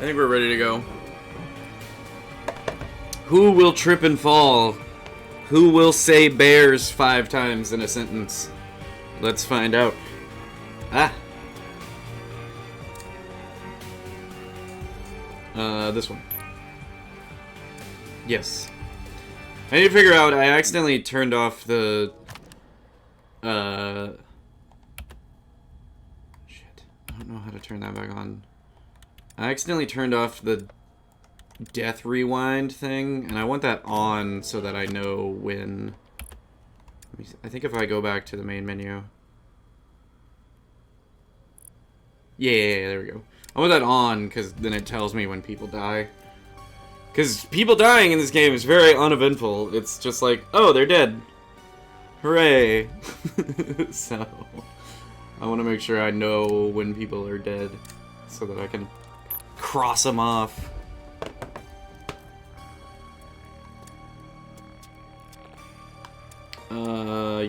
think we're ready to go. Who will trip and fall? Who will say bears 5 times in a sentence? Let's find out. This one. Yes. I need to figure out, I accidentally turned off the... Shit. I don't know how to turn that back on. I accidentally turned off the death rewind thing, and I want that on so that I know when... I think if I go back to the main menu... Yeah, there we go. I want that on, because then it tells me when people die. Because people dying in this game is very uneventful. It's just like, oh, they're dead. Hooray! So, I want to make sure I know when people are dead, so that I can cross them off.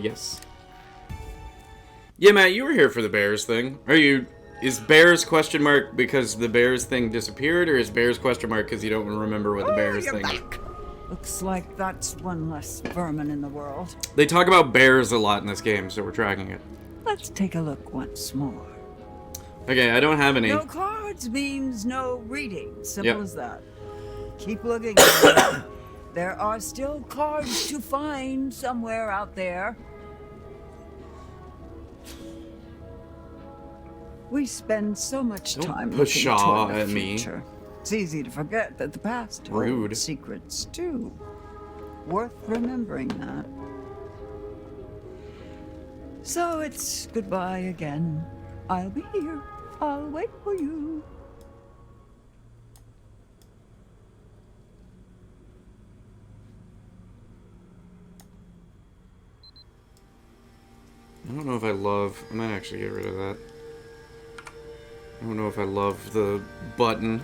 Yes. Yeah, Matt, you were here for the bears thing. Is bears question mark because the bears thing disappeared, or is bears question mark because you don't remember what the bears thing is? Looks like that's one less vermin in the world. They talk about bears a lot in this game, so we're tracking it. Let's take a look once more. Okay, I don't have any. No cards means no reading. Simple Yep. as that. Keep looking. There are still cards to find somewhere out there. We spend so much time looking pshaw toward the at me. future. It's easy to forget that the past Rude. holds secrets too. Worth remembering that. So it's goodbye again. I'll be here. I'll wait for you. I don't know if I love... I might actually get rid of that. I don't know if I love the button.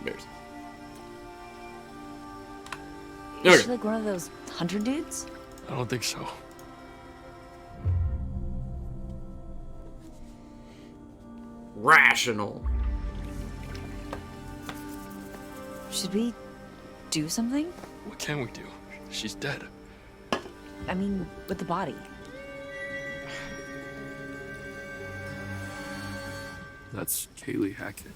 Bears. Is she like one of those hunter dudes? I don't think so. Rational. Should we do something? What can we do? She's dead. I mean, with the body. That's Kaylee Hackett.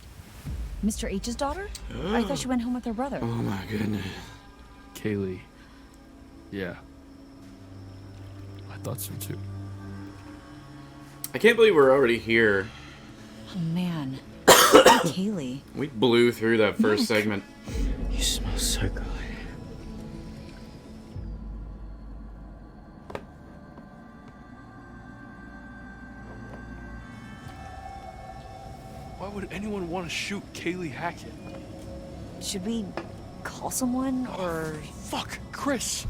Mr. H's daughter? I thought she went home with her brother. Oh my goodness. Kaylee. Yeah. I thought so too. I can't believe we're already here. Oh man. Kaylee. We blew through that first segment. You smell so good. Why would anyone want to shoot Kaylee Hackett? Should we call someone or... Fuck, Chris!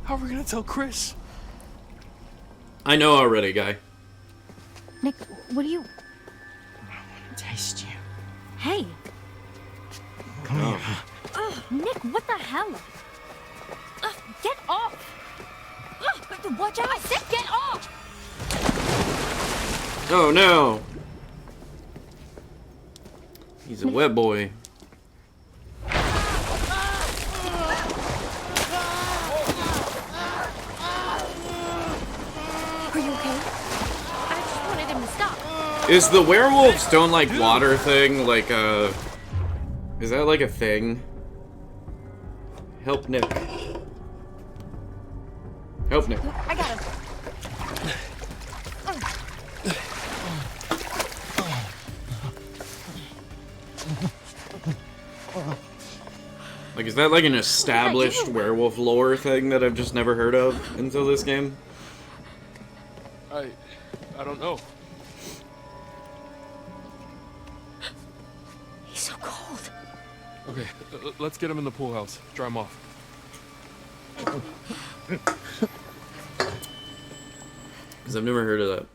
How are we gonna tell Chris? I know already, guy. Nick, what do you... I want to taste you. Hey! Come here. Ugh, Nick, what the hell? Ugh, get off! Ugh, watch out! I said get off! Oh no! He's a wet boy. Are you okay? I just wanted him to stop. Is the werewolves don't like water thing like is that like a thing? Help Nick. Help Nick. I got him. Like, is that like an established werewolf lore thing that I've just never heard of until this game? I don't know. He's so cold. Okay, let's get him in the pool house. Dry him off. Because I've never heard of that.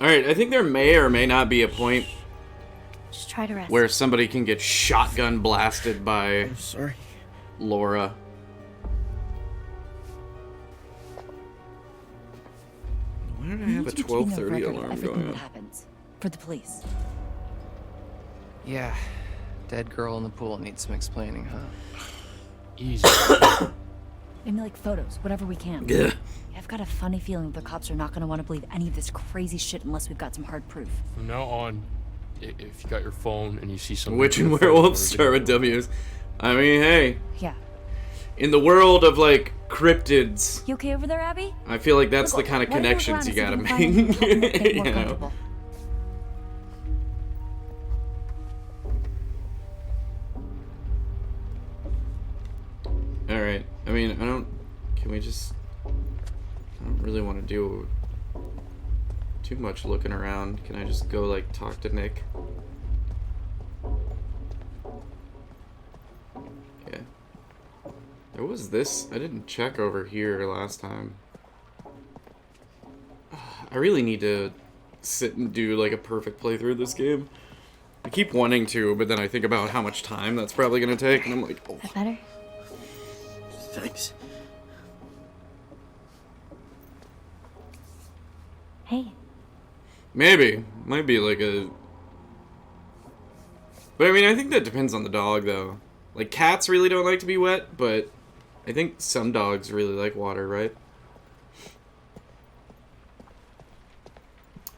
Alright, I think there may or may not be a point Just try to rest. where somebody can get shotgun blasted by I'm sorry. Laura. did I We have need a to be keeping 12:30 record of alarm everything going that on? happens. For the police. Yeah. Dead girl in the pool needs some explaining, huh? Easy. Maybe like photos, whatever we can. Yeah. I've got a funny feeling the cops are not going to want to believe any of this crazy shit unless we've got some hard proof. From now on, if you got your phone and you see something... Witch and on the phone werewolves or start with video, W's. I mean, hey. Yeah. In the world of, like, cryptids, You okay over there, Abby? I feel like that's the Look, kind of why don't we look connections you around gotta and see if we make. can find a bit more You know? comfortable? Alright. I mean, I don't... Can we just... I don't really want to do too much looking around. Can I just go, like, talk to Nick? Yeah. There was this... I didn't check over here last time. I really need to sit and do, like, a perfect playthrough of this game. I keep wanting to, but then I think about how much time that's probably gonna take, and I'm like, oh. That better? Thanks. Hey, Maybe. Might be like a... But I mean, I think that depends on the dog, though. Like, cats really don't like to be wet, but I think some dogs really like water, right?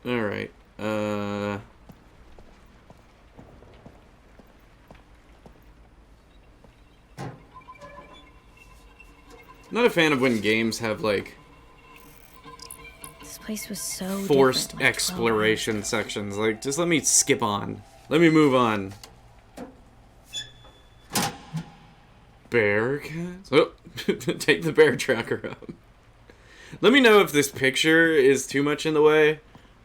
Alright. Not a fan of when games have, like, this place was so forced different, like 12 exploration sections. Like, just let me skip on. Let me move on. Bear cats? Oh, take the bear tracker out. Let me know if this picture is too much in the way.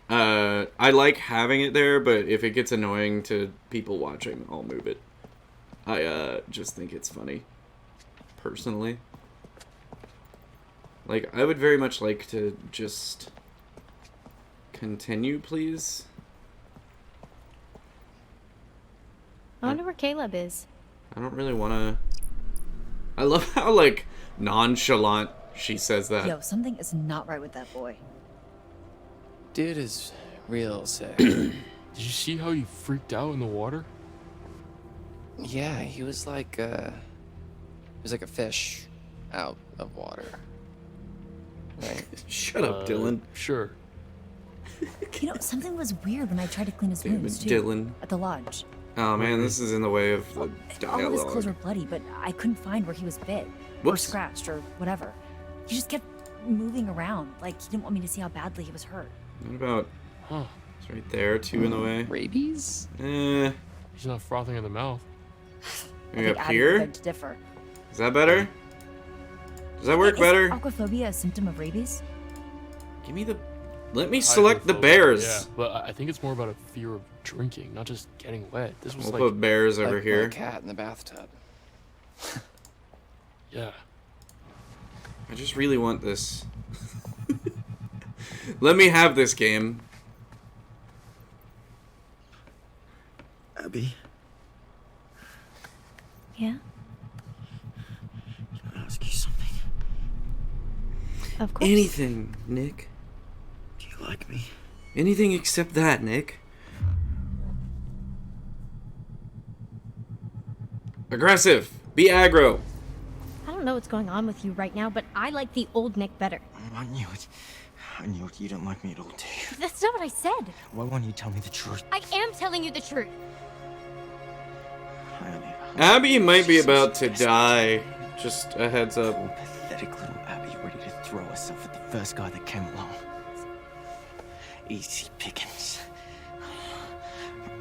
I like having it there, but if it gets annoying to people watching, I'll move it. I just think it's funny. Personally. Like, I would very much like to just continue, please. I wonder where Caleb is. I don't really want to... I love how, like, nonchalant she says that. Yo, something is not right with that boy. Dude is real sick. Did you see how he freaked out in the water? Yeah, he was like a fish out of water. Right? Shut up, Dylan. Sure. You know, something was weird when I tried to clean his Damn wounds, it, too. Dylan. At the lodge. Oh, man, this is in the way of the All of his dialogue. clothes were bloody, but I couldn't find where he was bit. Or Whoops. scratched, or whatever. He just kept moving around, like he didn't want me to see how badly he was hurt. What about... Huh. It's right there, two in the way. Rabies? He's not frothing in the mouth. Maybe I think up Abby here? would beg to differ. Is that better? Does that work Is better? aquaphobia a symptom of rabies? Give me the... Let me select the Hydrophobia, bears. Yeah, but I think it's more about a fear of drinking, not just getting wet. This was We'll like... put bears over Like here. a cat in the bathtub. Yeah. I just really want this. Let me have this game. Abby, Yeah, can I ask you something? of course. Anything, Nick. Do you like me? Anything except that, Nick. Aggressive. Be aggro. I don't know what's going on with you right now, but I like the old Nick better. I knew it. I knew it. You don't like me at all, do you? That's not what I said. Why won't you tell me the truth? I am telling you the truth. I only Abby might be about to die. Just a heads up. Poor, pathetic little Abby ready to throw herself at the first guy that came along. Easy pickings.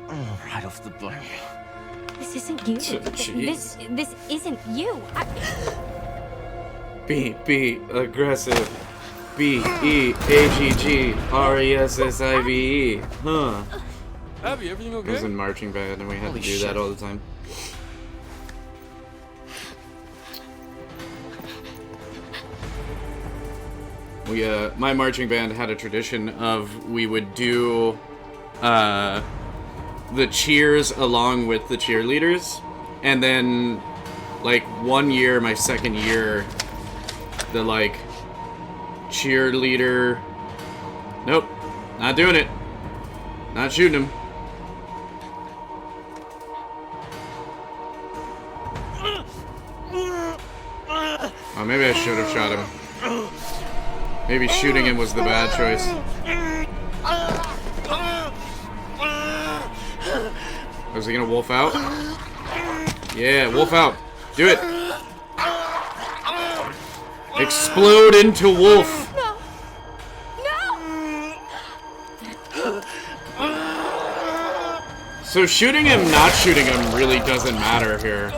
Right off the bone. This isn't you. Jeez. This isn't you. Be aggressive. BEAGGRESSIVE. Huh. Abby, everything I was okay? in marching band and we had Holy to do shit. that all the time. We my marching band had a tradition of we would do the cheers along with the cheerleaders, and then like one year, my second year, the like cheerleader Nope. Not doing it. Not shooting him. Oh, maybe I should have shot him. Maybe shooting him was the bad choice. Was he gonna wolf out? Yeah, wolf out. Do it. Explode into wolf. No. No. So shooting him, not shooting him really doesn't matter here.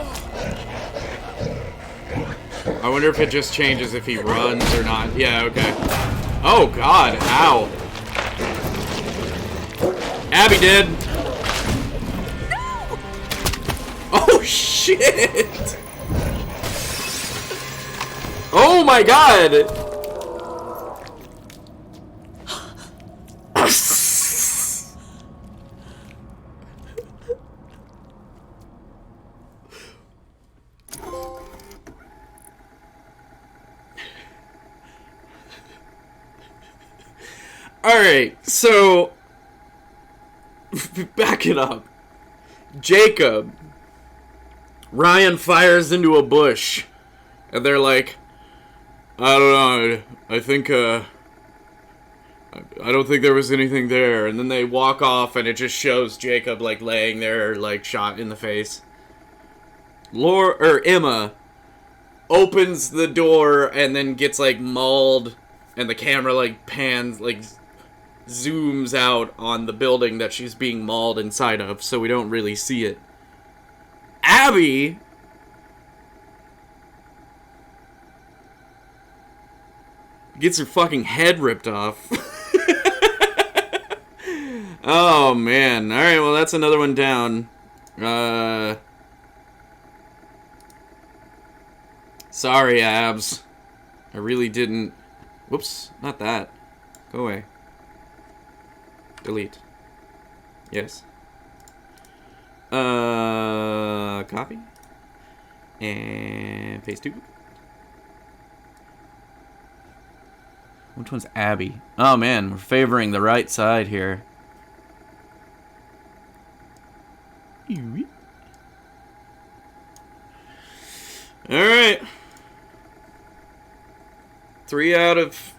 I wonder if it just changes if he runs or not. Yeah, okay. Oh god, ow. Abby dead. No. Oh shit. Oh my god. Alright, so back it up. Jacob. Ryan fires into a bush. And they're like, I don't know, I think, I don't think there was anything there. And then they walk off and it just shows Jacob, like, laying there, like, shot in the face. Emma opens the door and then gets, like, mauled. And the camera, like, pans, like, zooms out on the building that she's being mauled inside of, so we don't really see it. Abby gets her fucking head ripped off. Oh, man. Alright, well, that's another one down. Sorry, Abs. I really didn't... Whoops, not that. Go away. Delete. Yes. Copy. And paste 2. Which one's Abby? Oh man, we're favoring the right side here. Alright. 3 out of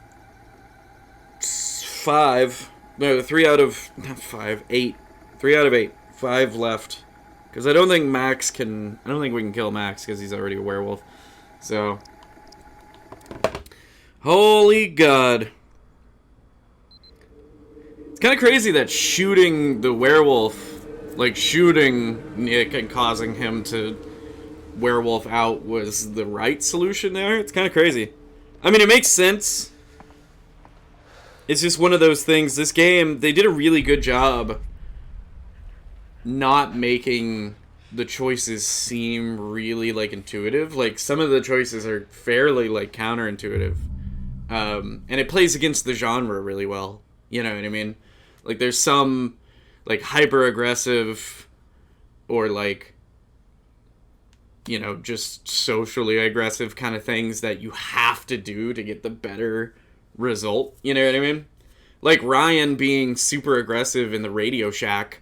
5. No, 3 out of... Not 5. 8. 3 out of 8. 5 left. Because I don't think Max can... I don't think we can kill Max because he's already a werewolf. So... Holy God. It's kind of crazy that shooting the werewolf, like shooting Nick and causing him to werewolf out was the right solution there. It's kind of crazy. I mean, it makes sense. It's just one of those things. This game, they did a really good job not making the choices seem really, like, intuitive. Like, some of the choices are fairly, like, counterintuitive. And it plays against the genre really well. You know what I mean? Like, there's some, like, hyper-aggressive or, like, you know, just socially aggressive kind of things that you have to do to get the better result. You know what I mean? Like, Ryan being super aggressive in the Radio Shack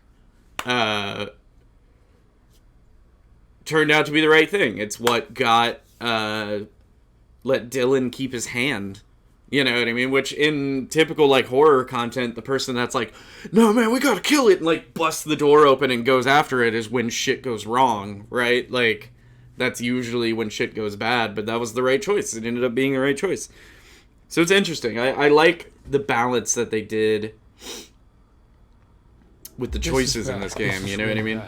turned out to be the right thing. It's what got let Dylan keep his hand. You know what I mean? Which in typical, like, horror content, the person that's like, no man, we gotta kill it, and, like, busts the door open and goes after it is when shit goes wrong, right? Like, that's usually when shit goes bad, but that was the right choice. It ended up being the right choice. So it's interesting. I like the balance that they did with the choices in this game, you know what I mean?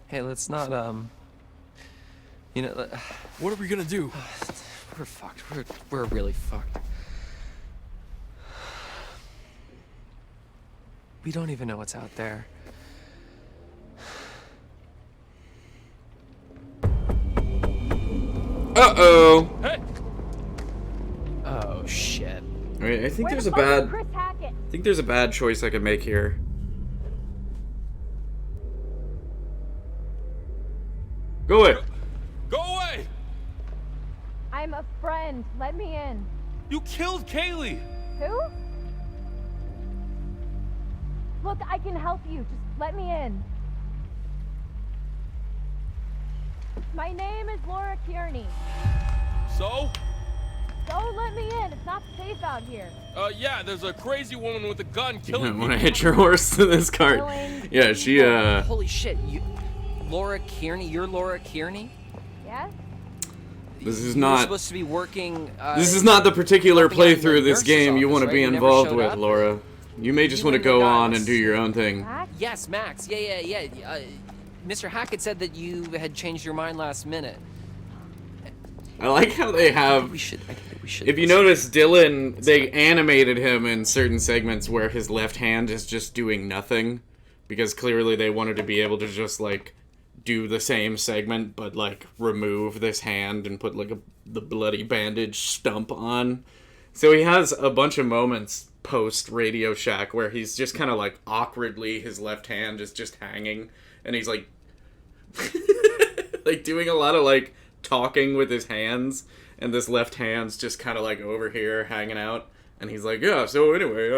Hey, let's not, you know, What are we gonna do? we're fucked. We're really fucked. We don't even know what's out there. Uh-oh. Hey! Oh, shit. Alright, I think Where there's the a fuck is bad... Chris Hackett? I think there's a bad choice I could make here. Go away. Go away! I'm a friend. Let me in. You killed Kaylee! Who? Look, I can help you. Just let me in. My name is Laura Kearney. So? Don't let me in. It's not safe out here. Yeah, there's a crazy woman with a gun You killing want to people. hitch your horse to this cart? Yeah, she, Holy shit, Laura Kearney? You're Laura Kearney? Yes? This is You were not... supposed to be working, This is not the particular helping out in the playthrough of this nurse's game you office, want to right? be You never involved showed with, up? Laura. You may just You want to and the go guy on was- and do your own thing. Max? Yes, Max. Yeah. Mr. Hackett said that you had changed your mind last minute. I like how they I have... think we should. If you notice, Dylan, they animated him in certain segments where his left hand is just doing nothing. Because clearly they wanted to be able to just, like, do the same segment, but, like, remove this hand and put, like, the bloody bandage stump on. So he has a bunch of moments post Radio Shack where he's just kind of, like, awkwardly, his left hand is just hanging. And he's, like, like, doing a lot of, like, talking with his hands, and this left hand's just kind of like over here hanging out, and he's like, yeah, so anyway,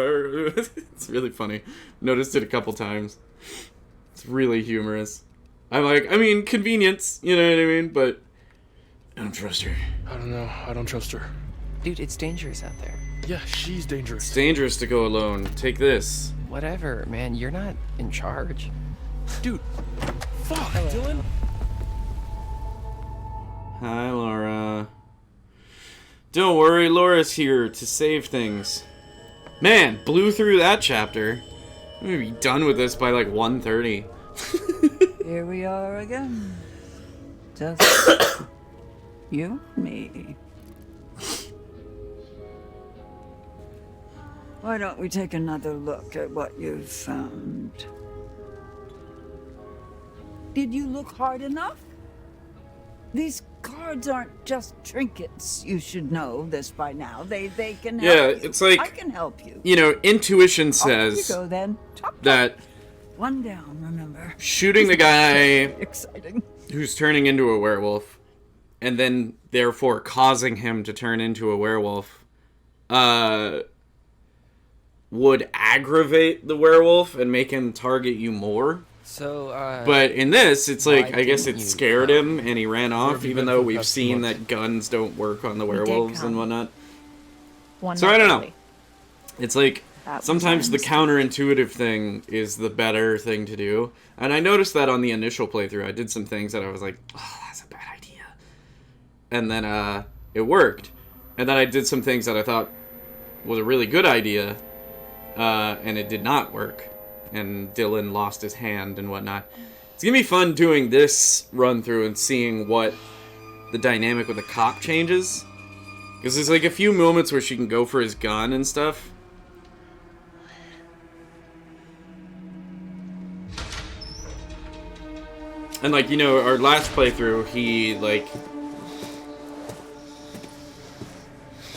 it's really funny. Noticed it a couple times. It's really humorous. I'm like, I mean, convenience, you know what I mean, but I don't trust her. I don't know. I don't trust her. Dude, it's dangerous out there. Yeah, she's dangerous. It's dangerous to go alone. Take this. Whatever, man. You're not in charge. Dude, fuck, Dylan. Hi, Laura. Don't worry, Laura's here to save things. Man, blew through that chapter. I'm gonna be done with this by like 1:30. Here we are again. Just you and me. Why don't we take another look at what you've found? Did you look hard enough? These cards aren't just trinkets. You should know this by now. They can help Yeah, you. it's like, I can help you. you know, intuition Off you says go then. Chop, chop. that One down, remember. shooting the guy Exciting. who's turning into a werewolf, and then therefore causing him to turn into a werewolf, would aggravate the werewolf and make him target you more. So, But in this, it's like, why I guess didn't it you scared come? him and he ran off, have you even been though for the we've past seen 2 months? that guns don't work on the werewolves and come. whatnot. One So night I don't know. early. It's like, That was sometimes the nice. counterintuitive thing is the better thing to do. And I noticed that on the initial playthrough. I did some things that I was like, oh, that's a bad idea. And then it worked. And then I did some things that I thought was a really good idea, and it did not work. And Dylan lost his hand and whatnot. It's gonna be fun doing this run through and seeing what the dynamic with the cop changes. Because there's like a few moments where she can go for his gun and stuff. And like, you know, our last playthrough, he like...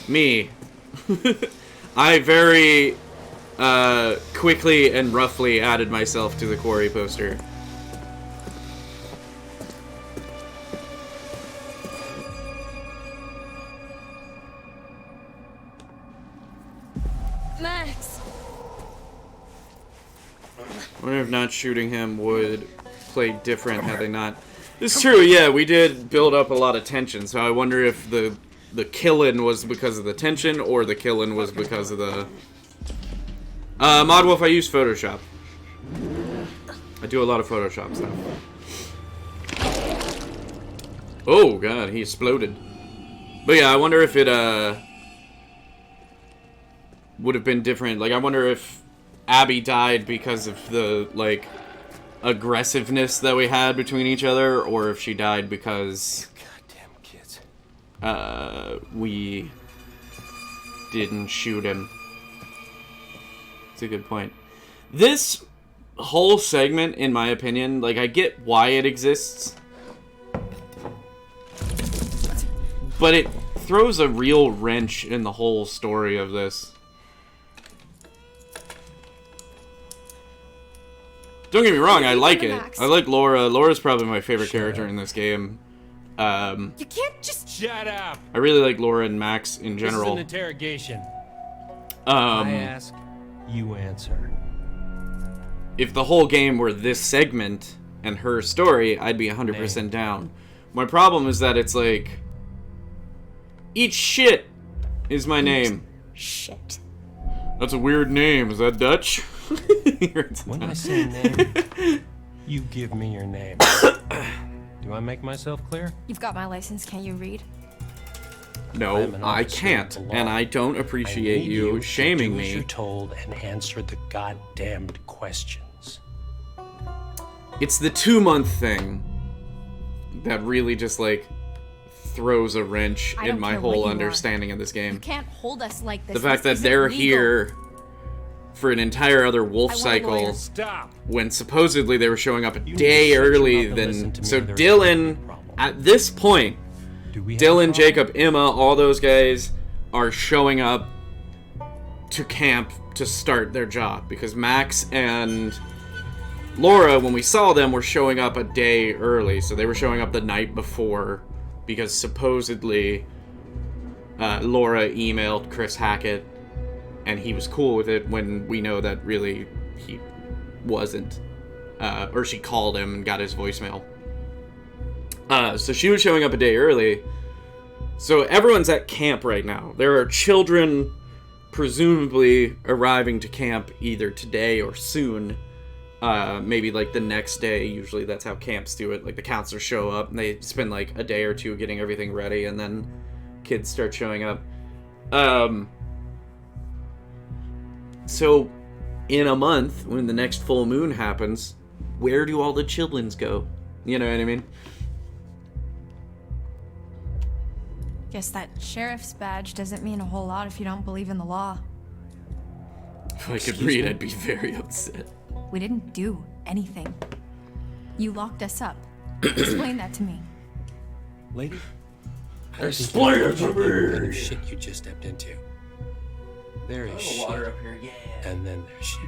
Me. I very quickly and roughly added myself to the Quarry poster. Max! I wonder if not shooting him would play different had they not. It's true, yeah, we did build up a lot of tension, so I wonder if the killing was because of the tension or the killing was because of the... Mod Wolf, I use Photoshop. I do a lot of Photoshop stuff. Oh, God, he exploded. But yeah, I wonder if it, would have been different. Like, I wonder if Abby died because of the, like, aggressiveness that we had between each other, or if she died because Goddamn kids. we didn't shoot him. It's a good point. This whole segment, in my opinion, like, I get why it exists, but it throws a real wrench in the whole story of this. Don't get me wrong, I like it. I like Laura. Laura's probably my favorite character in this game. You can't just... Shut up! I really like Laura and Max in This is general. an interrogation. I Um, ask, you answer. if the whole game were this segment and her story, I'd be 100% down. My problem is that it's like, eat shit is my name. Shit. That's a weird name. Is that Dutch? When I say name, you give me your name. Do I make myself clear? You've got my license, can't you read? No, I can't, and I don't appreciate you shaming do me. as you're told and answer the goddamned questions. It's the 2-month thing that really just, like, throws a wrench I in don't my care what whole you are. understanding of this game. You can't hold us like this. The fact This that isn't they're legal. here for an entire other wolf I want a lawyer. cycle Stop! when supposedly they were showing up a You need day to shut your early mouth and than... listen to me So or there's Dylan, a problem. at this point, Do we have a Dylan, problem? Jacob, Emma, all those guys are showing up to camp to start their job because Max and Laura, when we saw them, were showing up a day early. So they were showing up the night before because supposedly Laura emailed Chris Hackett and he was cool with it, when we know that really he wasn't. Or she called him and got his voicemail. So she was showing up a day early. So everyone's at camp right now. There are children presumably arriving to camp either today or soon. Maybe like the next day. Usually that's how camps do it. Like the counselors show up and they spend like a day or two getting everything ready, and then kids start showing up. So in a month, when the next full moon happens, where do all the childrens go? You know what I mean? Guess that sheriff's badge doesn't mean a whole lot if you don't believe in the law. If I could read, I'd be very upset. We didn't do anything. You locked us up. Explain that to me. Lady? Explain it to There's me! shit you just stepped into. There is shit. Water up here, yeah. And then there's shit.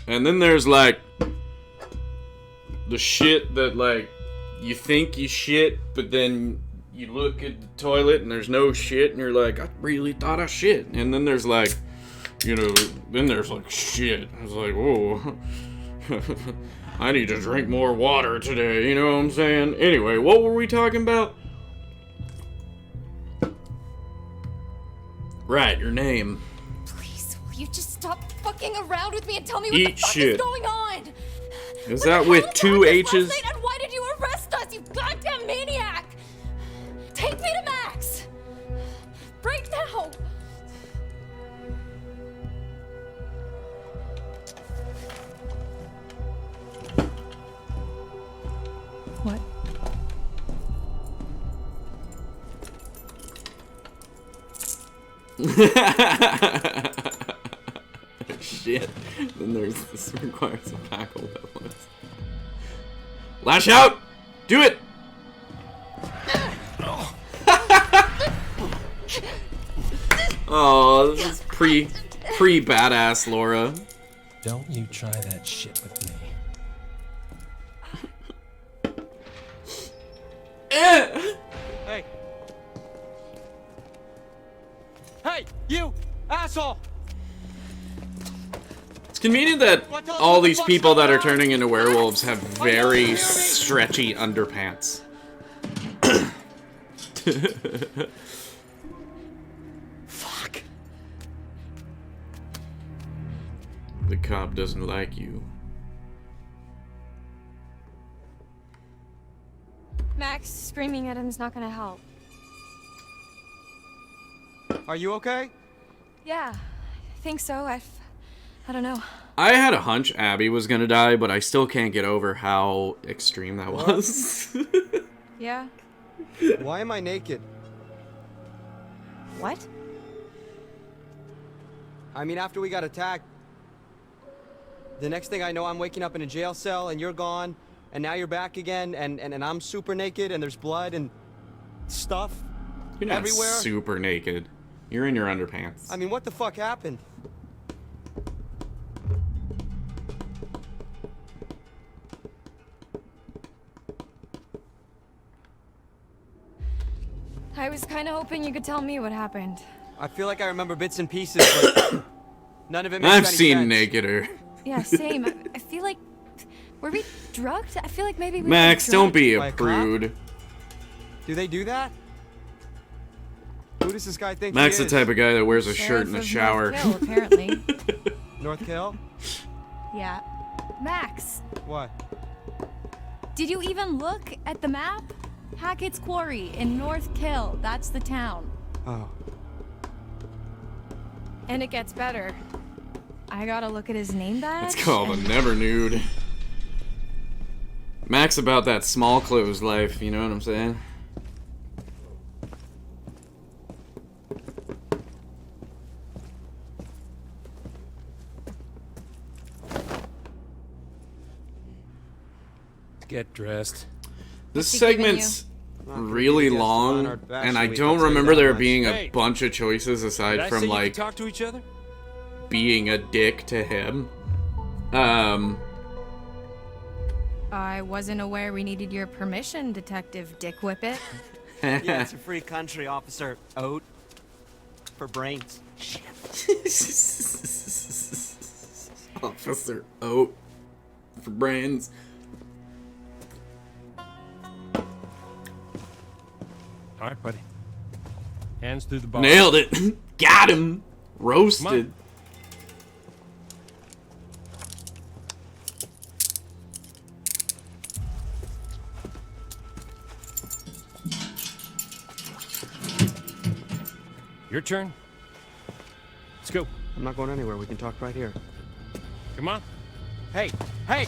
And then there's like the shit that like you think you shit, but then you look at the toilet and there's no shit, and you're like, I really thought I shit. And then there's like, you know, then there's like shit. I was like, whoa, I need to drink more water today. You know what I'm saying? Anyway, what were we talking about? Right, your name. Please, will you just stop fucking around with me and tell me what Eat the fuck shit. is going on? Is What that the with hell 2 happened H's? last night, and why did you arrest us, you goddamn maniac? Take me to Max! Right now! What? Shit. Then there's this requires a tackle that was. Lash out! Do it! Oh, this is pre-badass Laura. Don't you try that shit with me. Eh! Hey! Hey, you asshole! It's convenient that all these people that are turning into werewolves have very stretchy underpants. Fuck. The cop doesn't like you. Max, screaming at him is not gonna help. Are you okay? Yeah, I think so. I don't know. I had a hunch Abby was gonna die, but I still can't get over how extreme that was. Yeah? Why am I naked? What? I mean, after we got attacked, the next thing I know, I'm waking up in a jail cell and you're gone, and now you're back again, and I'm super naked, and there's blood and stuff You're not everywhere. super naked. You're in your underpants. I mean, what the fuck happened? I was kind of hoping you could tell me what happened. I feel like I remember bits and pieces, but none of it makes I've any seen sense. Nakeder. Yeah, same. I feel like... Were we drugged? I feel like maybe we Max, were don't drugged. be By a a cop? prude. Do they do that? Who does this guy think Max he the is? type of guy that wears a shirt in the Sheriff of shower. North Hill, apparently. North Kill? Yeah. Max, What? did you even look at the map? Hackett's Quarry in North Kill. That's the town. Oh. And it gets better. I gotta look at his name badge. It's called a and- never nude. Max about that small clothes life, you know what I'm saying? Get dressed. This What's he giving segment's Not gonna really be the guest of long, honor at Bachelor and I Week, don't I'll tell you remember that there much. being a Hey. bunch of choices Did aside I from say you like could talk to each other? being a dick to him. I wasn't aware we needed your permission, Detective Dick Whippet. Yeah, it's a free country, Officer Oat. For brains. Officer Oat for brains. All right, buddy. Hands through the bar. Nailed it. Got him. Roasted. Your turn. Let's go. I'm not going anywhere. We can talk right here. Come on. Hey! Hey!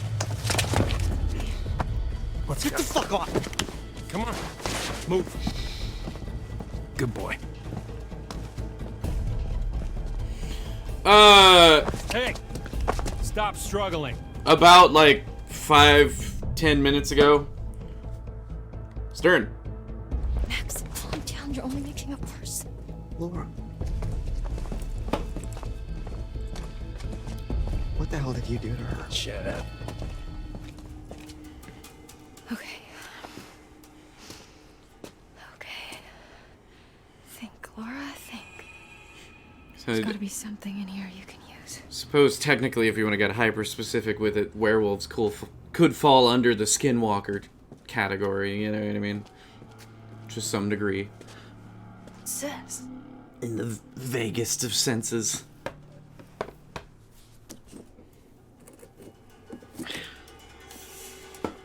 Let's Get go. the fuck off! Come on. Move. Good boy. Hey! Stop struggling. About like 5-10 minutes ago. Stern. Max, calm down. You're only making it worse. Laura. What the hell did you do to her? Shut up. Okay. Okay. Think, Laura, think. There's gotta be something in here you can use. Suppose technically, if you want to get hyper specific with it, werewolves could fall under the skinwalker category. You know what I mean? To some degree. What's this? In the vaguest of senses.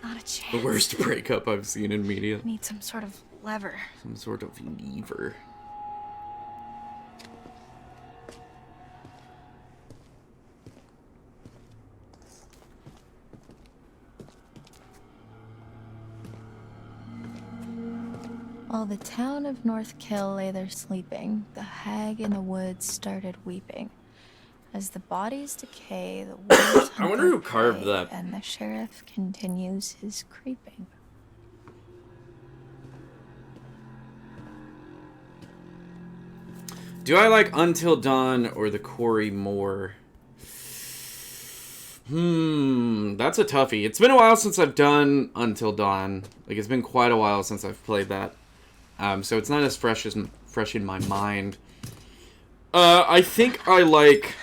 Not a chance. The worst breakup I've seen in media. Need some sort of lever. Some sort of lever. While the town of North Kill lay there sleeping, the hag in the woods started weeping. As the bodies decay, the wolves I wonder who hunt their carved prey, that. and the sheriff continues his creeping. Do I like Until Dawn or the Quarry more? That's a toughie. It's been a while since I've done Until Dawn. Like, it's been quite a while since I've played that. So it's not as fresh in my mind. I think I like...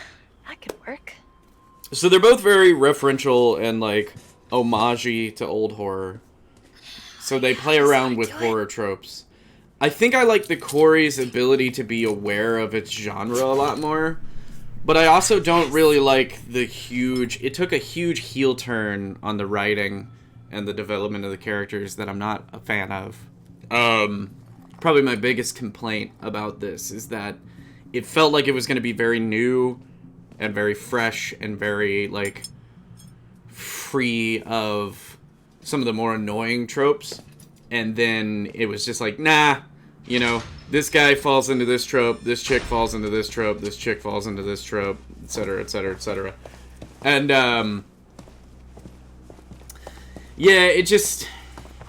That could work. So they're both very referential and, like, homage-y to old horror. So they play around with horror tropes. I think I like the Quarry's ability to be aware of its genre a lot more. But I also don't really like the huge... It took a huge heel turn on the writing and the development of the characters that I'm not a fan of. Probably my biggest complaint about this is that it felt like it was going to be very new and very fresh and very, like, free of some of the more annoying tropes. And then it was just like, nah, you know, this guy falls into this trope, this chick falls into this trope, this chick falls into this trope, etc., etc., etc. And, yeah, it just...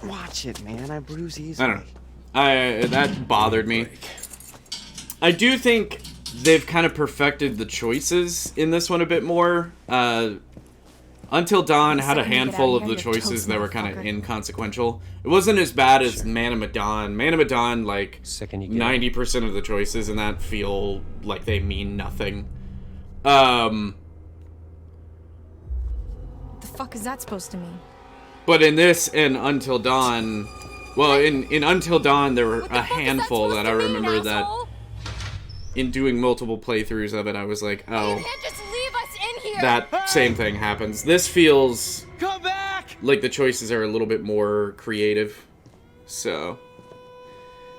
Watch it, man. I bruise easily. I don't know. That bothered me. I do think they've kind of perfected the choices in this one a bit more. Until Dawn had a second you get handful out of of the here, you're choices toast, that were kind of motherfucker. inconsequential. It wasn't as bad as Man of Medan. Man of Medan, like, Second you get 90% of the choices in that feel like they mean nothing. What the fuck is that supposed to mean? But in this and Until Dawn, well, in Until Dawn, there were What a the fuck is that handful supposed that to I mean, remember that asshole? in doing multiple playthroughs of it, I was like, You oh, can't just leave us in here! that same thing happens. This feels Come back! like the choices are a little bit more creative. So,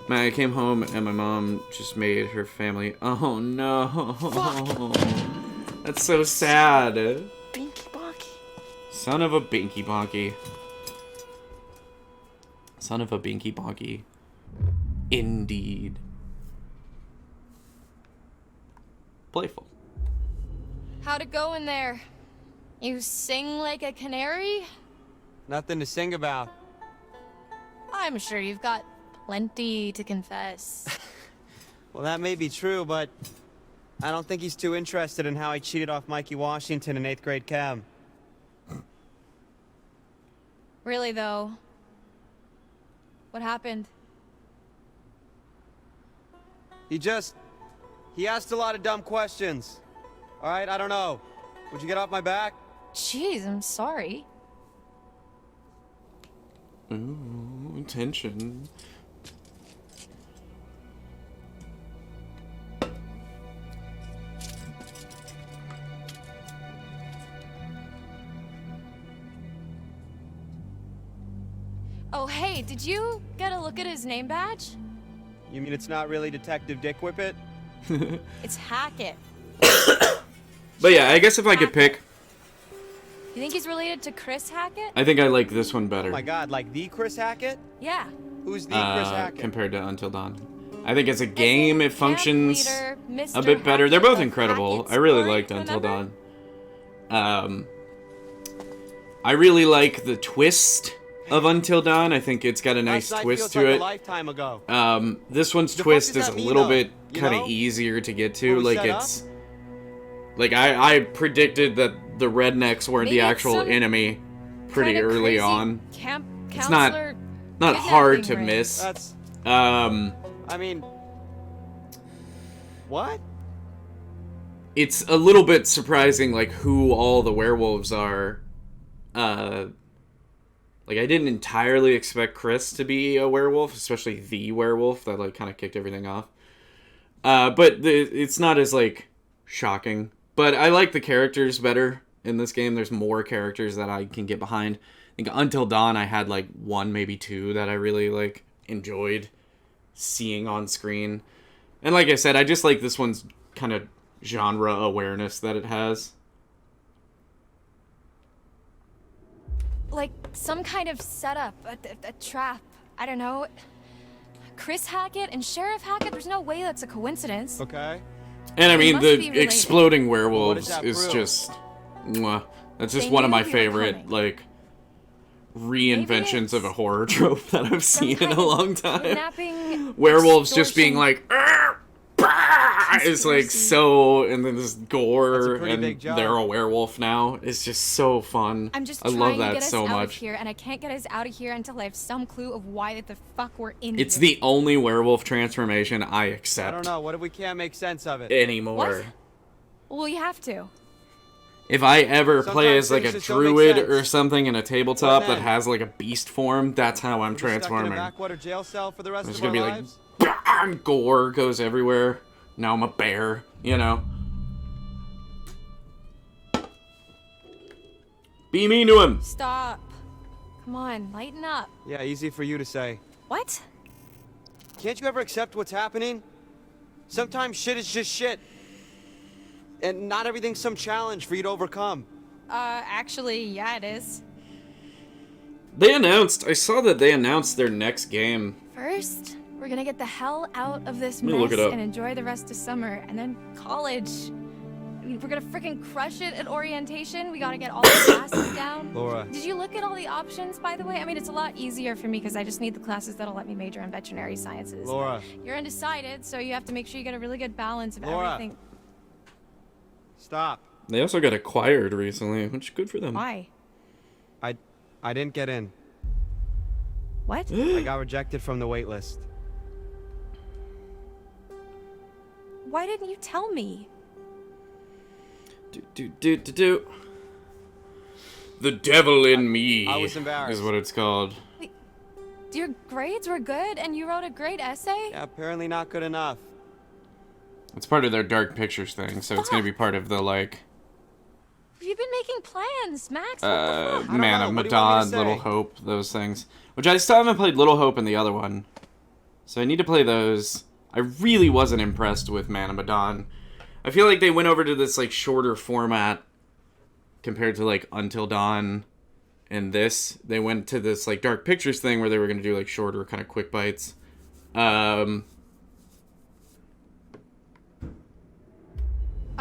man, I came home and my mom just made her family. Oh no. That's so sad. Binky Bonky. Son of a binky bonky. Son of a binky bonky. Indeed. Playful. How'd it go in there? You sing like a canary? Nothing to sing about. I'm sure you've got plenty to confess. Well, that may be true, but I don't think he's too interested in how I cheated off Mikey Washington in 8th grade chem. Really, though? What happened? He asked a lot of dumb questions. All right, I don't know. Would you get off my back? Jeez, I'm sorry. Ooh, tension. Oh, hey, did you get a look at his name badge? You mean it's not really Detective Dick Whippet? It's Hackett. But yeah, I guess if I could pick, You think he's related to Chris Hackett? I think I like this one Oh better. my god, like the Chris Hackett? Yeah. Who's the Chris Hackett? Compared to Until Dawn. I think as a game, it Camp functions leader, a Mr. bit better. They're Hackett both of incredible. Hackett's I really Quarry, liked Until remember? Dawn. I really like the twist of Until Dawn. I think it's got a nice Last night twist feels to like it. a lifetime ago. This one's The fuck twist does is that a mean, little though? bit You kind of know? easier to get Were to. we Like set it's like I predicted that the rednecks weren't Maybe the it's actual some enemy pretty Kinda early crazy on. Camp It's not counselor hard to kidnapping ring. miss. That's, I mean, what? It's a little bit surprising, like, who all the werewolves are. Like, I didn't entirely expect Chris to be a werewolf, especially the werewolf that, like, kind of kicked everything off. But it's not as, like, shocking. But I like the characters better in this game. There's more characters that I can get behind. I think Until Dawn, I had, like, one, maybe two that I really, like, enjoyed seeing on screen. And like I said, I just like this one's kind of genre awareness that it has. Like some kind of setup, a trap. I don't know. Chris Hackett and Sheriff Hackett, there's no way that's a coincidence. Okay. And I They mean, must be the related. exploding Well, what werewolves does that is prove? just... Mwah. That's just They one of knew my we were favorite, coming. like, reinventions it's of a horror trope that I've Some seen in kind a of long time. Kidnapping, Werewolves just being extortion. like... "Arr! Bah!" It's like Conspiracy. so, and then this gore, That's a pretty and big job. they're a werewolf now. It's just so fun. I'm just I trying love to that get us so out much. of here, and I can't get us out of here until I have some clue of why the fuck we're in It's here. the only werewolf transformation I accept I don't know. What if we can't make sense of it? anymore. What? Well, you have to. If I ever play Sometimes as like things a just don't make druid sense. or something in a tabletop What that then? has like a beast form, that's how I'm We're just stuck in transforming. a backwater jail cell for the rest It's of gonna our be lives? like "Bah!" gore goes everywhere. Now I'm a bear, you know. Be mean to him. Stop. Come on, lighten up. Yeah, easy for you to say. What? Can't you ever accept what's happening? Sometimes shit is just shit. And not everything's some challenge for you to overcome. Actually, yeah, it is. I saw that they announced their next game. First, we're gonna get the hell out of this Let me look mess it up. and enjoy the rest of summer, and then college. I mean, we're gonna freaking crush it at orientation. We gotta get all the classes down. Laura. Did you look at all the options, by the way? I mean, it's a lot easier for me because I just need the classes that'll let me major in veterinary sciences. Laura. You're undecided, so you have to make sure you get a really good balance of Laura. everything. Stop. They also got acquired recently, which is good for them. Why? I didn't get in. What? I got rejected from the wait list. Why didn't you tell me? Do. The devil in me. I was embarrassed. Is what it's called. Wait, your grades were good and you wrote a great essay? Yeah, apparently not good enough. It's part of their dark pictures thing, so it's gonna be part of the like. You've been making plans, Max. What the fuck? Man know. of What do you want me Medan, to Little say? Hope, those things. Which I still haven't played Little Hope in the other one. So I need to play those. I really wasn't impressed with Man of Medan. I feel like they went over to this like shorter format compared to like Until Dawn and this. They went to this like dark pictures thing where they were gonna do like shorter kind of quick bites.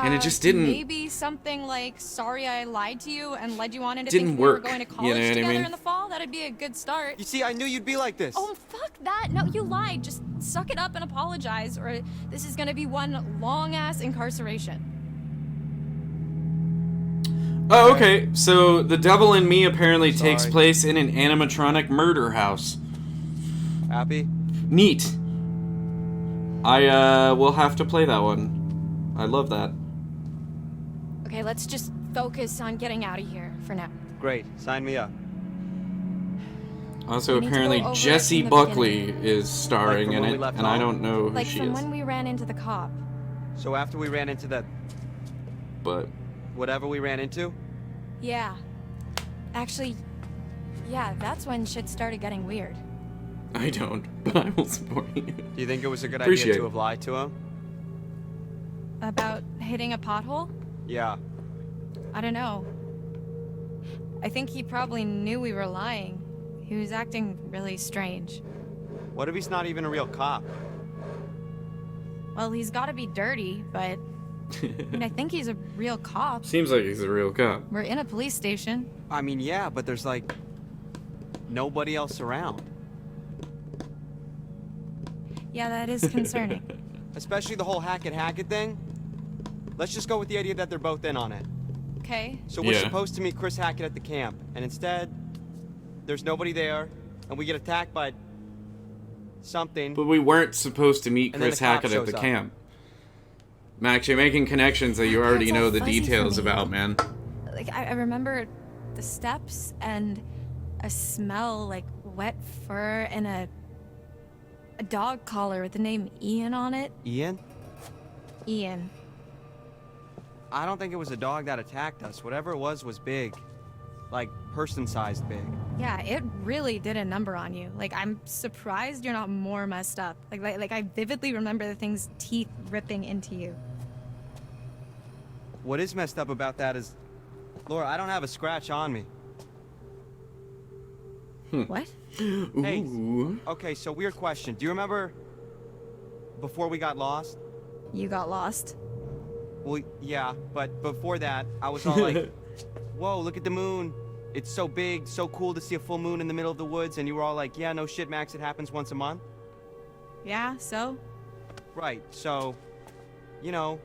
And it just didn't. Maybe something like "Sorry, I lied to you" and led you on into Didn't thinking work, we were going to you college know what I together mean? in the fall. That'd be a good start. You see, I knew you'd be like this. Oh, fuck that! No, you lied. Just suck it up and apologize, or this is gonna be one long ass incarceration. Oh, okay. So The Devil in Me apparently takes Sorry. place in an animatronic murder house. Happy? Neat. I will have to play that one. I love that. Okay, let's just focus on getting out of here for now. Great. Sign me up. Also, We need to apparently go over it Jessie from the Buckley beginning. is starring Like from in when we it, left and I home? don't know who Like she from is. when we ran into the cop. So after we ran into that, But whatever we ran into, Yeah. Actually, yeah, that's when shit started getting weird. I don't. But I will support you. do you think it was a good Appreciate idea to it. have lied to him? About hitting a pothole? Yeah. I don't know. I think he probably knew we were lying. He was acting really strange. What if he's not even a real cop? Well, he's gotta be dirty, but I mean, I think he's a real cop. Seems like he's a real cop. We're in a police station. I mean, yeah, but there's like nobody else around. Yeah, that is concerning. Especially the whole Hackett thing. Let's just go with the idea that they're both in on it. Okay. So we're Yeah. supposed to meet Chris Hackett at the camp, and instead, there's nobody there, and we get attacked by something. But we weren't supposed to meet And then Chris the cop Hackett at the shows up. camp. Max, you're making connections that you already That's all know the fuzzy for details me. about, man. Like, I remember the steps and a smell like wet fur and a dog collar with the name Ian on it. Ian? Ian. I don't think it was a dog that attacked us. Whatever it was big. Like, person-sized big. Yeah, it really did a number on you. Like, I'm surprised you're not more messed up. Like I vividly remember the thing's teeth ripping into you. What is messed up about that is, Laura, I don't have a scratch on me. What? Hey. Ooh. Okay, so weird question. Do you remember before we got lost? You got lost? Well, yeah, but before that, I was all like, whoa, look at the moon. It's so big, so cool to see a full moon in the middle of the woods. And you were all like, yeah, no shit, Max, it happens once a month. Yeah, so? Right, so, you know,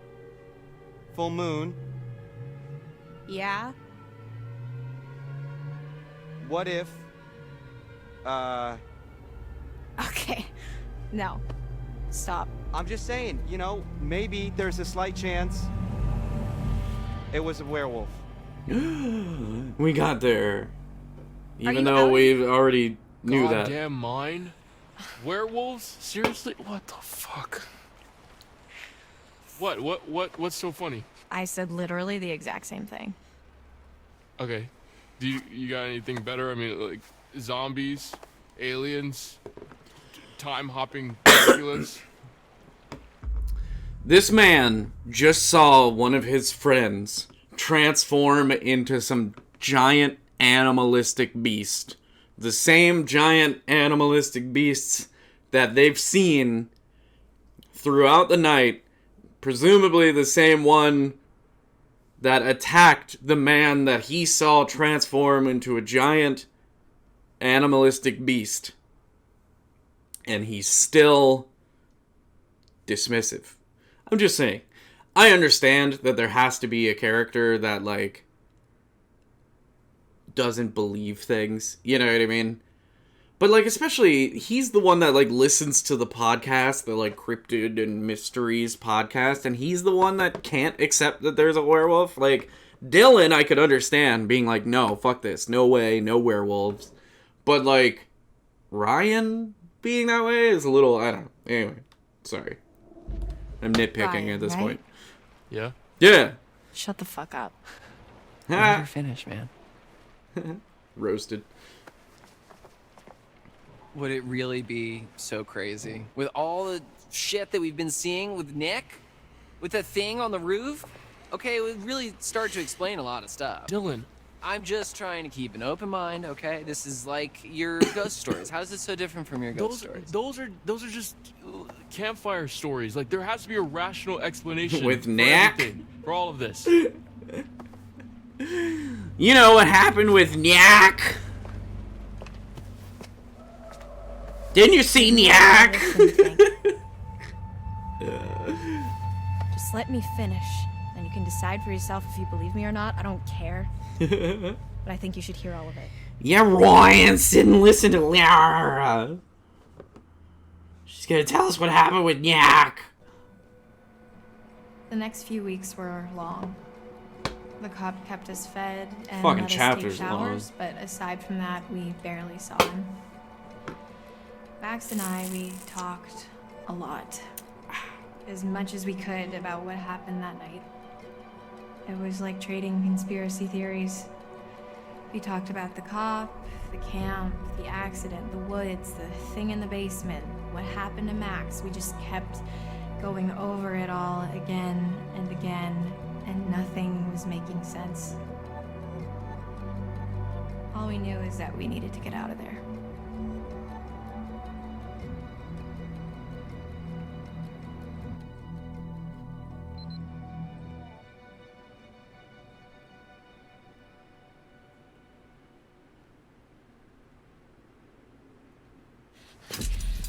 full moon. Yeah. What if, Okay. No. Stop. I'm just saying, you know, maybe there's a slight chance it was a werewolf. We got there. Even you though out? we already knew that. Goddamn mine? Werewolves? Seriously? What the fuck? What's so funny? I said literally the exact same thing. Okay. Do you got anything better? I mean, like zombies, aliens, time hopping Dracula's? This man just saw one of his friends transform into some giant animalistic beast. The same giant animalistic beasts that they've seen throughout the night. Presumably the same one that attacked the man that he saw transform into a giant animalistic beast. And he's still dismissive. I'm just saying. I understand that there has to be a character that, like, doesn't believe things. You know what I mean? But, like, especially, he's the one that, like, listens to the podcast, the, like, Cryptid and Mysteries podcast, and he's the one that can't accept that there's a werewolf. Like, Dylan, I could understand being like, no, fuck this. No way, no werewolves. But, like, Ryan being that way is a little, I don't know. Anyway, sorry. I'm nitpicking Ryan, at this right? point. Yeah. Yeah. Shut the fuck up. Never finish, man. Roasted. Would it really be so crazy? With all the shit that we've been seeing with Nick? With the thing on the roof? Okay, it would really start to explain a lot of stuff. Dylan. I'm just trying to keep an open mind, okay? This is like your ghost stories. How is this so different from your ghost stories? Those are just campfire stories. Like, there has to be a rational explanation With for Nick? everything, for all of this. You know what happened with Nyak? Didn't you see Nyak? Just let me finish. Then you can decide for yourself if you believe me or not. I don't care. But I think you should hear all of it. Yeah, Ryan didn't listen to Lara. She's gonna tell us what happened with Nyak. The next few weeks were long. The cop kept us fed and Fucking let us chapters take showers, but aside from that, we barely saw him. Max and I, we talked a lot. As much as we could about what happened that night. It was like trading conspiracy theories. We talked about the cop, the camp, the accident, the woods, the thing in the basement, what happened to Max. We just kept going over it all again and again, and nothing was making sense. All we knew is that we needed to get out of there.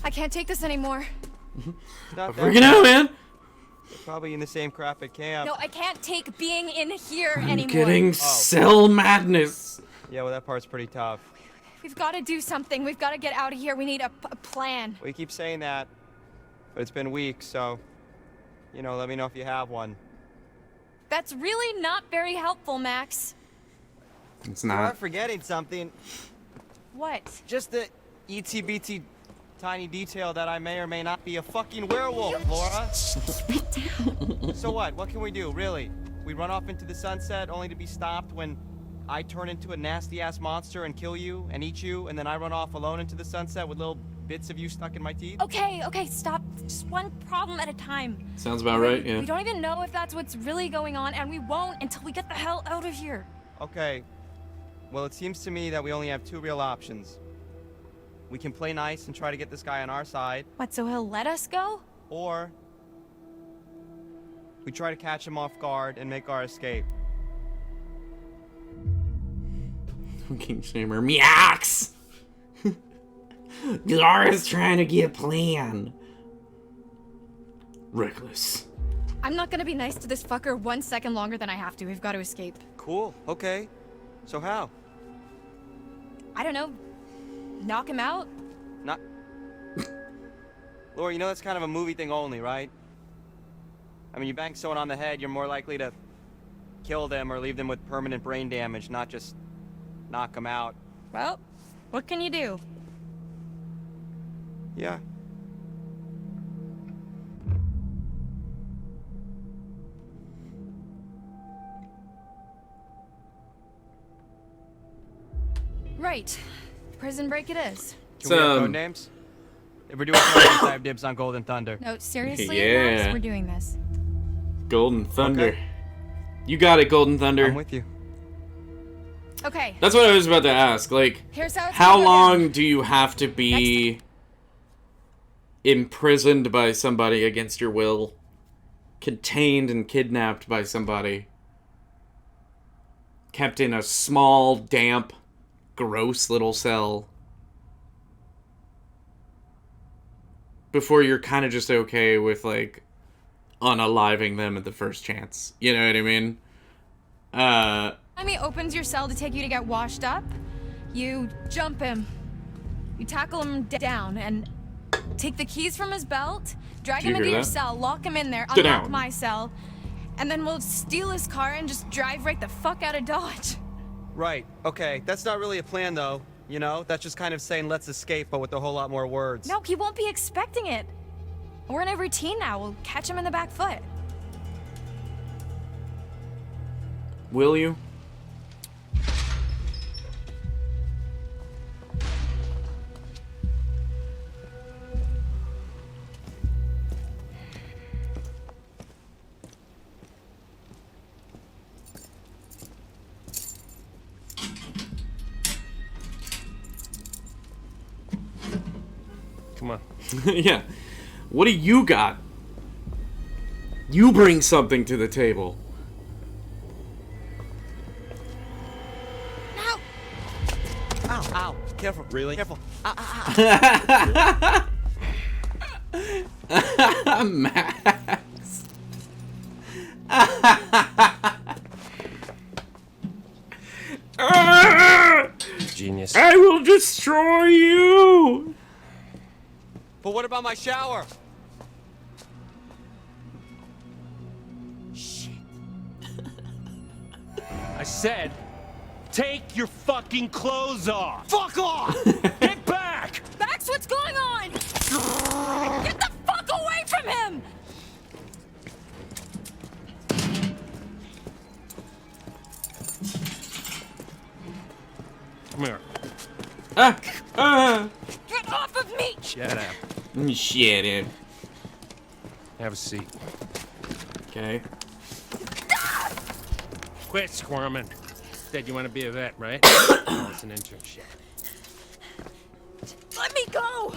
I can't take this anymore. Not that Freaking out, man. Probably in the same crap at camp. No, I can't take being in here anymore. Getting cell madness. Yeah, well, that part's pretty tough. We've got to do something. We've got to get out of here. We need a plan. We keep saying that, but it's been weeks, so, you know, let me know if you have one. That's really not very helpful, Max. It's You are not. forgetting something. What? Just the ETBT tiny detail that I may or may not be a fucking werewolf, Laura. So what? What can we do, really? We run off into the sunset only to be stopped when I turn into a nasty-ass monster and kill you and eat you, and then I run off alone into the sunset with little bits of you stuck in my teeth? Okay, stop. Just one problem at a time. Sounds about right, yeah. We don't even know if that's what's really going on, and we won't until we get the hell out of here. Okay. Well, it seems to me that we only have two real options. We can play nice and try to get this guy on our side, What, so he'll let us go? or we try to catch him off guard and make our escape. King Shamer. Meows! Laura's trying to get a plan. Reckless. I'm not gonna be nice to this fucker 1 second longer than I have to. We've got to escape. Cool. Okay. So how? I don't know. Knock him out? Not. Laura, you know that's kind of a movie thing only, right? I mean, you bang someone on the head, you're more likely to kill them or leave them with permanent brain damage, not just knock them out. Well, what can you do? Yeah. Right. Prison break it is. Can we have So, code names? If we're doing code names, I have dibs on Golden Thunder. No, seriously, Yeah. Max, we're doing this. Golden Thunder. Okay. You got it, Golden Thunder. I'm with you. Okay, That's what I was about to ask. Like, here's how it's how gonna go long down. do you have to be imprisoned by somebody against your will? Contained and kidnapped by somebody? Kept in a small, damp, gross little cell? Before you're kind of just okay with, like, unaliving them at the first chance. You know what I mean? Time he opens your cell to take you to get washed up, you jump him. You tackle him down and take the keys from his belt, drag Did you him into hear your that? cell, lock him in there, Get unlock down. my cell, and then we'll steal his car and just drive right the fuck out of Dodge. Right. Okay. That's not really a plan, though. You know, that's just kind of saying let's escape, but with a whole lot more words. No, he won't be expecting it. We're in a routine now. We'll catch him in the back foot. Will you? Come on. Yeah. What do you got? You bring something to the table. No! Ow, ow. Careful. Really? Careful. Ow, ow, ow. Max. Genius. I will destroy you. But what about my shower? I said, take your fucking clothes off. Fuck off! Get back! Max, what's going on? Get the fuck away from him! Come here. Get off of me! Shut up. Shit, dude. Have a seat. Okay. Quit squirming. Said you want to be a vet, right? It's an internship. Let me go!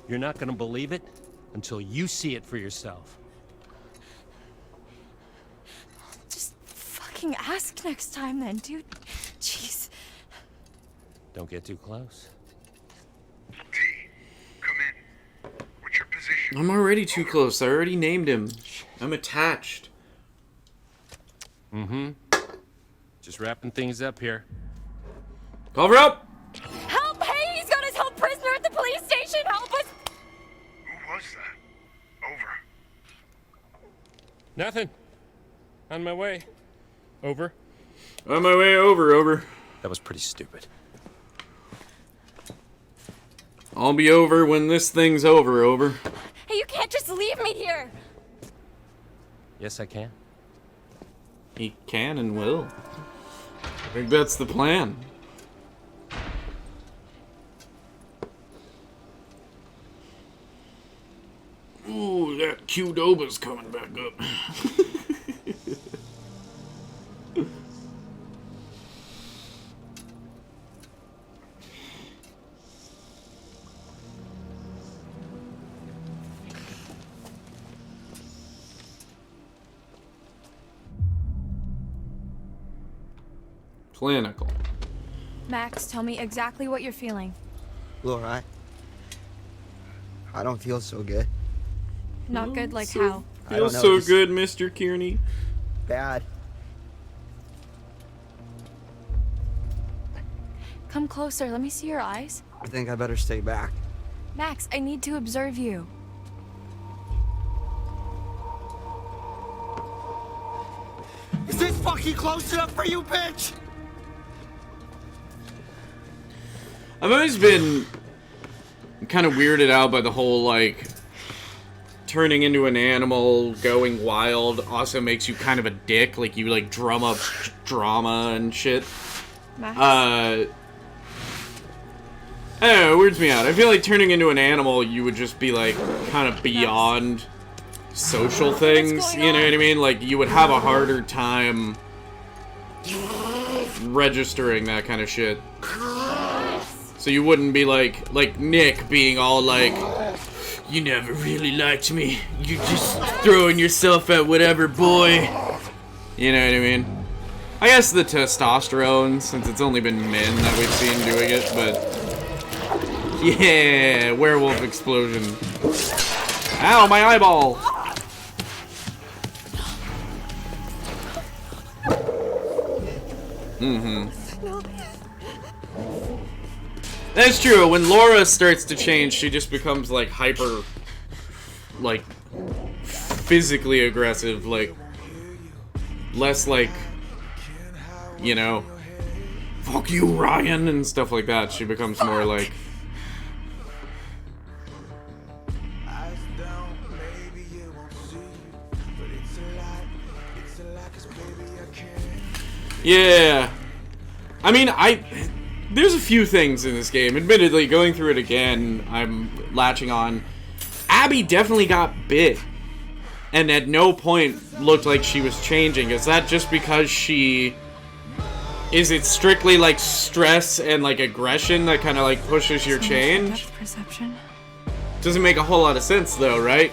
You're not gonna believe it until you see it for yourself. Just fucking ask next time then, dude. Jeez. Don't get too close. T, come in. What's your position? I'm already too close. I already named him. I'm attached. Mm-hmm. Just wrapping things up here. Cover up! Help! Hey, he's got his whole prisoner at the police station! Help us! Who was that? Over. Nothing. On my way. Over. On my way over. That was pretty stupid. I'll be over when this thing's over. Hey, you can't just leave me here! Yes, I can. He can and will. I think that's the plan. Ooh, that Qdoba's coming back up. Clinical. Max, tell me exactly what you're feeling. Laura, I don't feel so good. Not good like how? I don't Feels know, so just good, Mr. Kearney. bad. Come closer, let me see your eyes. I think I better stay back. Max, I need to observe you. Is this fucking close enough for you, bitch? I've always been kind of weirded out by the whole, like, turning into an animal, going wild, also makes you kind of a dick. Like, you, like, drum up drama and shit. Max? I don't know, it weirds me out. I feel like turning into an animal, you would just be, like, kind of beyond social things, you know what I mean? Like, you would have a harder time registering that kind of shit. So you wouldn't be like Nick being all like, you never really liked me. You're just throwing yourself at whatever, boy. You know what I mean? I guess the testosterone, since it's only been men that we've seen doing it, but... Yeah, werewolf explosion. Ow, my eyeball! That's true. When Laura starts to change, she just becomes like hyper, like physically aggressive, like less like, you know, fuck you, Ryan, and stuff like that. She becomes more like, yeah. I mean, there's a few things in this game. Admittedly, going through it again, I'm latching on. Abby definitely got bit, and at no point looked like she was changing. Is that just because she... Is it strictly like stress and like aggression that kind of like pushes your change? Perception. Doesn't make a whole lot of sense though, right?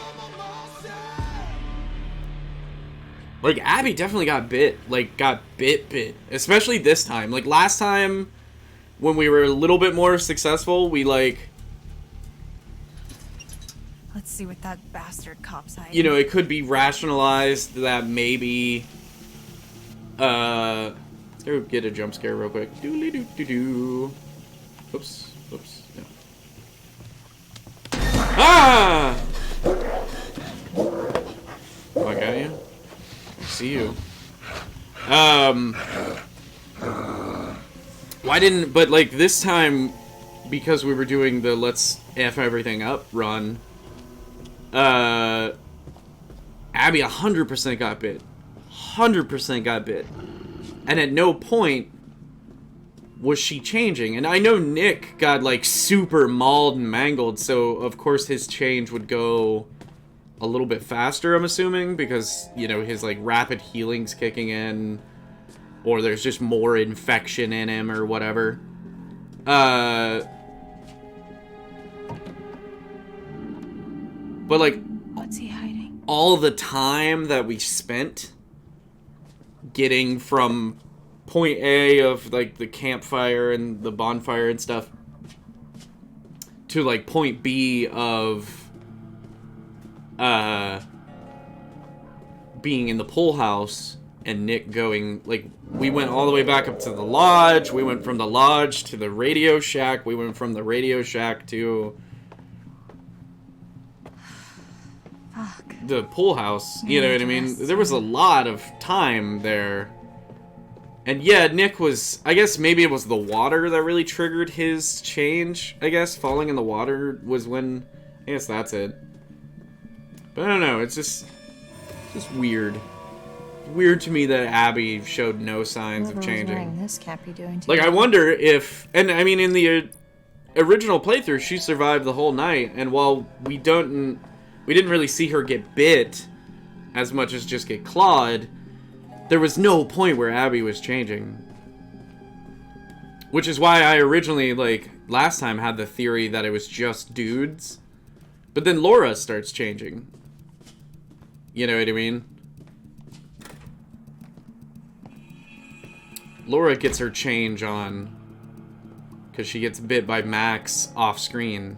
Like, Abby definitely got bit. Like, got bit. Especially this time. Like, last time, when we were a little bit more successful, we, like... Let's see what that bastard cop's hiding. You know, it could be rationalized that maybe... let's go get a jump scare real quick. Doodly-doo-doo-doo. Oops. No. Ah! Oh, I got you? See you. Why didn't, but like this time, because we were doing the let's F everything up run, Abby 100% got bit. 100% got bit. And at no point was she changing. And I know Nick got like super mauled and mangled, so of course his change would go a little bit faster, I'm assuming, because, you know, his, like, rapid healing's kicking in, or there's just more infection in him, or whatever. But, like... What's he hiding? All the time that we spent getting from point A of, like, the campfire and the bonfire and stuff to, like, point B of... being in the pool house and Nick going, like, we went all the way back up to the lodge, we went from the lodge to the radio shack, we went from the radio shack to the pool house, you know what I mean? There was a lot of time there. And yeah, Nick was, I guess maybe it was the water that really triggered his change, I guess. Falling in the water was when, I guess that's it. But I don't know, it's just weird. Weird to me that Abby showed no signs of changing. This can't be doing too like, I wonder if, and I mean, in the original playthrough, she survived the whole night, and while we didn't really see her get bit as much as just get clawed, there was no point where Abby was changing. Which is why I originally, like, last time had the theory that it was just dudes. But then Laura starts changing. You know what I mean? Laura gets her change on because she gets bit by Max off screen.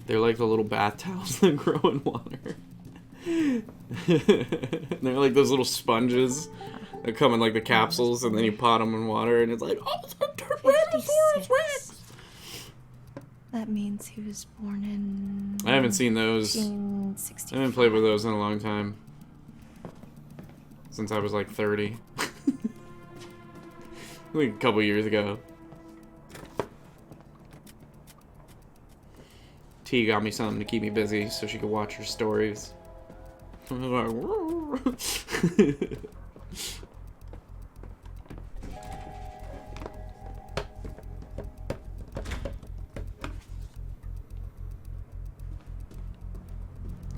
They're like the little bath towels that grow in water. They're like those little sponges that come in like the capsules, and then you pot them in water, and it's like, oh, it's a Tyrannosaurus Rex! That means he was born in... I haven't seen those. I haven't played with those in a long time. Since I was like 30. Like a couple years ago. T got me something to keep me busy so she could watch her stories.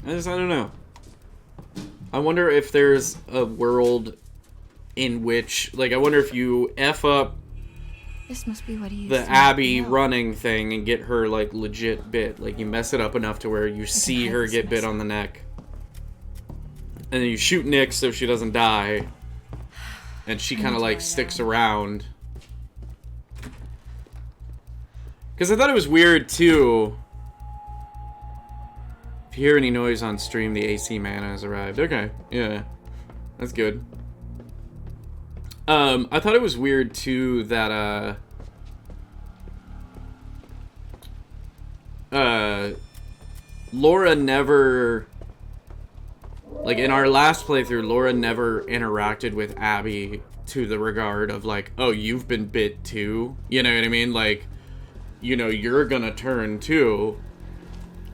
I was like, I don't know. I wonder if there's a world in which, like, I wonder if you F up This must be what he used the Abby running thing and get her, like, legit bit. Like, you mess it up enough to where you see her get bit on the neck. And then you shoot Nick so she doesn't die. And she kind of, like, sticks around. Because I thought it was weird, too. If you hear any noise on stream, the AC mana has arrived. Okay, yeah. That's good. I thought it was weird too that Laura never, like in our last playthrough, Laura never interacted with Abby to the regard of like, oh, you've been bit too. You know what I mean? Like, you know, you're gonna turn too.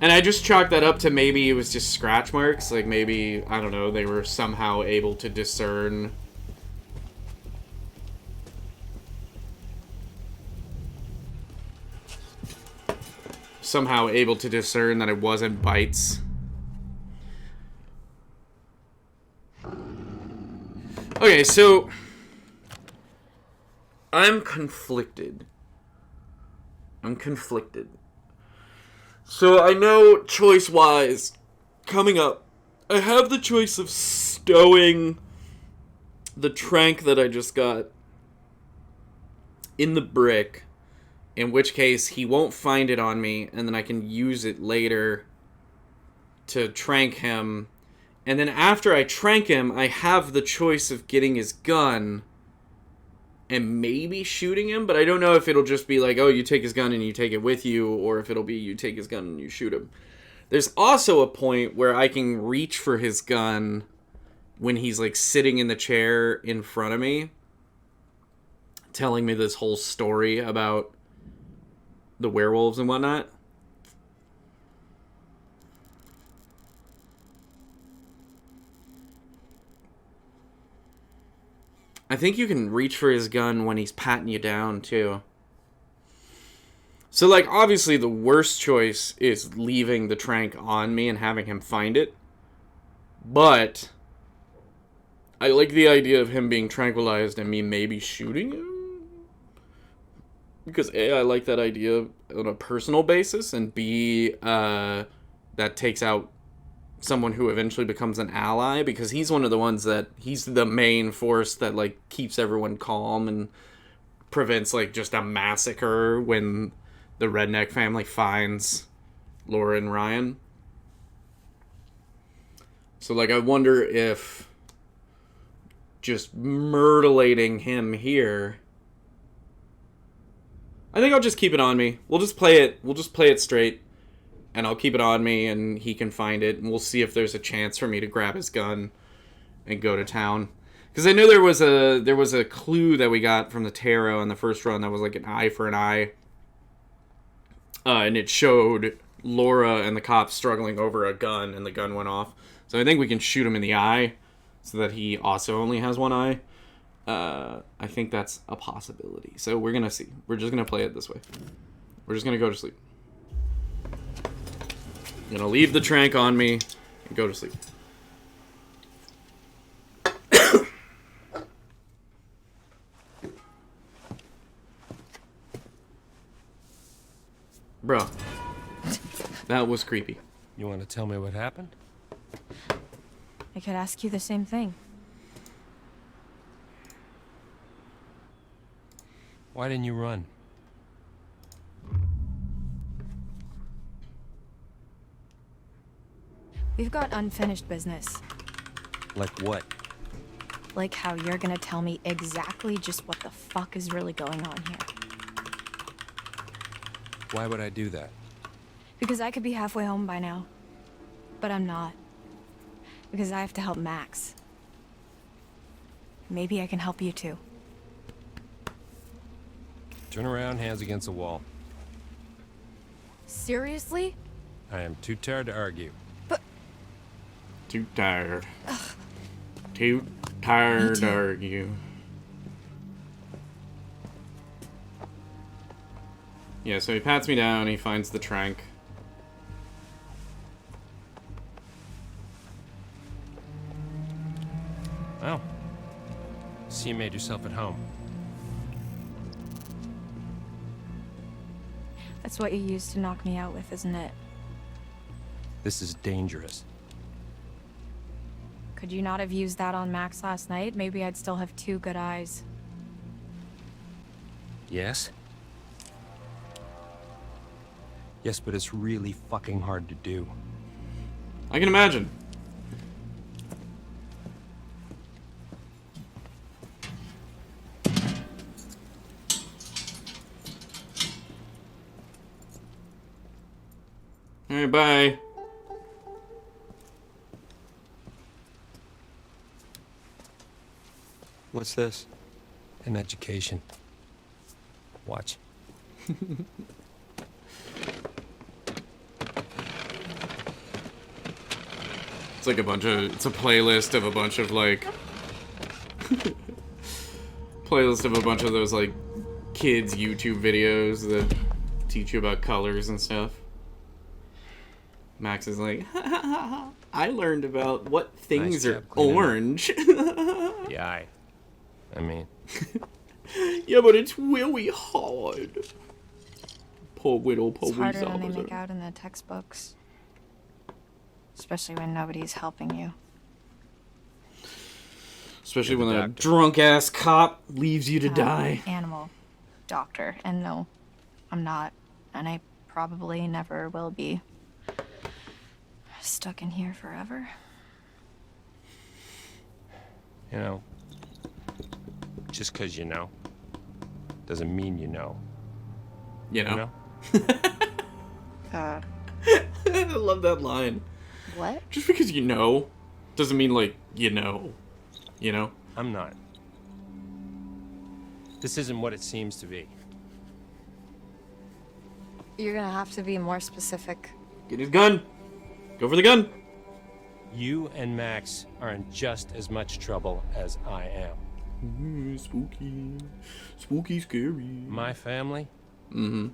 And I just chalked that up to maybe it was just scratch marks. Like maybe, I don't know, they were somehow able to discern. Somehow able to discern that it wasn't bites. Okay, so I'm conflicted. So I know choice-wise, coming up, I have the choice of stowing the trank that I just got in the brick, in which case he won't find it on me, and then I can use it later to trank him. And then after I trank him, I have the choice of getting his gun and maybe shooting him, but I don't know if it'll just be like, oh, you take his gun and you take it with you, or if it'll be you take his gun and you shoot him. There's also a point where I can reach for his gun when he's like sitting in the chair in front of me, telling me this whole story about the werewolves and whatnot. I think you can reach for his gun when he's patting you down, too. So, like, obviously the worst choice is leaving the trank on me and having him find it. But I like the idea of him being tranquilized and me maybe shooting him. Because A, I like that idea on a personal basis, and B, that takes out someone who eventually becomes an ally, because he's one of the ones that, he's the main force that, like, keeps everyone calm and prevents, like, just a massacre when the redneck family finds Laura and Ryan. So, like, I wonder if just myrtleating him here, I think I'll just keep it on me. We'll just play it straight. And I'll keep it on me, and he can find it, and we'll see if there's a chance for me to grab his gun and go to town. Because I know there was a clue that we got from the tarot in the first run that was like an eye for an eye. And it showed Laura and the cops struggling over a gun, and the gun went off. So I think we can shoot him in the eye, so that he also only has one eye. I think that's a possibility. So we're going to see. We're just going to play it this way. We're just going to go to sleep. I'm gonna leave the trank on me and go to sleep. Bro, that was creepy. You want to tell me what happened? I could ask you the same thing. Why didn't you run? We've got unfinished business. Like what? Like how you're gonna tell me exactly just what the fuck is really going on here. Why would I do that? Because I could be halfway home by now. But I'm not. Because I have to help Max. Maybe I can help you too. Turn around, hands against the wall. Seriously? I am too tired to argue. Too tired. Too tired to argue. Yeah, so he pats me down, he finds the trank. Well, see you made yourself at home. That's what you used to knock me out with, isn't it? This is dangerous. Could you not have used that on Max last night? Maybe I'd still have 2 good eyes. Yes? Yes, but it's really fucking hard to do. I can imagine. Alright, bye. What's this? An education. Watch. It's like it's a playlist of a bunch of like playlist of a bunch of those like kids YouTube videos that teach you about colors and stuff. Max is like, I learned about what things Nice are job cleaning up. orange. The eye. I mean, Yeah, but it's really hard. Poor widow, poor It's harder than they officer. make out in the textbooks. Especially when nobody's helping you. Especially You're when the a doctor. drunk-ass cop leaves you to die. Animal doctor. And no, I'm not. And I probably never will be. Stuck in here forever. you know, just because you know doesn't mean you know. You You know? know? Uh, I love that line. what? Just because you know doesn't mean, like, you know. You know? I'm not. This isn't what it seems to be. You're gonna have to be more specific. Get his gun. Go for the gun. You and Max are in just as much trouble as I am. Spooky. Spooky, scary. My family, Mm-hmm.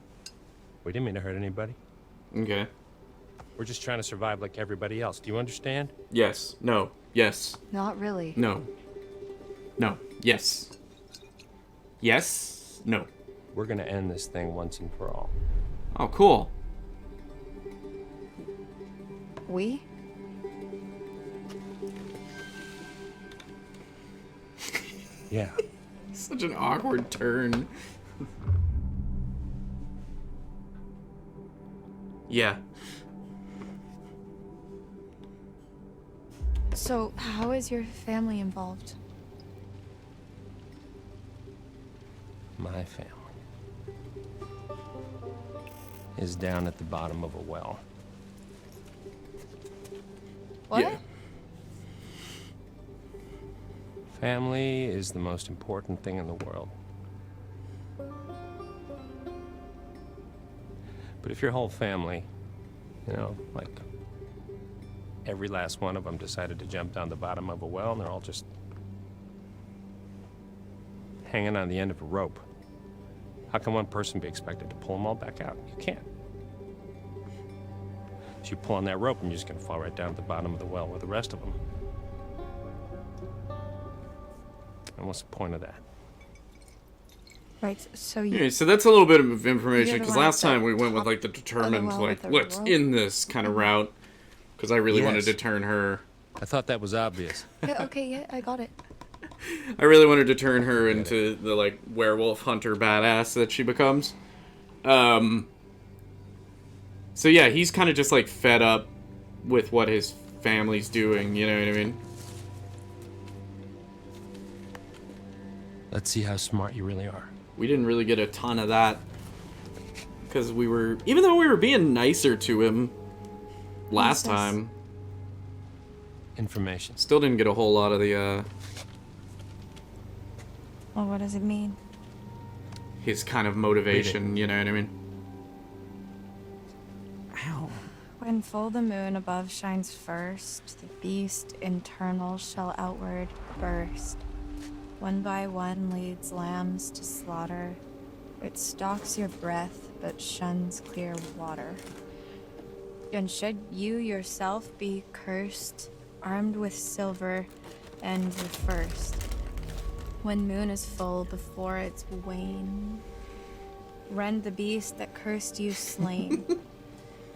we didn't mean to hurt anybody. Okay. We're just trying to survive like everybody else. Do you understand? Yes. No. Yes. Not really. No. No. Yes. Yes. No. We're gonna end this thing once and for all. Oh, cool. We? Yeah. Such an awkward turn. Yeah. So, how is your family involved? My family is down at the bottom of a well. What? Yeah. Family is the most important thing in the world. But if your whole family, you know, like every last one of them decided to jump down the bottom of a well and they're all just hanging on the end of a rope, how can one person be expected to pull them all back out? You can't. So you pull on that rope and you're just gonna fall right down at the bottom of the well with the rest of them. And what's the point of that? Right, so you... Yeah, so that's a little bit of information, You're the because one last at the time we went with, top like, the of the determined, well like, with the let's rope. end this kind of route. Because I really wanted to Yes. turn her... I thought that was obvious. Yeah, okay, yeah, I got it. I really wanted to turn her into the, like, werewolf hunter badass that she becomes. So yeah, he's kind of just, like, fed up with what his family's doing, you know what I mean? Let's see how smart you really are. We didn't really get a ton of that. Because we were... Even though we were being nicer to him last this? time, Information. still didn't get a whole lot of the, Well, what does it mean? his kind of motivation, you know what I mean? Ow. When full the moon above shines first, the beast internal shall outward burst. One by one leads lambs to slaughter. It stalks your breath, but shuns clear water. And should you yourself be cursed, armed with silver, and the first. When moon is full before its wane, rend the beast that cursed you slain.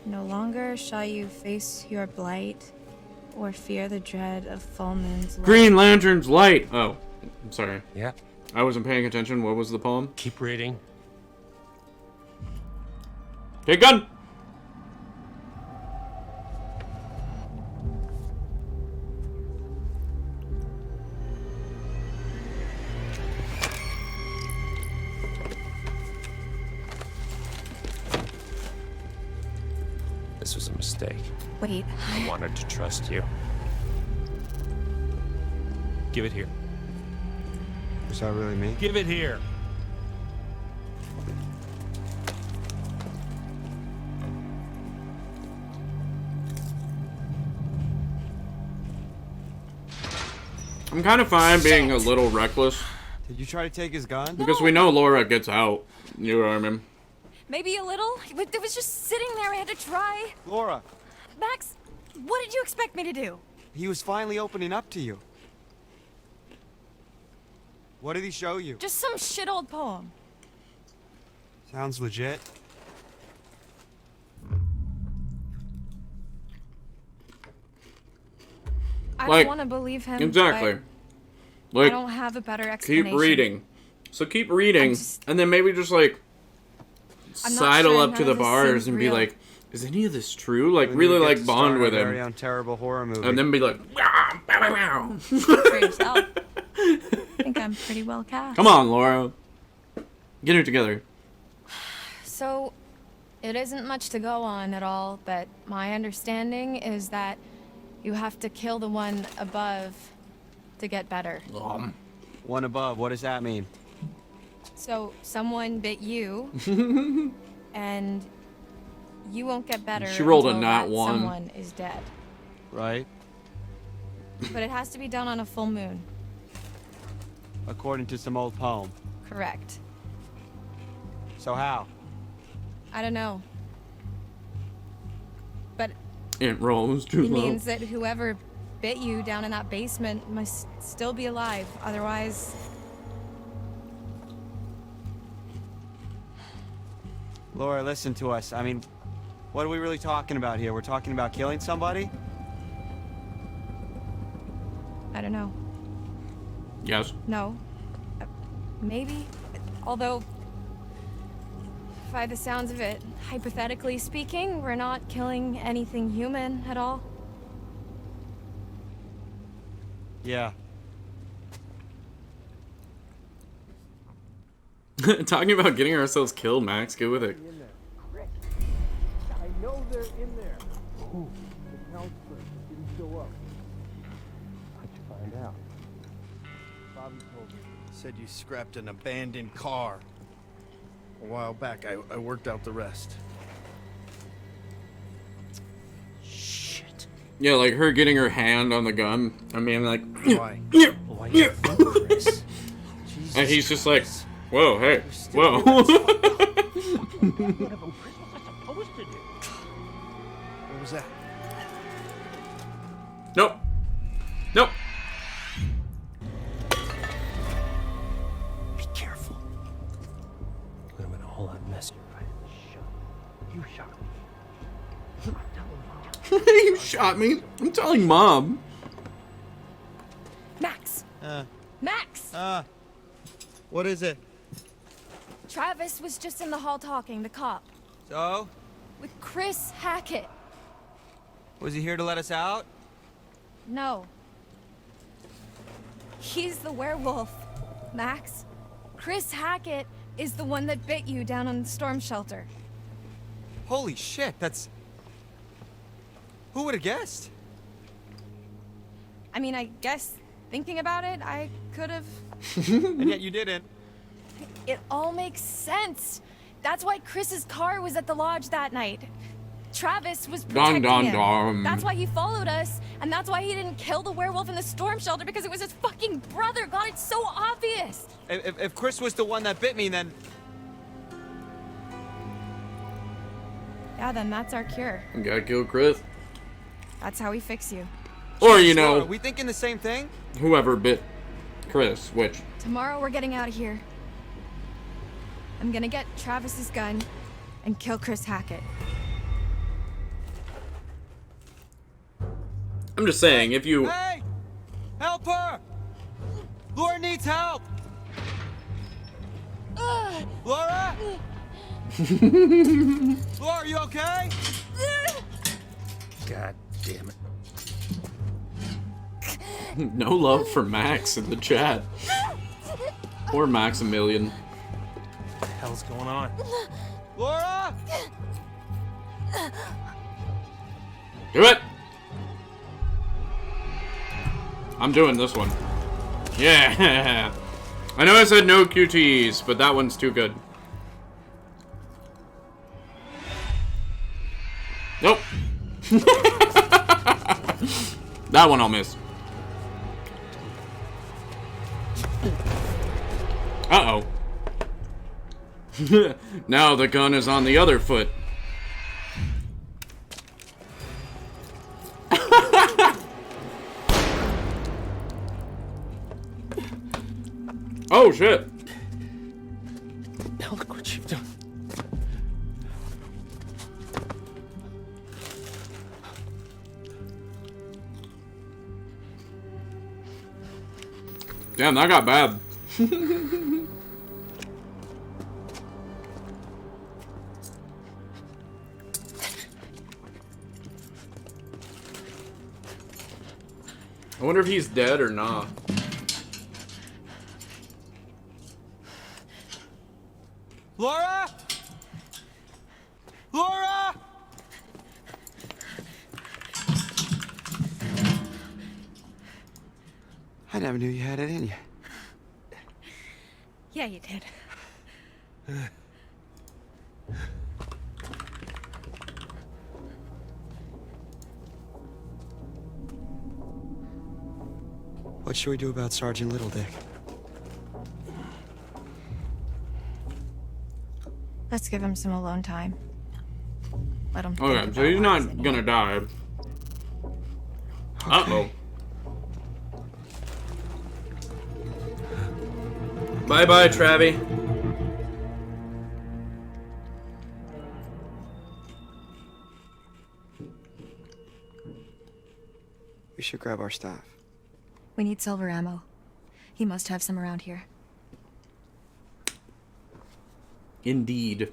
No longer shall you face your blight, or fear the dread of full moon's light. Green Lantern's light! Oh, I'm sorry. Yeah. I wasn't paying attention. What was the poem? Keep reading. Take gun! This was a mistake. Wait. I wanted to trust you. Give it here. Is that really me? Give it here. I'm kind of fine being a little reckless Did you try to take his gun? because we know Laura gets out. You know what I mean? Maybe a little? It was just sitting there. I had to try. Laura, Max, what did you expect me to do? he was finally opening up to you. What did he show you? Just some shit old poem. Sounds legit. I Like, don't want to believe him. Exactly. but I Like, don't have a better explanation. keep reading. So keep reading, and then maybe just like I'm not sidle sure up to none the of this bars seems and be real. like, "Is any of this true?" Like We really get like to bond start with our very him, own terrible horror movie. and then be like, "Meow, meow, meow, meow." For yourself. I think I'm pretty well cast. "Come on, Laura, get her together." So, it isn't much to go on at all, but my understanding is that you have to kill the one above to get better. One above, what does that mean? So, someone bit you, and you won't get better She rolled a until nat that one. someone is dead. Right? But it has to be done on a full moon. According to some old poem. Correct. So how? I don't know. But It rolls too it low. means that whoever bit you down in that basement must still be alive. Otherwise, Laura, listen to us. I mean, what are we really talking about here? We're talking about killing somebody? I don't know. Yes. No. Maybe. Although, by the sounds of it, hypothetically speaking, we're not killing anything human at all. Yeah. Talking about getting ourselves killed, Max. Get with it. I know they're in there. Who? The counselor didn't show up. How'd you find out? Bobby told me. Said you scrapped an abandoned car. A while back, I worked out the rest. Shit. Yeah, like her getting her hand on the gun. I mean, like, Why? Why you think, Chris? and he's just like, "Whoa, hey, whoa." What was that? Nope. Nope. Be careful. Would have been a whole lot messier if I didn't shoot. You shot me. I'm telling Mom. You shot me. I'm telling Mom. Max! Max! What is it? Travis was just in the hall talking, the cop, So? with Chris Hackett. Was he here to let us out? No. He's the werewolf, Max. Chris Hackett is the one that bit you down on the storm shelter. Holy shit, that's... Who would have guessed? I mean, I guess thinking about it, I could have. And yet you didn't. It all makes sense. That's why Chris's car was at the lodge that night. Travis was protecting Dun, him. dun. That's why he followed us, and that's why he didn't kill the werewolf in the storm shelter, because it was his fucking brother. God, it's so obvious. If Chris was the one that bit me, then... Yeah, then that's our cure. You gotta kill Chris. That's how we fix you. Or, you Laura, know, are we thinking the same thing? whoever bit Chris, which. Tomorrow we're getting out of here. I'm gonna get Travis's gun and kill Chris Hackett. I'm just saying, if you. Hey! Help her! Laura needs help! Laura? Laura, are you okay? God damn it. No love for Max in the chat. Poor Maximilian. What the hell's going on? Laura? Do it! I'm doing this one. Yeah! I know I said no QTEs, but that one's too good. Nope. That one I'll miss. Uh-oh. Now the gun is on the other foot. Oh, shit. Now look what you've done. Damn, that got bad. I wonder if he's dead or not. Laura? Laura? I never knew you had it in you. Yeah, you did. What should we do about Sergeant Littledick? Let's give him some alone time. Let him think Okay, about so he's why not in gonna here. die. Uh-oh. Bye-bye, Travie. We should grab our stuff. We need silver ammo. He must have some around here. Indeed.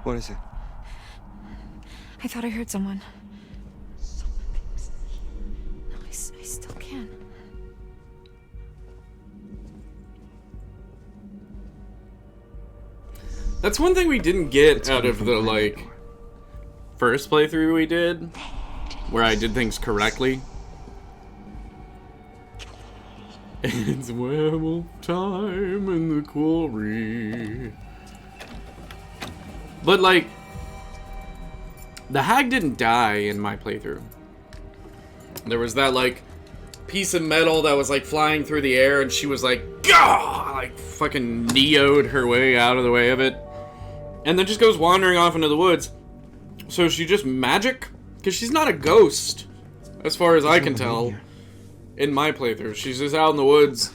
What is it? I thought I heard someone. No, I still can. That's one thing we didn't get out of the, like, first playthrough we did, where I did things correctly. It's werewolf time in the quarry. But, like, the hag didn't die in my playthrough. There was that, like, piece of metal that was, like, flying through the air, and she was like, gah! Like, fucking Neo'd her way out of the way of it. And then just goes wandering off into the woods. So is she just magic? Because she's not a ghost, as far as I can tell. In my playthrough, she's just out in the woods,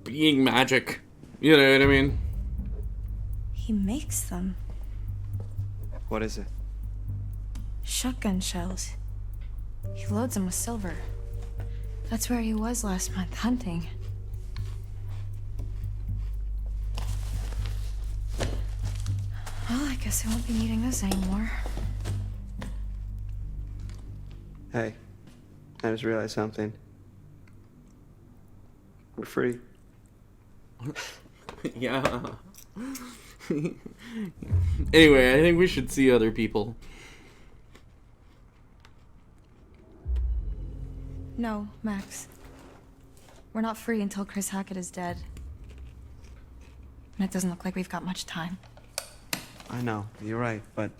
being magic. You know what I mean? He makes them. What is it? Shotgun shells. He loads them with silver. That's where he was last month, hunting. Well, I guess I won't be needing this anymore. Hey, I just realized something. We're free. Yeah. Anyway, I think we should see other people. No, Max. We're not free until Chris Hackett is dead. And it doesn't look like we've got much time. I know, you're right, but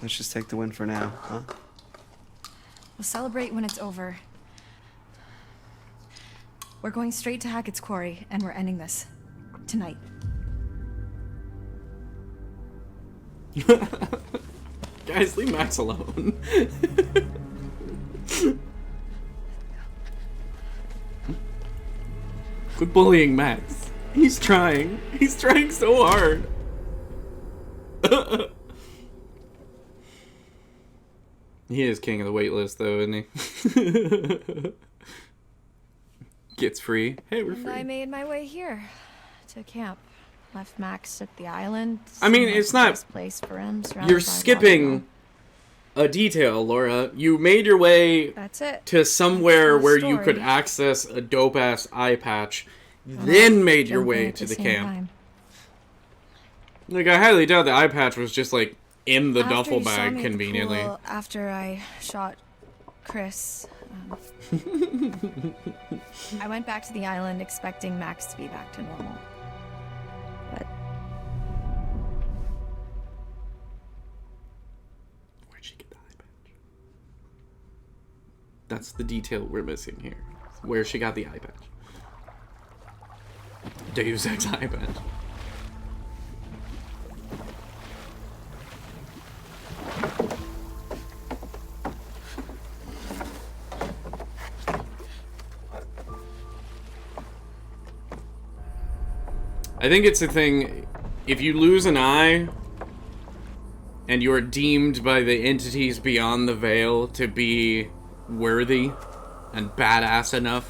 let's just take the win for now, huh? We'll celebrate when it's over. We're going straight to Hackett's quarry, and we're ending this. Tonight. Guys, leave Max alone. Quit bullying Max. He's trying. He's trying so hard. He is king of the waitlist, though, isn't he? Gets free. Hey, we're And I free. made my way here to camp. Left Max at the island. I mean, Seemed like it's the not- best place for him. surrounded You're by skipping a detail, Laura. You made your way water. That's it. to somewhere That's the where you could story. access a dope-ass eye patch, then made your Everything way at to the same camp. time. Like, I highly doubt the eye patch was just, like, in the After duffel you saw bag me at the conveniently. pool, after I shot Chris, I went back to the island expecting Max to be back to normal. But Where'd she get the eye patch? That's the detail we're missing here. Where she got the eye patch. Deus Ex eye patch. I think it's a thing, if you lose an eye, and you are deemed by the entities beyond the veil to be worthy and badass enough,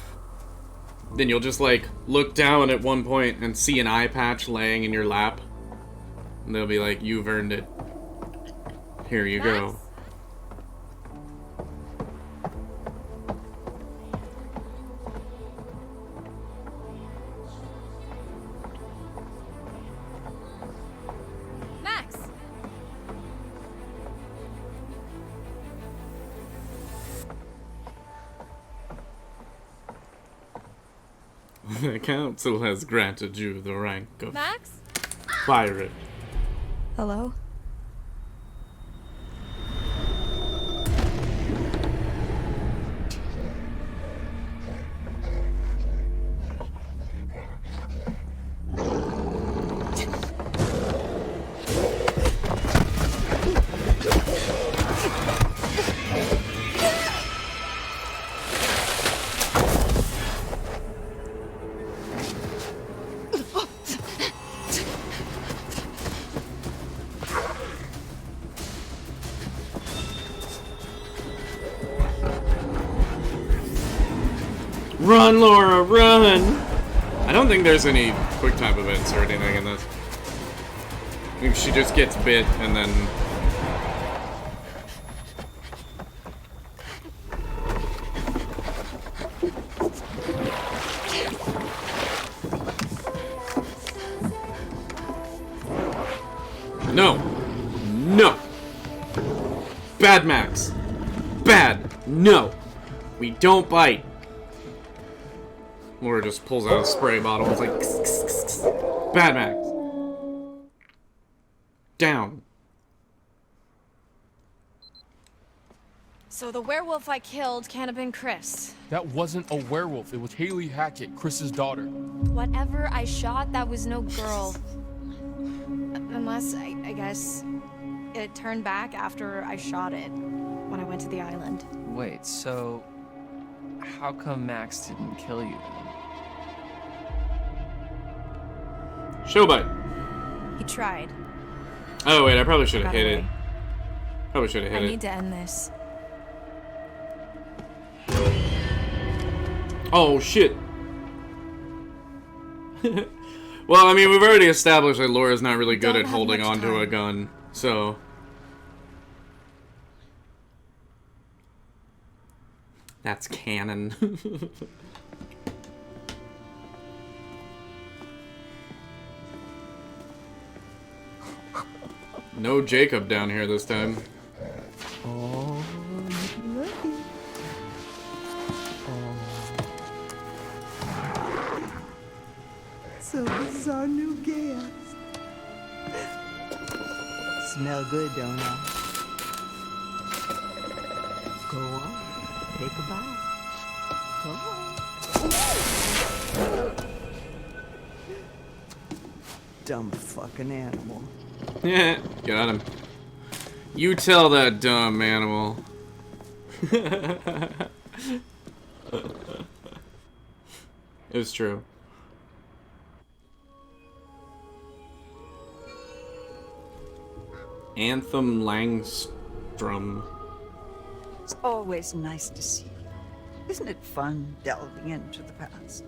then you'll just, like, look down at one point and see an eye patch laying in your lap. And they'll be like, you've earned it. Here you go. Max! The council has granted you the rank of Max? pirate. Hello? Run, Laura, run! I don't think there's any quick time events or anything in this. I think she just gets bit and then... No! No! Bad, Max! Bad! No! We don't bite! Laura just pulls out a spray bottle. It's like, kss, kss, kss, kss. Bad Max. Down. So the werewolf I killed can't have been Chris. That wasn't a werewolf. It was Haley Hackett, Chris's daughter. Whatever I shot, that was no girl. Unless, I guess, it turned back after I shot it when I went to the island. Wait, so how come Max didn't kill you then? Showbite. He tried. Oh wait, I probably should have Got hit it. away. Probably should have I hit need it. to end this. Oh shit. Well, I mean, we've already established that Laura's not really good Don't at have holding much onto a time. gun, so... That's canon. No Jacob down here this time. Oh, looky. So this is our new guest. Smell good, don't I? Go on, take a bite. Come on. Dumb fucking animal. Yeah, got him. You tell that dumb animal. It's true. Anthem Langstrom. It's always nice to see you. Isn't it fun delving into the past?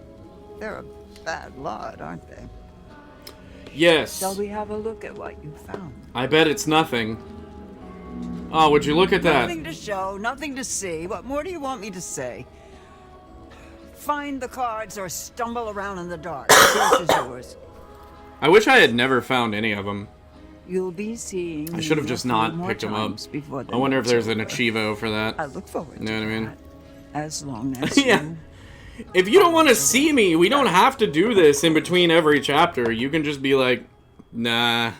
They're a bad lot, aren't they? Yes. Shall we have a look at what you found? I bet it's nothing. Oh, would you look at that? Nothing to show, nothing to see. What more do you want me to say? Find the cards or stumble around in the dark. Choice is yours. I wish I had never found any of them. You'll be seeing. I should have just not picked him up. I wonder if there's an achievo for that. I look forward to You know what I mean? that. As long as Yeah. you. If you don't want to see me, we don't have to do this in between every chapter. You can just be like, nah,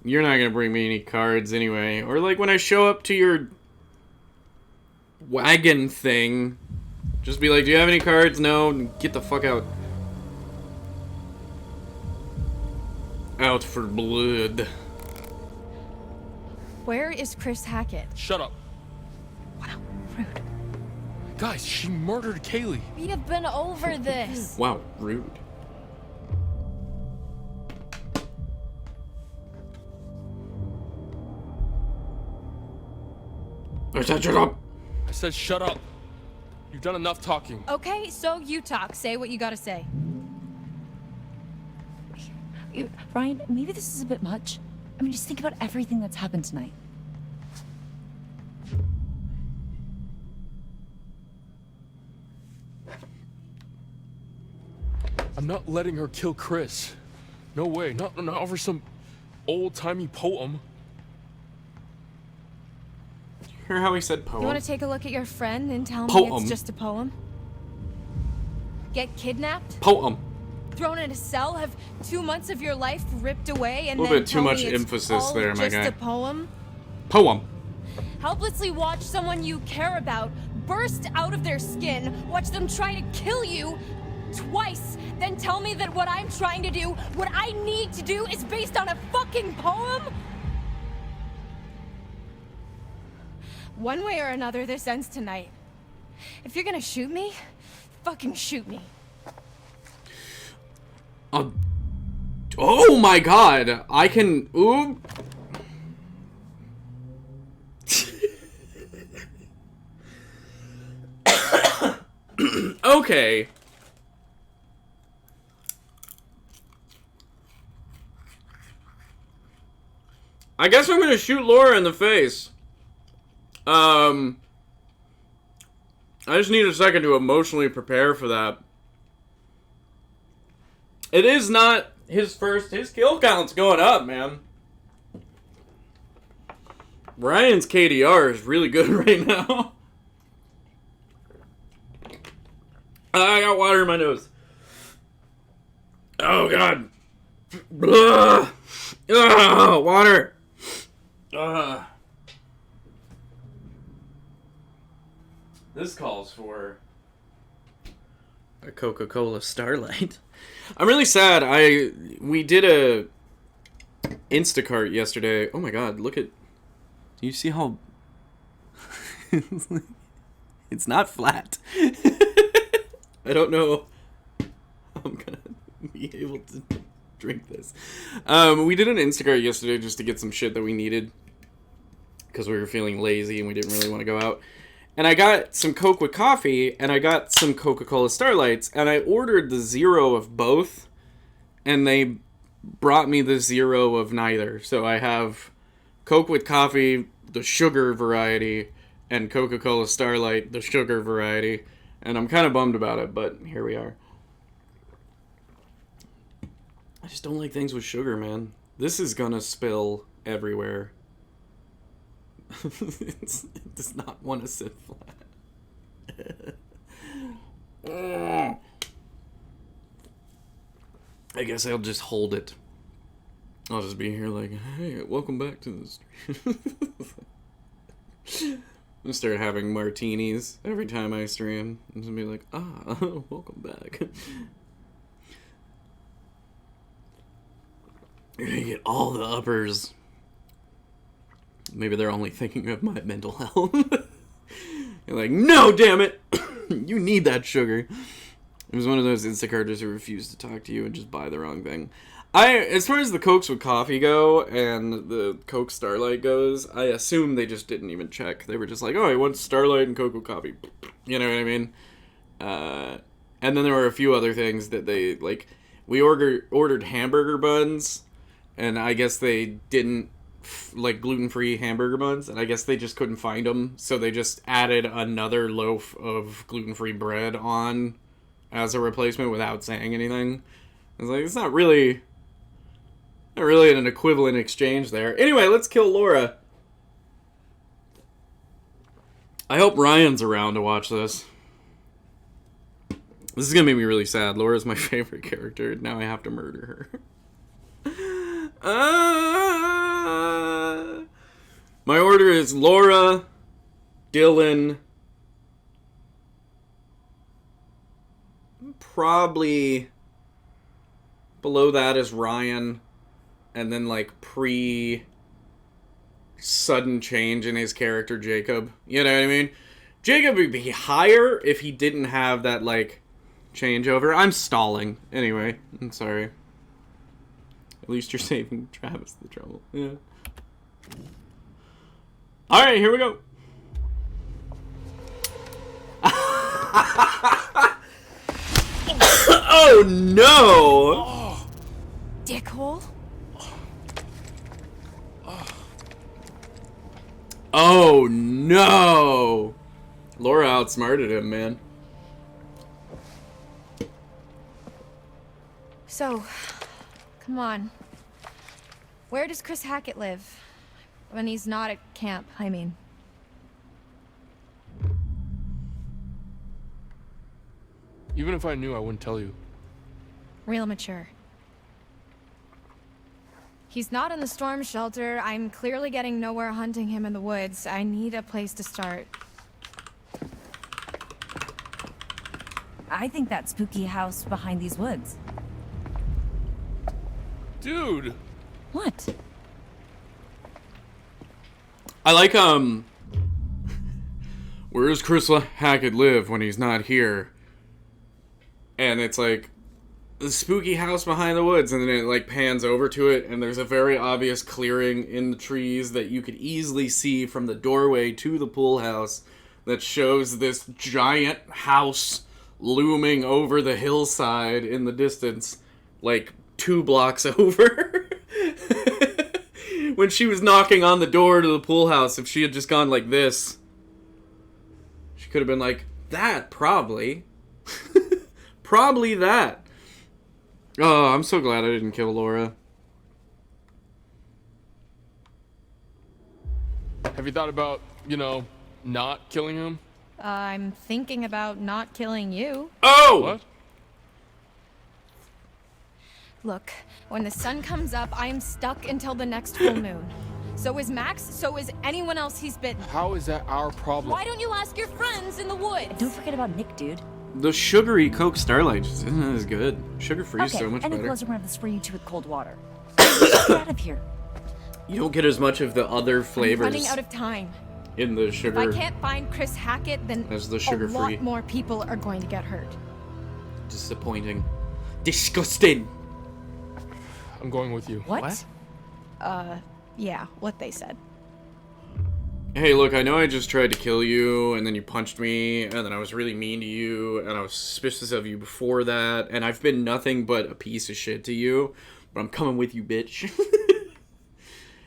you're not going to bring me any cards anyway. Or like when I show up to your wagon thing, just be like, do you have any cards? No, get the fuck out. Out for blood. Where is Chris Hackett? Shut up. Wow, rude. Guys, she murdered Kaylee. We have been over this. Wow, rude. I said shut up. I said shut up. You've done enough talking. Okay, so you talk. Say what you gotta say. Ryan, maybe this is a bit much. I mean, just think about everything that's happened tonight. I'm not letting her kill Chris. No way. Not over some old-timey poem. Hear how he said poem? You want to take a look at your friend and tell me Poem. it's just a poem? Get kidnapped? Poem. Thrown in a cell? Have 2 months of your life ripped away and A little then bit too tell much me it's emphasis all there, my just guy. a poem? Poem. Helplessly watch someone you care about burst out of their skin, watch them try to kill you twice, then tell me that what I'm trying to do, what I need to do, is based on a fucking poem? One way or another, this ends tonight. If you're gonna shoot me, fucking shoot me. Oh my god! I can... Ooh. Okay. I guess I'm gonna shoot Laura in the face. I just need a second to emotionally prepare for that. It is not his kill count's going up, man. Ryan's KDR is really good right now. I got water in my nose. Oh, God. Blah. Ugh, water. This calls for a Coca-Cola Starlight. I'm really sad. We did a Instacart yesterday. Oh my god, look at... Do you see how... It's not flat. I don't know how I'm gonna be able to drink this. We did an Instacart yesterday just to get some shit that we needed. Because we were feeling lazy and we didn't really want to go out. And I got some Coke with coffee, and I got some Coca-Cola Starlights, and I ordered the 0 of both, and they brought me the 0 of neither. So I have Coke with coffee, the sugar variety, and Coca-Cola Starlight, the sugar variety. And I'm kind of bummed about it, but here we are. I just don't like things with sugar, man. This is gonna spill everywhere. It does not want to sit flat. I guess I'll just hold it. I'll just be here like, hey, welcome back to the stream. I'll start having martinis every time I stream. I'm just be like, welcome back. You're gonna get all the uppers. Maybe they're only thinking of my mental health. You're like, no, damn it! You need that sugar. It was one of those Instacarters who refused to talk to you and just buy the wrong thing. As far as the Cokes with coffee go, and the Coke Starlight goes, I assume they just didn't even check. They were just like, oh, I want Starlight and Coke with coffee. You know what I mean? And then there were a few other things that they, like, we ordered hamburger buns, and I guess they didn't, like, gluten-free hamburger buns, and I guess they just couldn't find them, so they just added another loaf of gluten-free bread on as a replacement without saying anything. I was like, it's not really Not really an equivalent exchange there. Anyway, let's kill Laura. I hope Ryan's around to watch this. This is gonna make me really sad. Laura's my favorite character. Now I have to murder her. My order is Laura, Dylan, probably below that is Ryan, and then like sudden change in his character, Jacob. You know what I mean? Jacob would be higher if he didn't have that like changeover. I'm stalling. Anyway, I'm sorry. At least you're saving Travis the trouble. Yeah. Alright, here we go. Oh no! Dickhole? Oh no! Laura outsmarted him, man. So, come on. Where does Chris Hackett live? When he's not at camp, I mean. Even if I knew, I wouldn't tell you. Real mature. He's not in the storm shelter. I'm clearly getting nowhere hunting him in the woods. I need a place to start. I think that spooky house behind these woods. Dude! What? I like, where does Chris Hackett live when he's not here? And it's like, the spooky house behind the woods, and then it like pans over to it, and there's a very obvious clearing in the trees that you could easily see from the doorway to the pool house that shows this giant house looming over the hillside in the distance, like 2 blocks over. When she was knocking on the door to the pool house, if she had just gone like this, she could have been like, that, probably. Probably that. Oh, I'm so glad I didn't kill Laura. Have you thought about, you know, not killing him? I'm thinking about not killing you. Oh! What? Look, when the sun comes up, I am stuck until the next full moon. So is Max, so is anyone else he's bitten. How is that our problem? Why don't you ask your friends in the woods? Don't forget about Nick, dude. The sugary Coke Starlight just isn't as good. Sugar-free is so much and better. Nicholas are going to spray you two with cold water. Get out of here. You don't get as much of the other I'm flavors running out of time. in the If sugar I can't find Chris Hackett, then as the a sugar-free. lot more people are going to get hurt. Disappointing. Disgusting. I'm going with you. What? Yeah, what they said. Hey, look, I know I just tried to kill you, and then you punched me, and then I was really mean to you, and I was suspicious of you before that, and I've been nothing but a piece of shit to you, but I'm coming with you, bitch.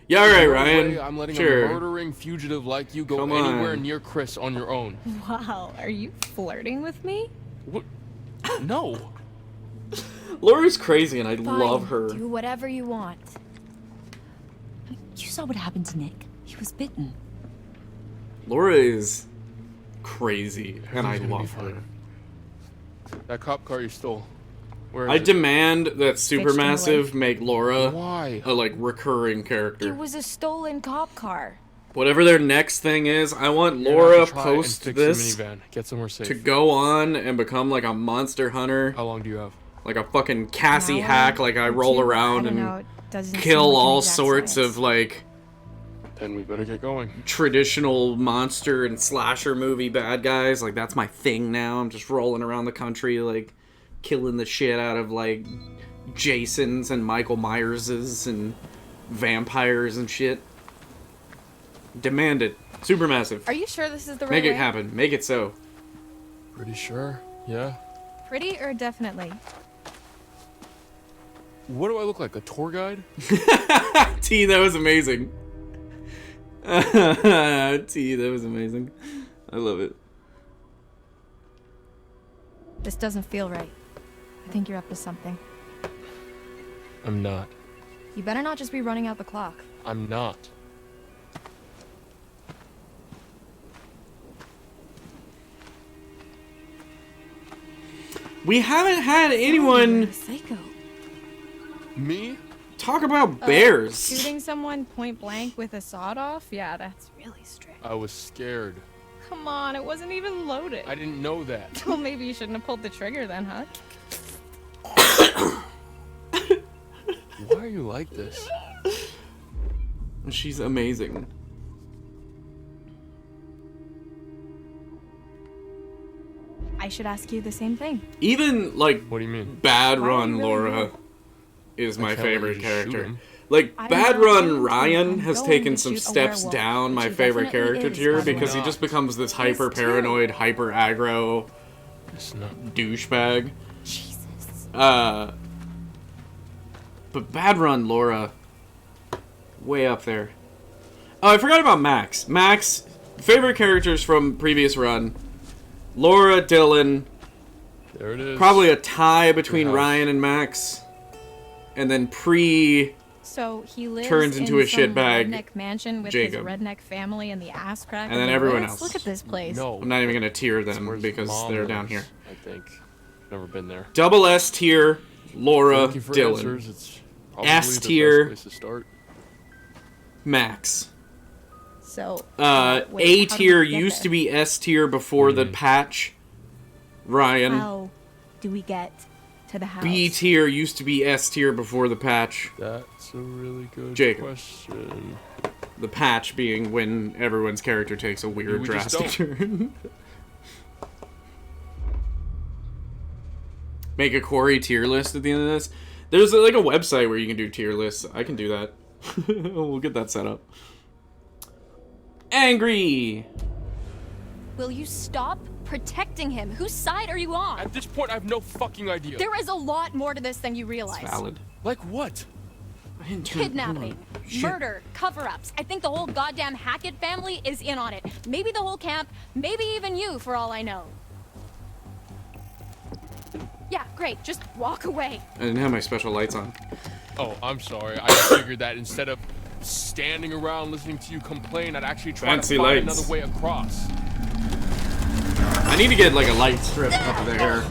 Yeah, alright, No Ryan. way I'm letting Sure. a murdering fugitive like you go Come anywhere on. near Chris on your own. Wow, are you flirting with me? What? No. Laura's crazy, and I Fine, love her. do whatever you want. You saw what happened to Nick. He was bitten. Laura is crazy, and I Everything's gonna be love her. fine. That cop car you stole. Where is I it? demand that Bitched him Supermassive make Laura Why? a, like, recurring It character. was a stolen cop car. Whatever their next thing is, I want You're gonna have Laura to try post and fix this the minivan. Get somewhere safe. to go on and become like a monster hunter, How long do you have? like a fucking Cassie An hour hack, like I or roll two? around I don't and know, it doesn't seem kill like an all exact sorts science. of like Then we better get going. traditional monster and slasher movie bad guys. Like that's my thing now. I'm just rolling around the country like killing the shit out of like Jasons and Michael Myerses and vampires and shit. Demand it. Supermassive. Are you sure this is the right Make it way? happen. Make it so. Pretty sure? Yeah. Pretty or definitely? What do I look like? A tour guide? T, that was amazing. T, that was amazing. I love it. This doesn't feel right. I think you're up to something. I'm not. You better not just be running out the clock. I'm not. We haven't had anyone Psycho. Me? talk about bears. Shooting someone point blank with a sawed-off? Yeah, that's really strict. I was scared. Come on, it wasn't even loaded. I didn't know that. Well, maybe you shouldn't have pulled the trigger then, huh? Why are you like this? She's amazing. I should ask you the same thing. Even like What do you mean? Bad Why Run are you really Laura here? is I my can't let favorite you just shoot character. him. Like I Bad don't know, Run I'm Ryan has going taken to some shoot a steps werewolf, down my which he favorite definitely character is, tier by the because he way. just becomes this This hyper too. paranoid, hyper aggro It's not. douchebag. Jesus. But Bad Run Laura, way up there. Oh, I forgot about Max. Max, favorite characters from previous run. Laura, Dylan, There it is. probably a tie between house. Ryan and Max. And then pre... So he lives Turns into in a some shitbag redneck mansion with Jacob. his redneck family and the ass crack. And then the everyone woods. else. Look at this place. No. I'm not even going to tier It's them where his because mom they're down lives, here. I think. Never been there. Double S tier, Laura, Looking for Dylan. answers, it's probably S the tier. best place to start. Max. So. A how do tier we get used there? to be S tier before the patch. Ryan. How do we get to the house? B tier used to be S tier before the patch. That's a really good Jacob. question. The patch being when everyone's character takes a weird, We just drastic turn. Make a Quarry tier list at the end of this. There's like a website where you can do tier lists. I can do that. We'll get that set up. Angry. Will you stop protecting him? Whose side are you on? At this point, I have no fucking idea. There is a lot more to this than you It's realize. valid. Like what? I didn't turn- hold Kidnapping, on. Shit. murder, cover-ups. I think the whole goddamn Hackett family is in on it. Maybe the whole camp, maybe even you, for all I know. Yeah, great. Just walk away. I didn't have my special lights on. Oh, I'm sorry. I just figured that instead of standing around listening to you complain, I'd actually try Fancy to find lights. another way across. I need to get like a light strip up there.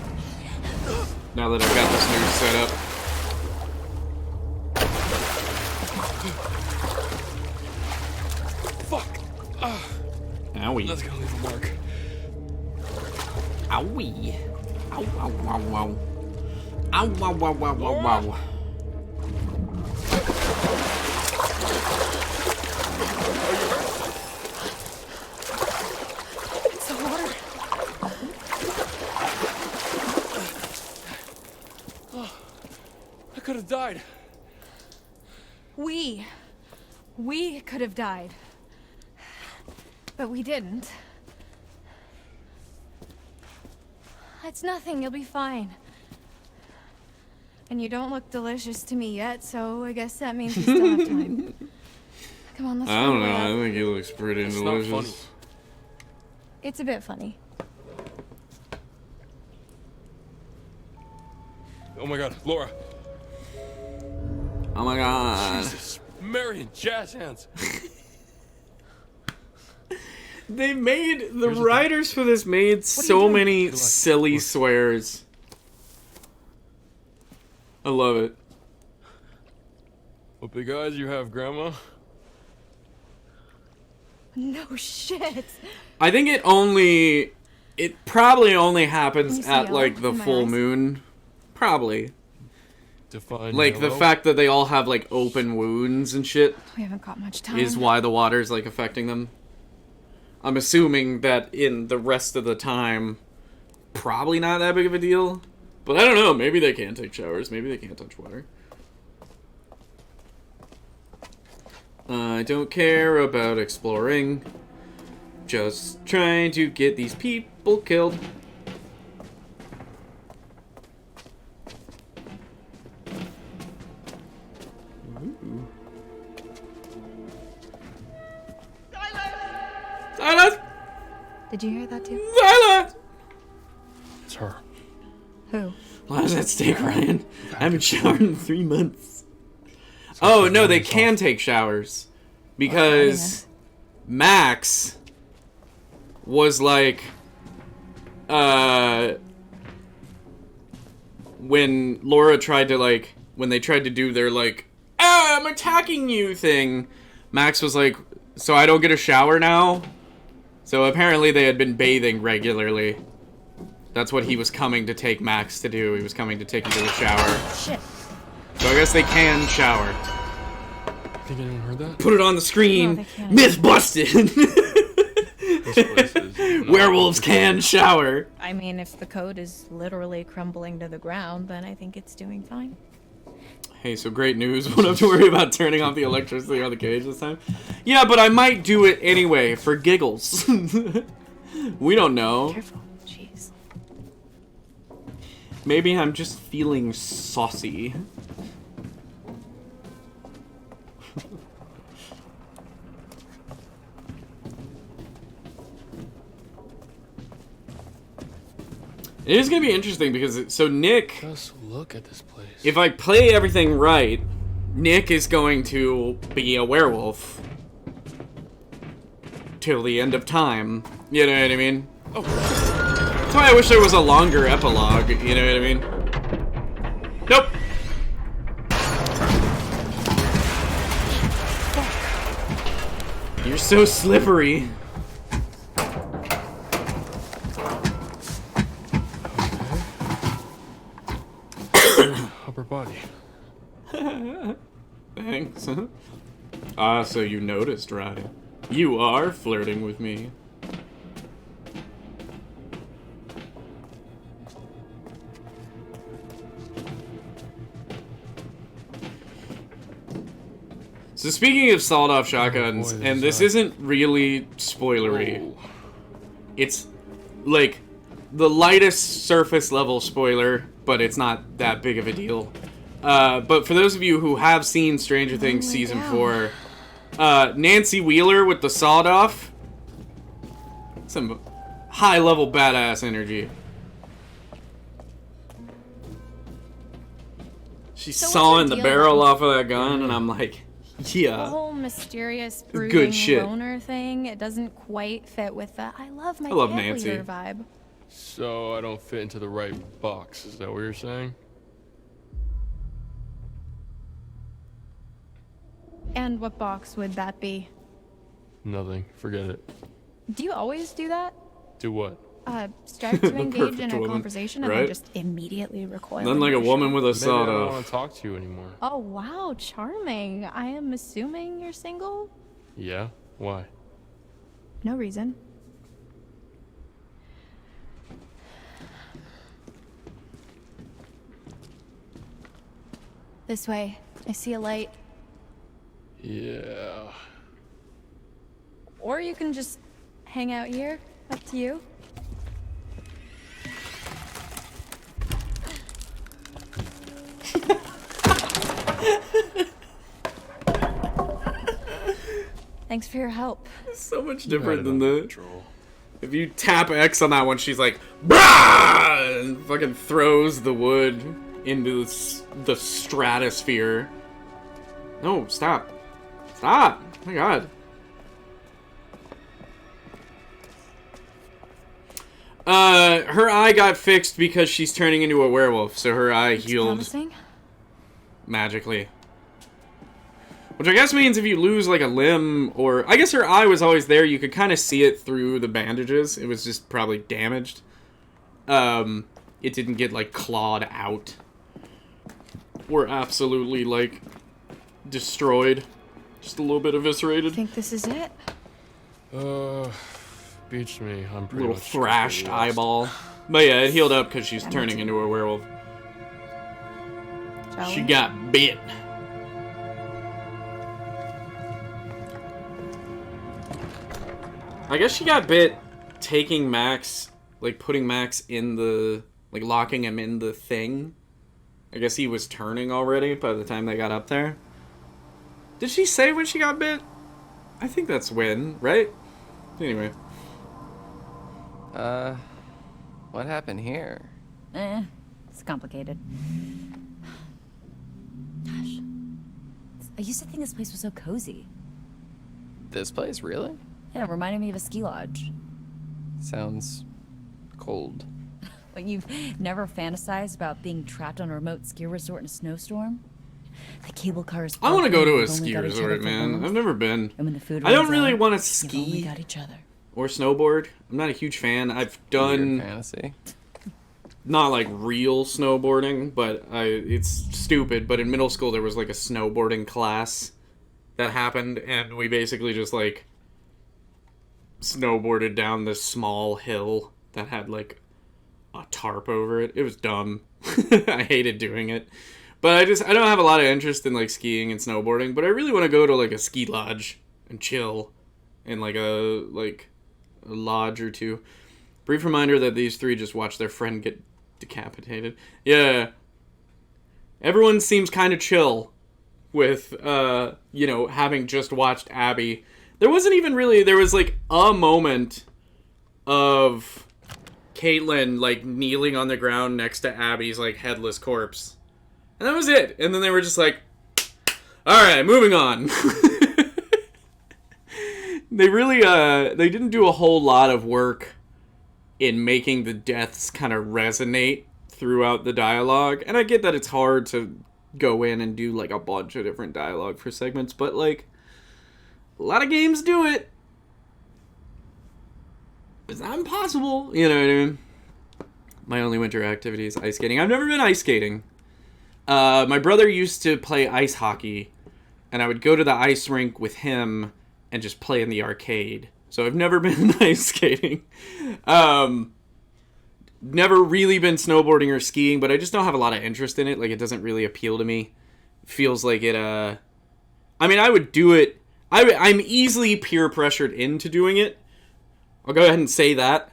Now that I've got this new setup. Fuck. Owie. That's gonna leave a mark. Owie. Ow, ow, ow, ow. Ow, wow, wow, wow, wow, wow. It's the water. I could have died. We could have died. But we didn't. It's nothing, you'll be fine. And you don't look delicious to me yet, so I guess that means we still have time. Come on, let's I don't find know. a way I out. think he looks pretty It's not delicious. funny. It's a bit funny. Oh my god, Laura. Oh my god. Jesus. Marion, jazz hands. They made the Here's a writers for this made so doing? many Good luck. silly Look. swears. I love it. What big eyes you have, Grandma? No shit. I think it probably only Can happens you see at yellow like the in my full eyes? moon. Probably. Define Like the yellow. fact that they all have like open wounds and shit We haven't got much time. is why the water's like affecting them. I'm assuming that in the rest of the time, probably not that big of a deal. But I don't know, maybe they can take showers, maybe they can't touch water. I don't care about exploring. Just trying to get these people killed. Ooh. Silence! Did you hear that too? Silence! It's her. Who? Why does that stink, Ryan? I haven't showered in 3 months. Oh no, they can take showers because Max was like, when Laura tried to like, when they tried to do their like, I'm attacking you thing, Max was like, so I don't get a shower now? So apparently they had been bathing regularly. That's what he was coming to take Max to do. He was coming to take him to the shower. Shit. So I guess they can shower. Think anyone heard that? Put it on the screen. No, they can't. Myth busted. Werewolves can shower. I mean, if the code is literally crumbling to the ground, then I think it's doing fine. Hey, so great news. Won't have to worry about turning off the electricity on the cage this time. Yeah, but I might do it anyway for giggles. We don't know. Careful. Jeez. Maybe I'm just feeling saucy. It is going to be interesting because, so Nick, Just look at this place. if I play everything right, Nick is going to be a werewolf till the end of time. You know what I mean? Oh. That's why I wish there was a longer epilogue, you know what I mean? Nope. You're so slippery. Upper body. Thanks. Ah, so you noticed, right? You are flirting with me. So speaking of sawed-off shotguns, boy, and this this isn't really spoilery. Whoa. It's like the lightest surface level spoiler, but it's not that big of a deal. But for those of you who have seen Stranger Things Season 4, Nancy Wheeler with the sawed-off, some high-level badass energy. She's So what's sawing the the deal barrel then? off of that gun, and I'm like, The yeah. whole mysterious brooding Good shit. loner thing, it doesn't quite fit with the I love my I love camp Nancy. leader vibe. So I don't fit into the right box. Is that what you're saying? And what box would that be? Nothing. Forget it. Do you always do that? Do what? Start to engage Perfect in a woman, conversation and right? then just immediately recoil. Nothing like a woman with a Maybe I don't sawed-off. want to talk to you anymore. Oh wow, charming. I am assuming you're single? Yeah? Why? No reason. This way. I see a light. Yeah. Or you can just hang out here. Up to you. Thanks for your help. So much different than under the... control. If you tap X on that one, she's like, "Brah!" and fucking throws the wood into the stratosphere. No, stop. Stop! Oh my god. Her eye got fixed because she's turning into a werewolf, so her eye healed Promising? magically. Which I guess means if you lose, like, a limb, or... I guess her eye was always there. You could kind of see it through the bandages. It was just probably damaged. It didn't get, like, clawed out. Or absolutely, like, destroyed. Just a little bit I eviscerated. think this is it. Beats me. I'm A pretty little much thrashed completely lost. eyeball. But yeah, it healed up because she's turning into a werewolf. Shall She we? got bit. I guess she got bit taking Max, like putting Max in the, like locking him in the thing. I guess he was turning already by the time they got up there. Did she say when she got bit? I think that's when, right? Anyway. What happened here? It's complicated. Gosh. I used to think this place was so cozy. This place, really? Yeah, it reminded me of a ski lodge. Sounds cold. But you've never fantasized about being trapped on a remote ski resort in a snowstorm? The cable cars. I want to go to a we've only ski got each other resort, for man. warmth. I've never been. And when the food I don't runs really out, want to we've only ski got each other. or snowboard. I'm not a huge fan. I've done Weird fantasy. not like real snowboarding, but it's stupid. But in middle school, there was like a snowboarding class that happened, and we basically just like snowboarded down this small hill that had like a tarp over it. It was dumb. I hated doing it. But I don't have a lot of interest in like skiing and snowboarding, but I really want to go to like a ski lodge and chill in like a lodge or two. Brief reminder that these three just watched their friend get decapitated. Yeah. Everyone seems kind of chill with having just watched Abby. There wasn't even really, there was like a moment of Caitlin like kneeling on the ground next to Abby's like headless corpse. And that was it. And then they were just like, alright, moving on. They really, they didn't do a whole lot of work in making the deaths kind of resonate throughout the dialogue. And I get that it's hard to go in and do like a bunch of different dialogue for segments, but like, a lot of games do it. It's not impossible, you know what I mean? My only winter activity is ice skating. I've never been ice skating. My brother used to play ice hockey, and I would go to the ice rink with him and just play in the arcade. So I've never been ice skating. Never really been snowboarding or skiing, but I just don't have a lot of interest in it. Like, it doesn't really appeal to me. Feels like it, I mean, I would do it. I'm easily peer pressured into doing it. I'll go ahead and say that.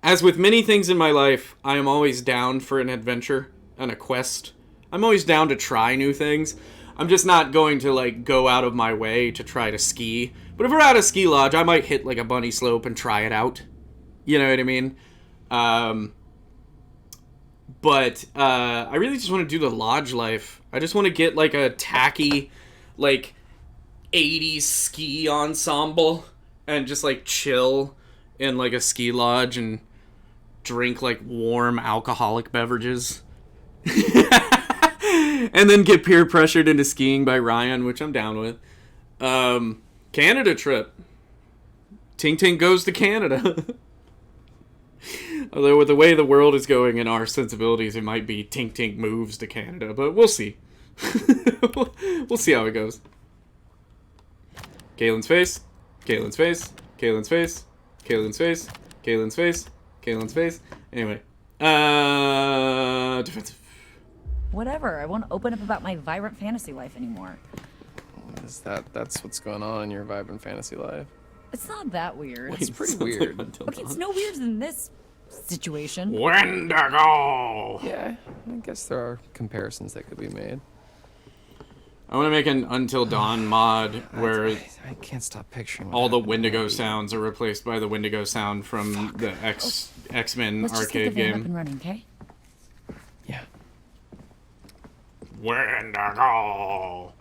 As with many things in my life, I am always down for an adventure and a quest. I'm always down to try new things. I'm just not going to, like, go out of my way to try to ski. But if we're at a ski lodge, I might hit, like, a bunny slope and try it out. You know what I mean? But I really just want to do the lodge life. I just want to get, like, a tacky, like, 80s ski ensemble and just, like, chill in, like, a ski lodge and drink, like, warm alcoholic beverages. And then get peer pressured into skiing by Ryan, which I'm down with. Canada trip. Tink Tink goes to Canada. Although with the way the world is going and our sensibilities, it might be Tink Tink moves to Canada, but we'll see. We'll see how it goes. Kaylin's face. Kaylin's face. Kaylin's face. Kaylin's face. Kaylin's face. Kaylin's face. Anyway. Defensive. Whatever. I won't open up about my vibrant fantasy life anymore. That's what's going on in your vibrant fantasy life? It's not that weird. It's pretty weird. Okay, it's no weirder than this situation. Wendigo! Yeah, I guess there are comparisons that could be made. I want to make an Until Dawn mod where I can't stop picturing all the Wendigo sounds are replaced by the Wendigo sound from the X-Men Let's just arcade get the van game. up and running, okay? Yeah. Wendigo!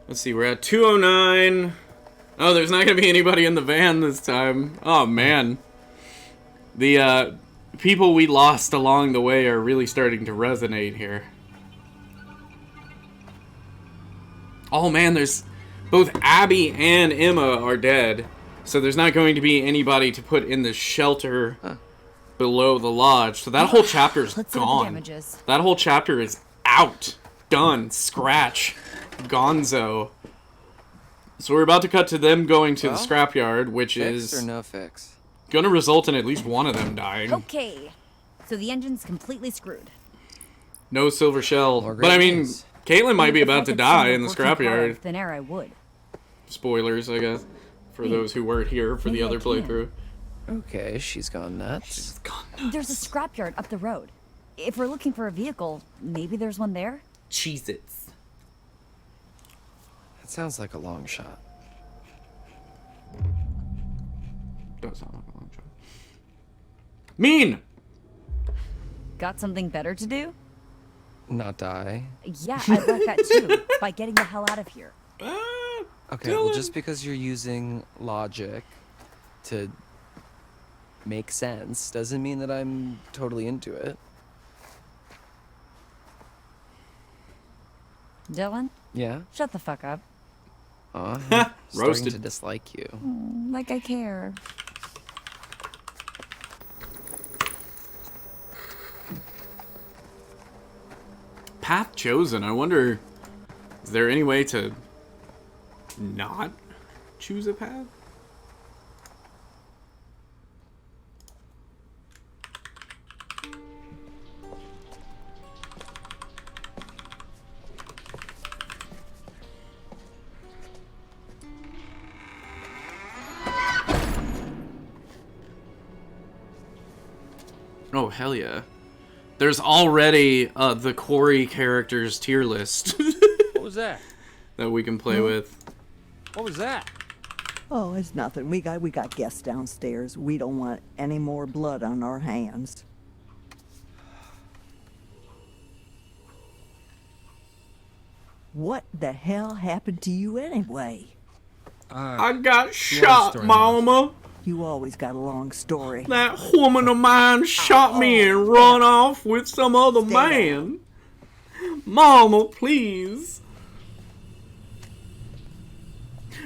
Let's see, we're at 209. Oh, there's not going to be anybody in the van this time. Oh, man. The people we lost along the way are really starting to resonate here. Oh, man, there's... Both Abby and Emma are dead. So there's not going to be anybody to put in the shelter below the lodge. So that whole chapter is gone. That whole chapter is out. Done. Scratch. Gonzo. So we're about to cut to them going to the scrapyard, which Fix is or no fix? gonna result in at least one of them dying. Okay. So the engine's completely screwed. No silver shell. But I mean, Caitlin might be about to die in the scrapyard. Thin air, I would. Spoilers, I guess, for those who weren't here for the other playthrough. Okay, she's gone nuts. There's a scrapyard up the road. If we're looking for a vehicle, maybe there's one there? Cheez-Its. That sounds like a long shot. Does sound like a long shot. Mean! Got something better to do? Not die. Yeah, I'd like that too. By getting the hell out of here. Okay, well, just because you're using logic to make sense doesn't mean that I'm totally into it. Dylan? Yeah? Shut the fuck up. I'm starting Roasted. to dislike you. Like I care. Path chosen. I wonder, is there any way to not choose a path? Oh, hell yeah. There's already the Quarry characters tier list What was that? that we can play with. What was that? Oh, it's nothing. We got guests downstairs. We don't want any more blood on our hands. What the hell happened to you anyway? I got shot, Mama. You always got a long story. That woman of mine shot me and run off with some other man. Mama, please.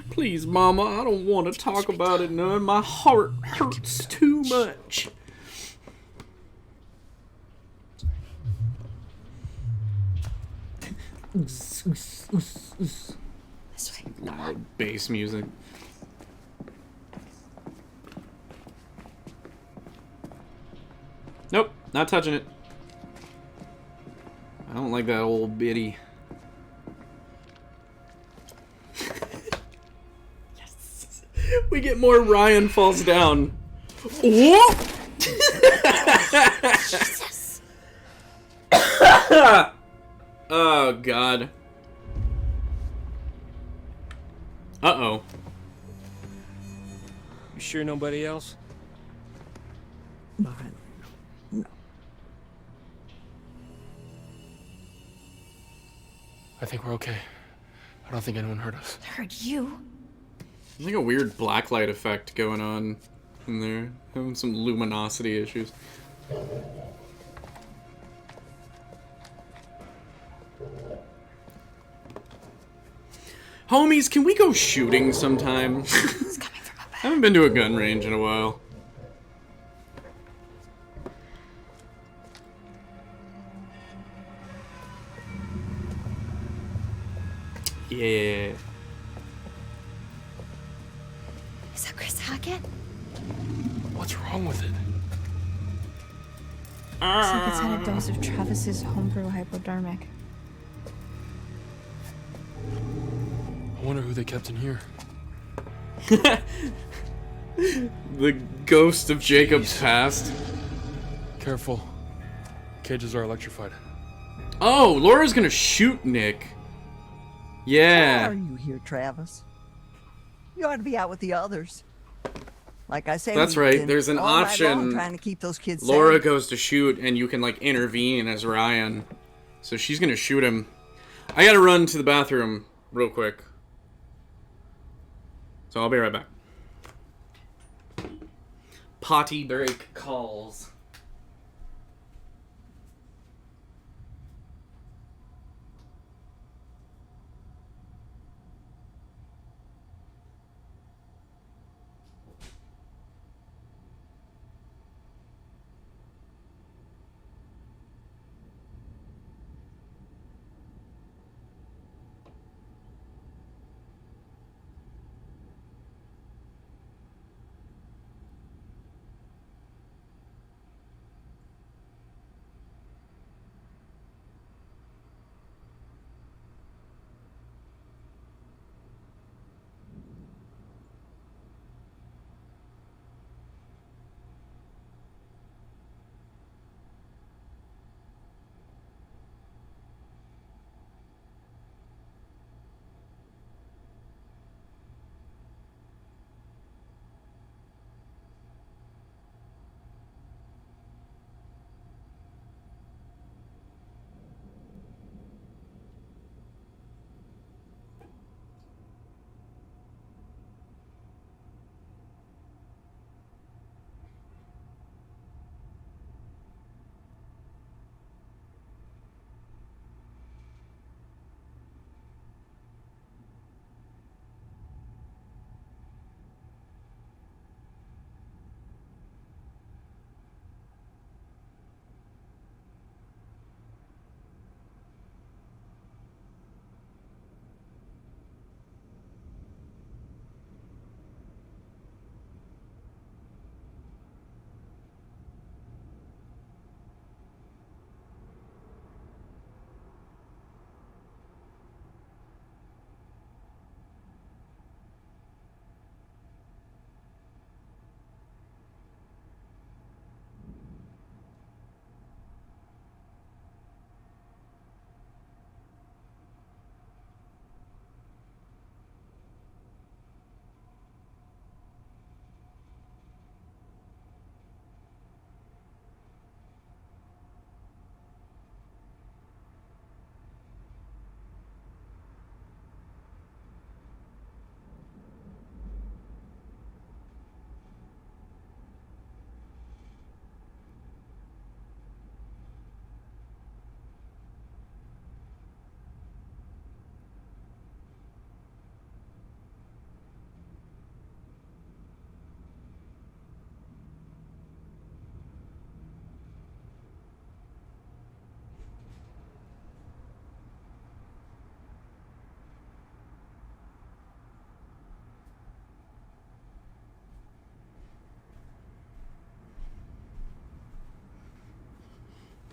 Please, Mama, I don't want to talk about it none. My heart hurts too much. Loud bass music. Nope, not touching it. I don't like that old biddy. Yes. We get more Ryan falls down. Whoop! Jesus. Oh, God. Uh-oh. You sure nobody else? No. I think we're okay. I don't think anyone heard us. Heard you. There's like a weird blacklight effect going on in there. Having some luminosity issues. Homies, can we go shooting sometime? It's coming from up I haven't been to a gun range in a while. Yeah. Is that Chris Hackett? What's wrong with it? Looks like it's had a dose of Travis's homebrew hypodermic. I wonder who they kept in here. The ghost of Jacob's past. Careful. Cages are electrified. Oh, Laura's gonna shoot Nick. Yeah. Why are you here, Travis? You ought to be out with the others. Like I say, That's we've right. been There's an all night long option. trying to keep those kids Laura safe. goes to shoot, and you can like intervene as Ryan. So she's gonna shoot him. I gotta run to the bathroom real quick. So I'll be right back. Potty break calls.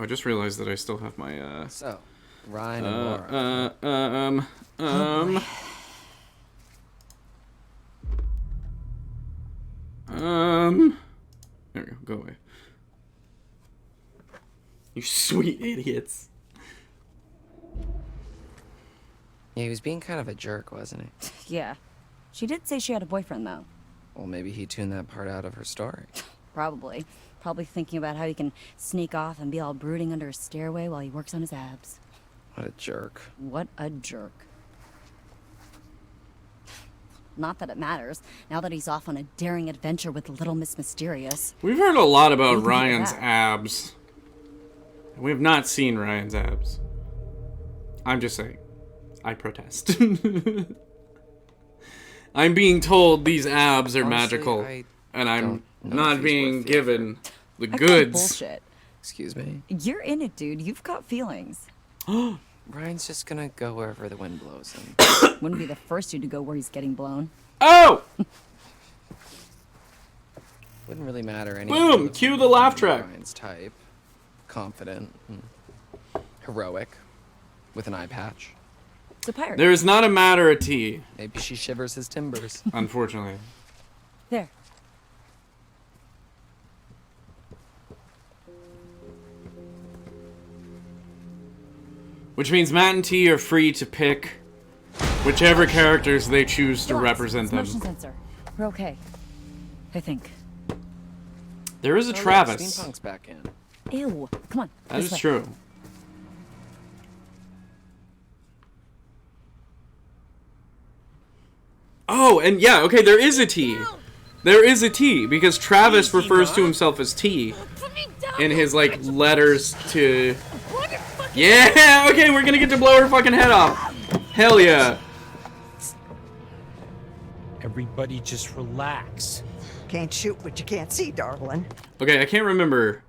I just realized that I still have my, So, Ryan and Laura. There we go. Go away. You sweet idiots. Yeah, he was being kind of a jerk, wasn't he? Yeah. She did say she had a boyfriend, though. Well, maybe he tuned that part out of her story. Probably. Probably thinking about how he can sneak off and be all brooding under a stairway while he works on his abs. What a jerk. What a jerk. Not that it matters, now that he's off on a daring adventure with Little Miss Mysterious. We've heard a lot about What do you think of Ryan's that? abs. We have not seen Ryan's abs. I'm just saying. I protest. I'm being told these abs are Honestly, magical, I and I'm don't know if not he's being worth the given the I call goods. bullshit. Excuse me? You're in it, dude. You've got feelings. Ryan's just gonna go wherever the wind blows him. Wouldn't be the first dude to go where he's getting blown. Oh! Wouldn't really matter anyway. Boom! Cue the laugh track. Ryan's type. Confident. Heroic. With an eye patch. It's a pirate. There is not a matter of tea. Maybe she shivers his timbers. Unfortunately. There. Which means Matt and T are free to pick whichever characters they choose to Relax, represent it's them. motion sensor. We're okay. I think. There is a Oh, look, Travis. Steampunk's back in. Ew. Come on. That this is way. true. Oh, and yeah, okay, there is a T. There is a T, because Travis refers to himself as T in his, like, letters to... Yeah, okay, we're gonna get to blow her fucking head off. Hell yeah. Everybody just relax. Can't shoot what you can't see, darling. Okay, I can't remember.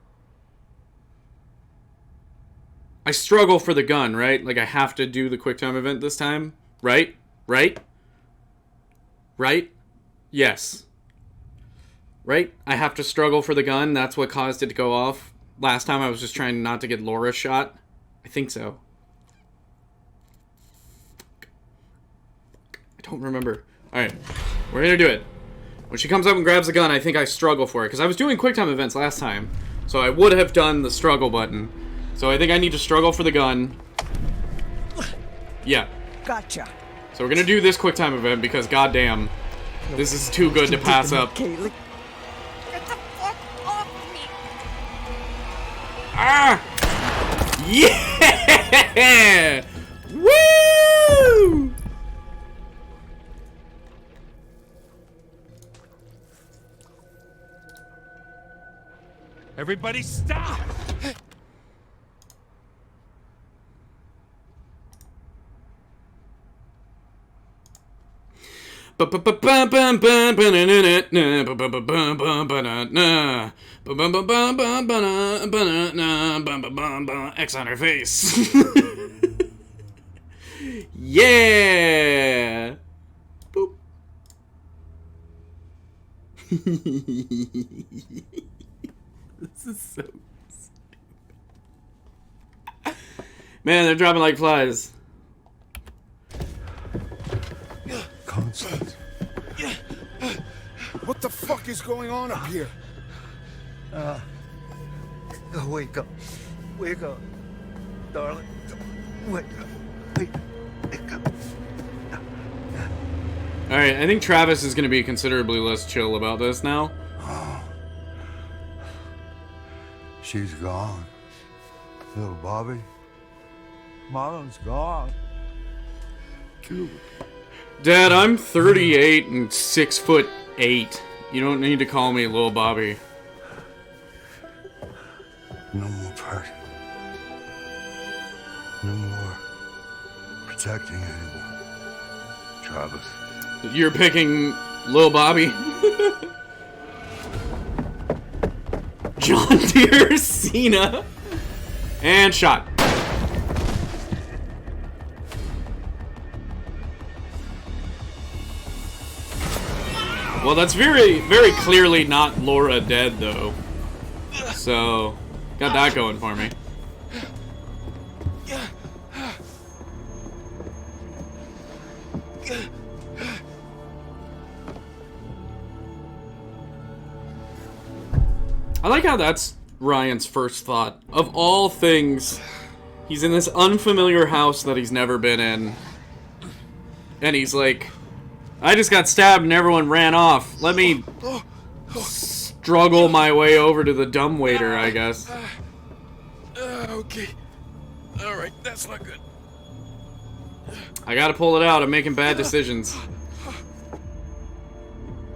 I struggle for the gun, right? Like, I have to do the QuickTime event this time, right? Right? Right? Yes. Right? I have to struggle for the gun. That's what caused it to go off. Last time I was just trying not to get Laura shot. I think so. I don't remember. Alright. We're gonna do it. When she comes up and grabs the gun, I think I struggle for it. Because I was doing QuickTime events last time. So I would have done the struggle button. So I think I need to struggle for the gun. Yeah. Gotcha. So we're gonna do this QuickTime event because goddamn, this is too good to pass up. Kaylee. Ah! Yeah! Woo! Everybody stop! X on her face. Yeah. Boop. This is so stupid. Man, they're dropping like flies. Constance. What the fuck is going on up here? Wake up. Wake up. Darling. Wake up. Wake up. Alright, I think Travis is going to be considerably less chill about this now. She's gone. Little Bobby. Mom's gone. Dad, I'm 38 and 6'8". You don't need to call me Lil Bobby. No more party. No more protecting anyone. Travis. You're picking Lil Bobby? John Deere Cena. And shot. Well, that's very, very clearly not Laura dead, though. So, got that going for me. I like how that's Ryan's first thought. Of all things, he's in this unfamiliar house that he's never been in. And he's like, I just got stabbed and everyone ran off. Let me struggle my way over to the dumbwaiter, I guess. Okay. Alright, that's not good. I gotta pull it out. I'm making bad decisions.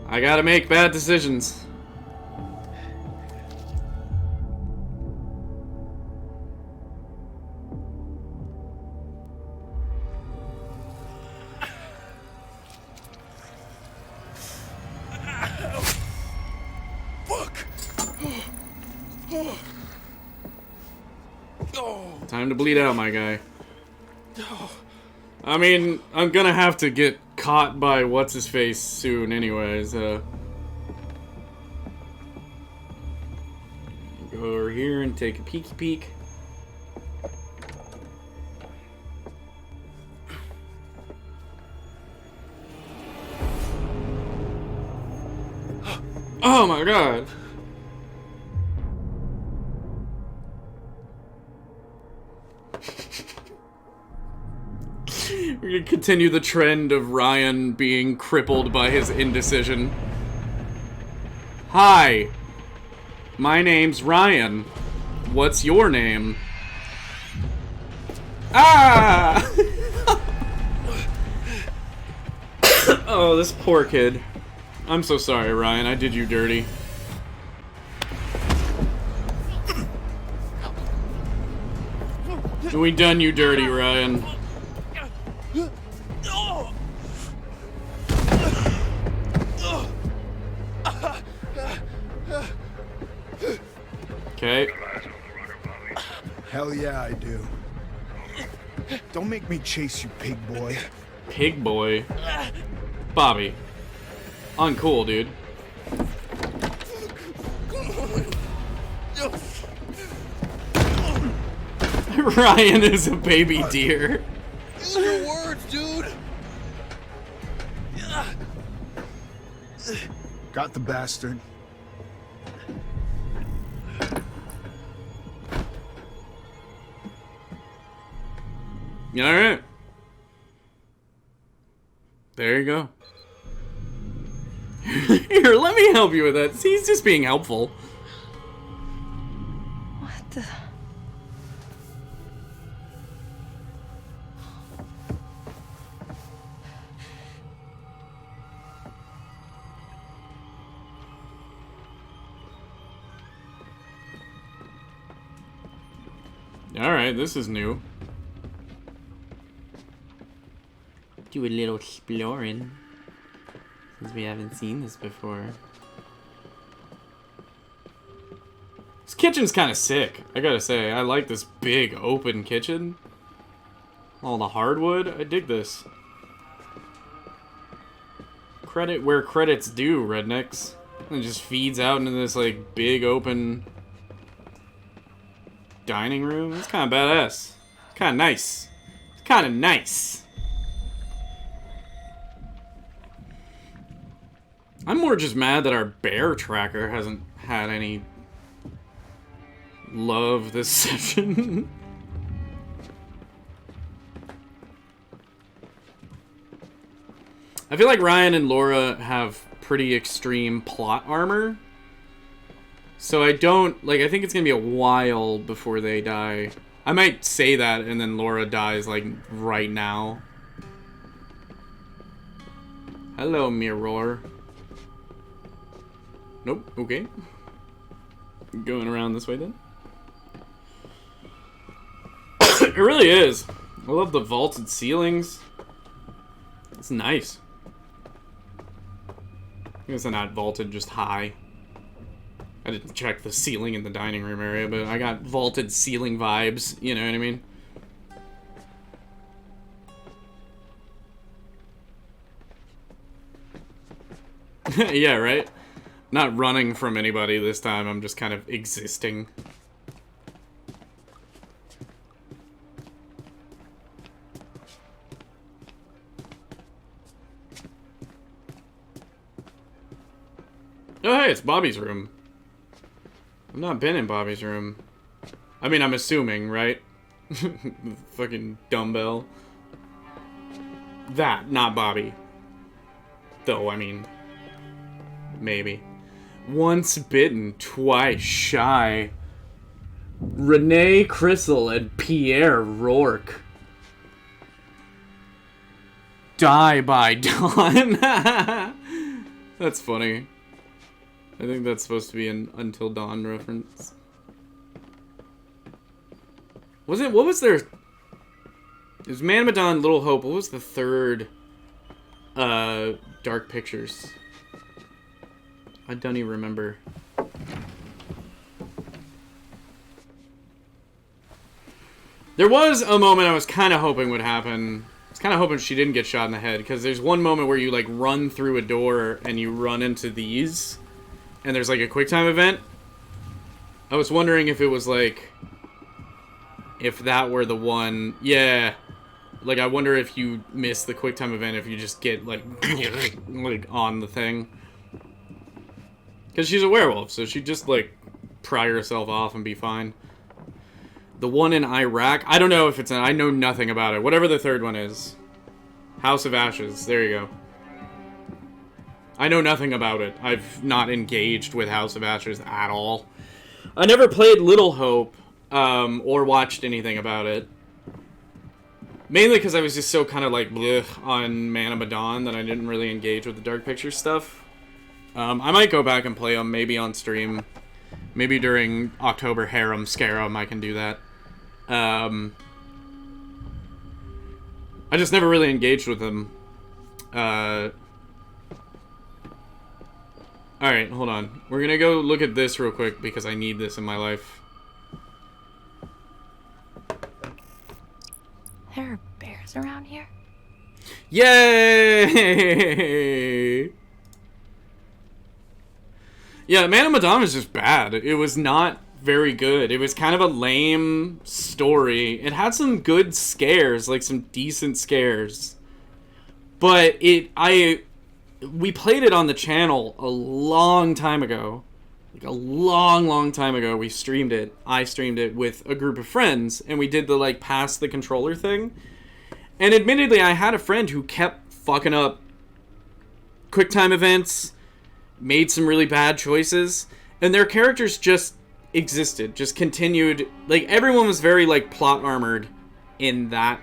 I gotta make bad decisions. Fuck! Time to bleed out, my guy. I mean, I'm gonna have to get caught by what's-his-face soon anyways. Go over here and take a peeky peek. Oh my god! We're gonna continue the trend of Ryan being crippled by his indecision. Hi, my name's Ryan. What's your name? Ah! Oh, this poor kid. I'm so sorry, Ryan. I did you dirty. We done you dirty, Ryan. Okay. Hell yeah, I do. Don't make me chase you, pig boy. Pig boy? Bobby. Uncool, dude. Ryan is a baby deer. Your words, dude. Got the bastard. Alright. There you go. Here, let me help you with that. See, he's just being helpful. What the? Alright, this is new. Do a little exploring, since we haven't seen this before. This kitchen's kind of sick, I gotta say. I like this big open kitchen. All the hardwood, I dig this. Credit where credit's due, rednecks. It just feeds out into this like big open dining room. It's kind of badass. It's kind of nice. It's kind of nice. I'm more just mad that our bear tracker hasn't had any love this session. I feel like Ryan and Laura have pretty extreme plot armor. So I don't, like, I think it's gonna be a while before they die. I might say that and then Laura dies, like, right now. Hello, mirror. Nope, okay. Going around this way then. It really is. I love the vaulted ceilings. It's nice. I guess they're not vaulted, just high. I didn't check the ceiling in the dining room area, but I got vaulted ceiling vibes, you know what I mean? Yeah, right? Not running from anybody this time, I'm just kind of existing. Oh hey, it's Bobby's room. I've not been in Bobby's room. I mean, I'm assuming, right? Fucking dumbbell. That, not Bobby. Though, I mean, maybe. Once bitten, twice shy. Renee Crystal and Pierre Rourke. Die by dawn. That's funny. I think that's supposed to be an Until Dawn reference. Was it? What was their... It was Man of Medan, Little Hope. What was the third Dark Pictures? I don't even remember. There was a moment I was kind of hoping would happen. I was kind of hoping she didn't get shot in the head, because there's one moment where you, like, run through a door and you run into these, and there's, like, a QuickTime event. I was wondering if it was, like... If that were the one... Yeah. Like, I wonder if you miss the QuickTime event if you just get, like, like, on the thing. Because she's a werewolf, so she'd just, like, pry herself off and be fine. The one in Iraq? I don't know if it's... I know nothing about it. Whatever the third one is. House of Ashes. There you go. I know nothing about it. I've not engaged with House of Ashes at all. I never played Little Hope, or watched anything about it. Mainly because I was just so kind of like bleh on Man of Medan that I didn't really engage with the Dark Pictures stuff. I might go back and play them, maybe on stream. Maybe during October Harem Scarum I can do that. I just never really engaged with them. Alright, hold on. We're gonna go look at this real quick because I need this in my life. There are bears around here? Yay! Yeah, Man of Medan is just bad. It was not very good. It was kind of a lame story. It had some good scares, like some decent scares. But we played it on the channel a long time ago. Like a long time ago, we streamed it. I streamed it with a group of friends, and we did the, like, pass the controller thing. And admittedly, I had a friend who kept fucking up QuickTime events, made some really bad choices, and their characters just existed, just continued. Like, everyone was very, like, plot armored in that.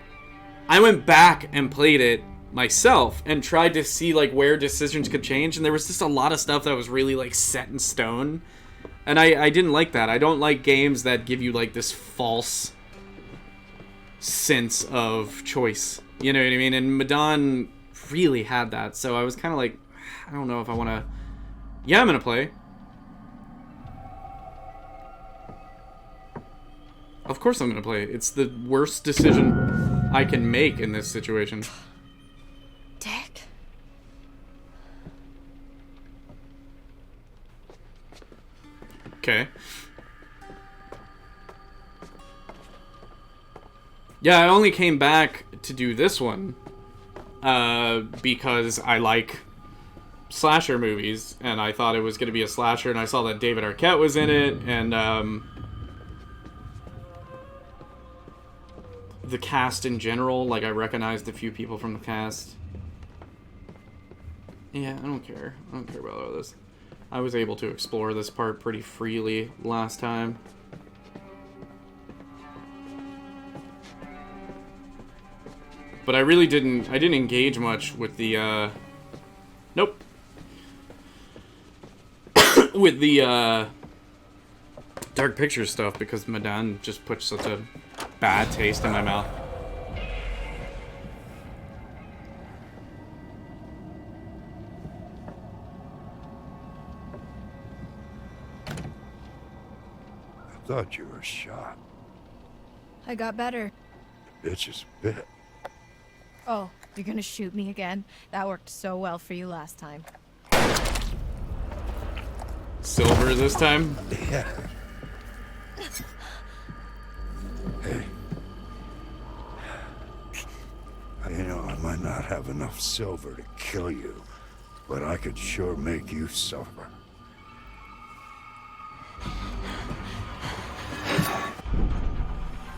I went back and played it myself and tried to see, like, where decisions could change, and there was just a lot of stuff that was really, like, set in stone, and I didn't like that. I don't like games that give you, like, this false sense of choice, you know what I mean? And Medan really had that, so I was kind of like, I don't know if I want to... Yeah, I'm gonna play. Of course I'm gonna play. It's the worst decision I can make in this situation. Dick? Okay. Yeah, I only came back to do this one because I like slasher movies, and I thought it was going to be a slasher, and I saw that David Arquette was in it, and the cast in general, like, I recognized a few people from the cast. Yeah, I don't care. I don't care about all this. I was able to explore this part pretty freely last time. But I really didn't engage much with the, nope. With the, Dark Pictures stuff, because Medan just put such a bad taste in my mouth. I thought you were shot. I got better. The bitch is bit. Oh, you're gonna shoot me again? That worked so well for you last time. Silver this time? Yeah. Hey. You know, I might not have enough silver to kill you, but I could sure make you suffer.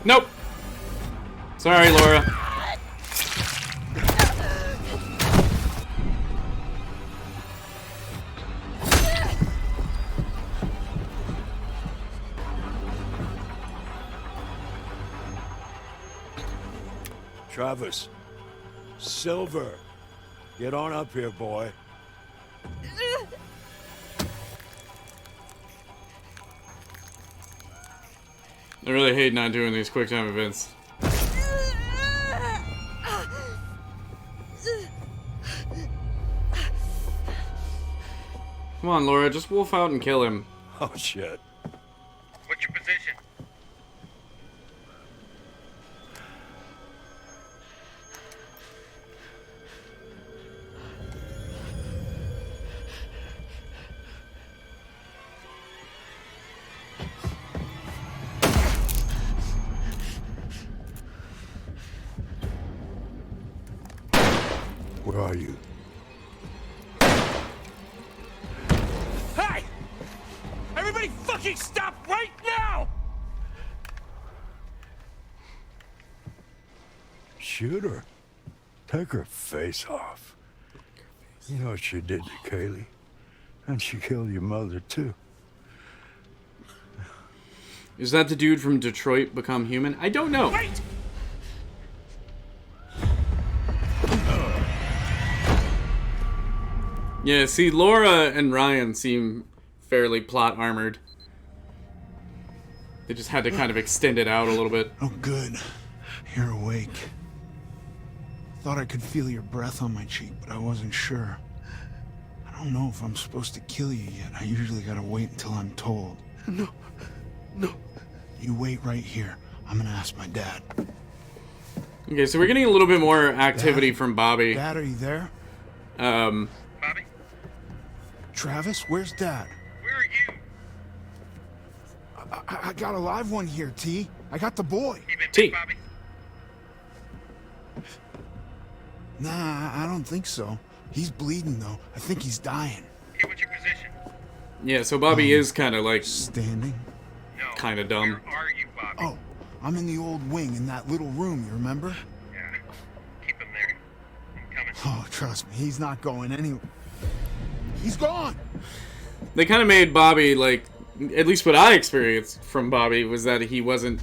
Nope. Sorry, Laura. Travis. Silver. Get on up here, boy. I really hate not doing these quick time events. Come on, Laura, just wolf out and kill him. Oh, shit. What's your position? Where are you? Hey! Everybody fucking stop right now! Shoot her. Take her face off. You know what she did to Kaylee? And she killed your mother, too. Is that the dude from Detroit Become Human? I don't know. Wait! Yeah, see, Laura and Ryan seem fairly plot armored. They just had to kind of extend it out a little bit. Oh, good. You're awake. Thought I could feel your breath on my cheek, but I wasn't sure. I don't know if I'm supposed to kill you yet. I usually gotta wait until I'm told. No. You wait right here. I'm gonna ask my dad. Okay, so we're getting a little bit more activity from Bobby. Dad, are you there? Bobby? Travis, where's Dad? Where are you? I got a live one here, T. I got the boy. You been T. bit, Bobby? Nah, I don't think so. He's bleeding, though. I think he's dying. Hey, what's your position? Yeah, so Bobby is kind of like Standing? No. kind of dumb. Where are you, Bobby? Oh, I'm in the old wing in that little room, you remember? Yeah. Keep him there. I'm coming. Oh, trust me, he's not going anywhere. He's gone! They kind of made Bobby, like, at least what I experienced from Bobby was that he was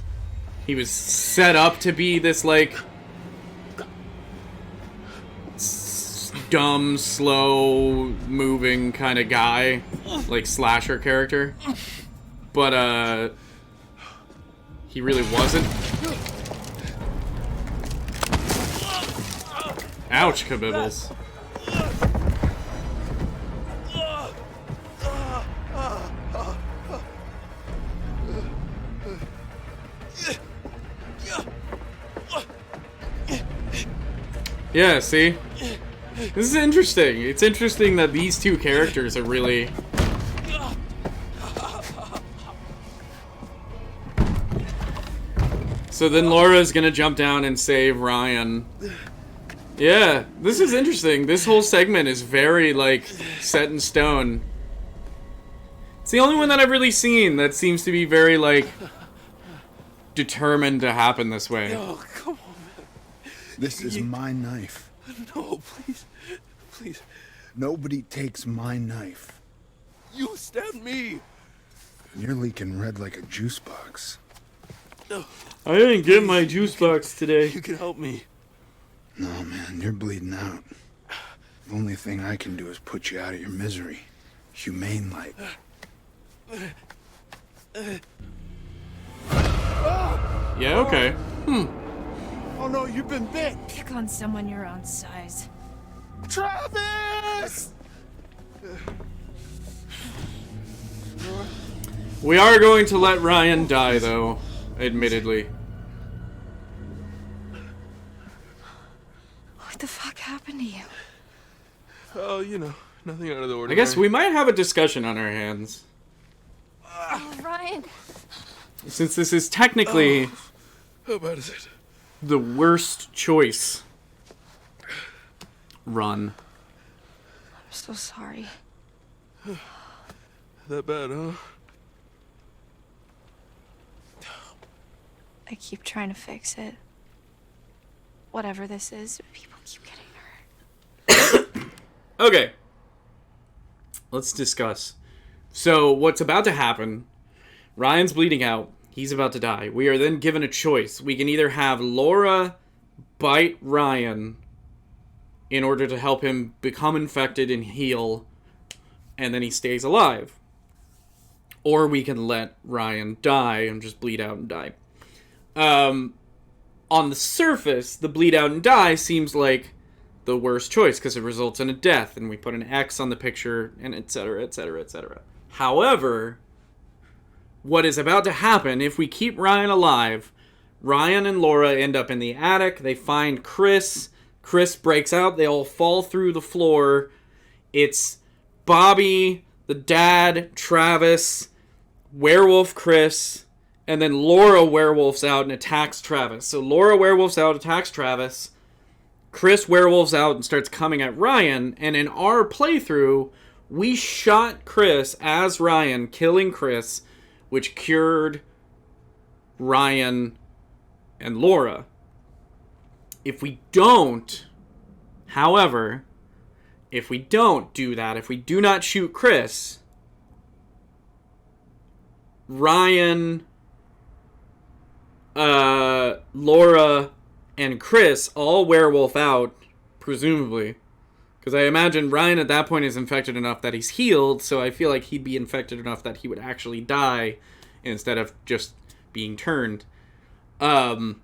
set up to be this, like, dumb, slow moving kind of guy, like slasher character, but he really wasn't. Ouch, kabibbles. Yeah, see? This is interesting. It's interesting that these two characters are really... So then Laura's gonna jump down and save Ryan. Yeah, this is interesting. This whole segment is very, like, set in stone. It's the only one that I've really seen that seems to be very, like, determined to happen this way. Oh, come on, man. This is my knife. No, please. Please. Nobody takes my knife. You stabbed me. You're leaking red like a juice box. No. I didn't get my juice box today. You can help me. No, man, you're bleeding out. The only thing I can do is put you out of your misery. Humane like. Yeah, okay. Oh no, you've been bit! Pick on someone your own size. Travis! We are going to let Ryan die, though, admittedly. What the fuck happened to you? Oh, you know, nothing out of the I ordinary. guess we might have a discussion on our hands. Oh, Ryan. Since this is technically How bad is it? the worst choice run. I'm so sorry. That bad, huh? I keep trying to fix it. Whatever this is, people keep getting hurt. Okay. Let's discuss. So, what's about to happen, Ryan's bleeding out. He's about to die. We are then given a choice. We can either have Laura bite Ryan in order to help him become infected and heal, and then he stays alive. Or we can let Ryan die and just bleed out and die. On the surface, the bleed out and die seems like the worst choice because it results in a death, and we put an X on the picture, and etc., etc., etc. However, what is about to happen, if we keep Ryan alive, Ryan and Laura end up in the attic, they find Chris, Chris breaks out, they all fall through the floor, it's Bobby, the dad, Travis, werewolf Chris, and then Laura werewolves out and attacks Travis. So Laura werewolves out, attacks Travis, Chris werewolves out and starts coming at Ryan, and in our playthrough, we shot Chris as Ryan, killing Chris, which cured Ryan and Laura. If we don't, however, if we don't do that, if we do not shoot Chris, Ryan, Laura, and Chris all werewolf out, presumably. Because I imagine Ryan at that point is infected enough that he's healed, so I feel like he'd be infected enough that he would actually die instead of just being turned. So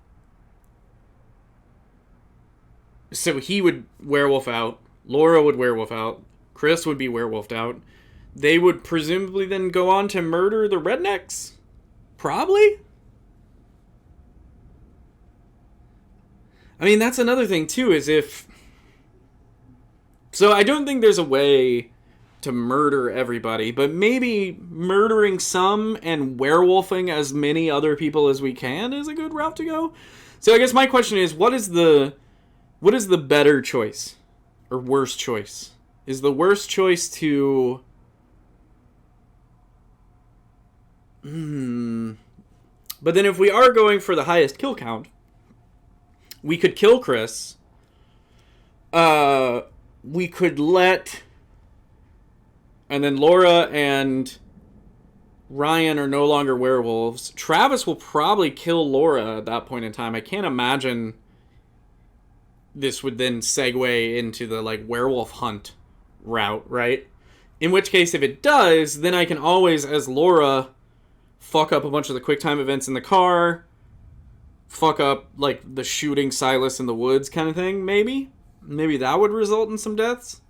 he would werewolf out, Laura would werewolf out, Chris would be werewolfed out. They would presumably then go on to murder the rednecks? Probably? I mean, that's another thing, too, is if... So I don't think there's a way to murder everybody, but maybe murdering some and werewolfing as many other people as we can is a good route to go. So I guess my question is, what is the better choice? Or worst choice? Is the worst choice to... But then if we are going for the highest kill count, we could kill Chris. We could let... And then Laura and Ryan are no longer werewolves. Travis will probably kill Laura at that point in time. I can't imagine this would then segue into the, like, werewolf hunt route, right? In which case, if it does, then I can always, as Laura, fuck up a bunch of the QuickTime events in the car, fuck up, like, the shooting Silas in the woods kind of thing, maybe? Maybe that would result in some deaths?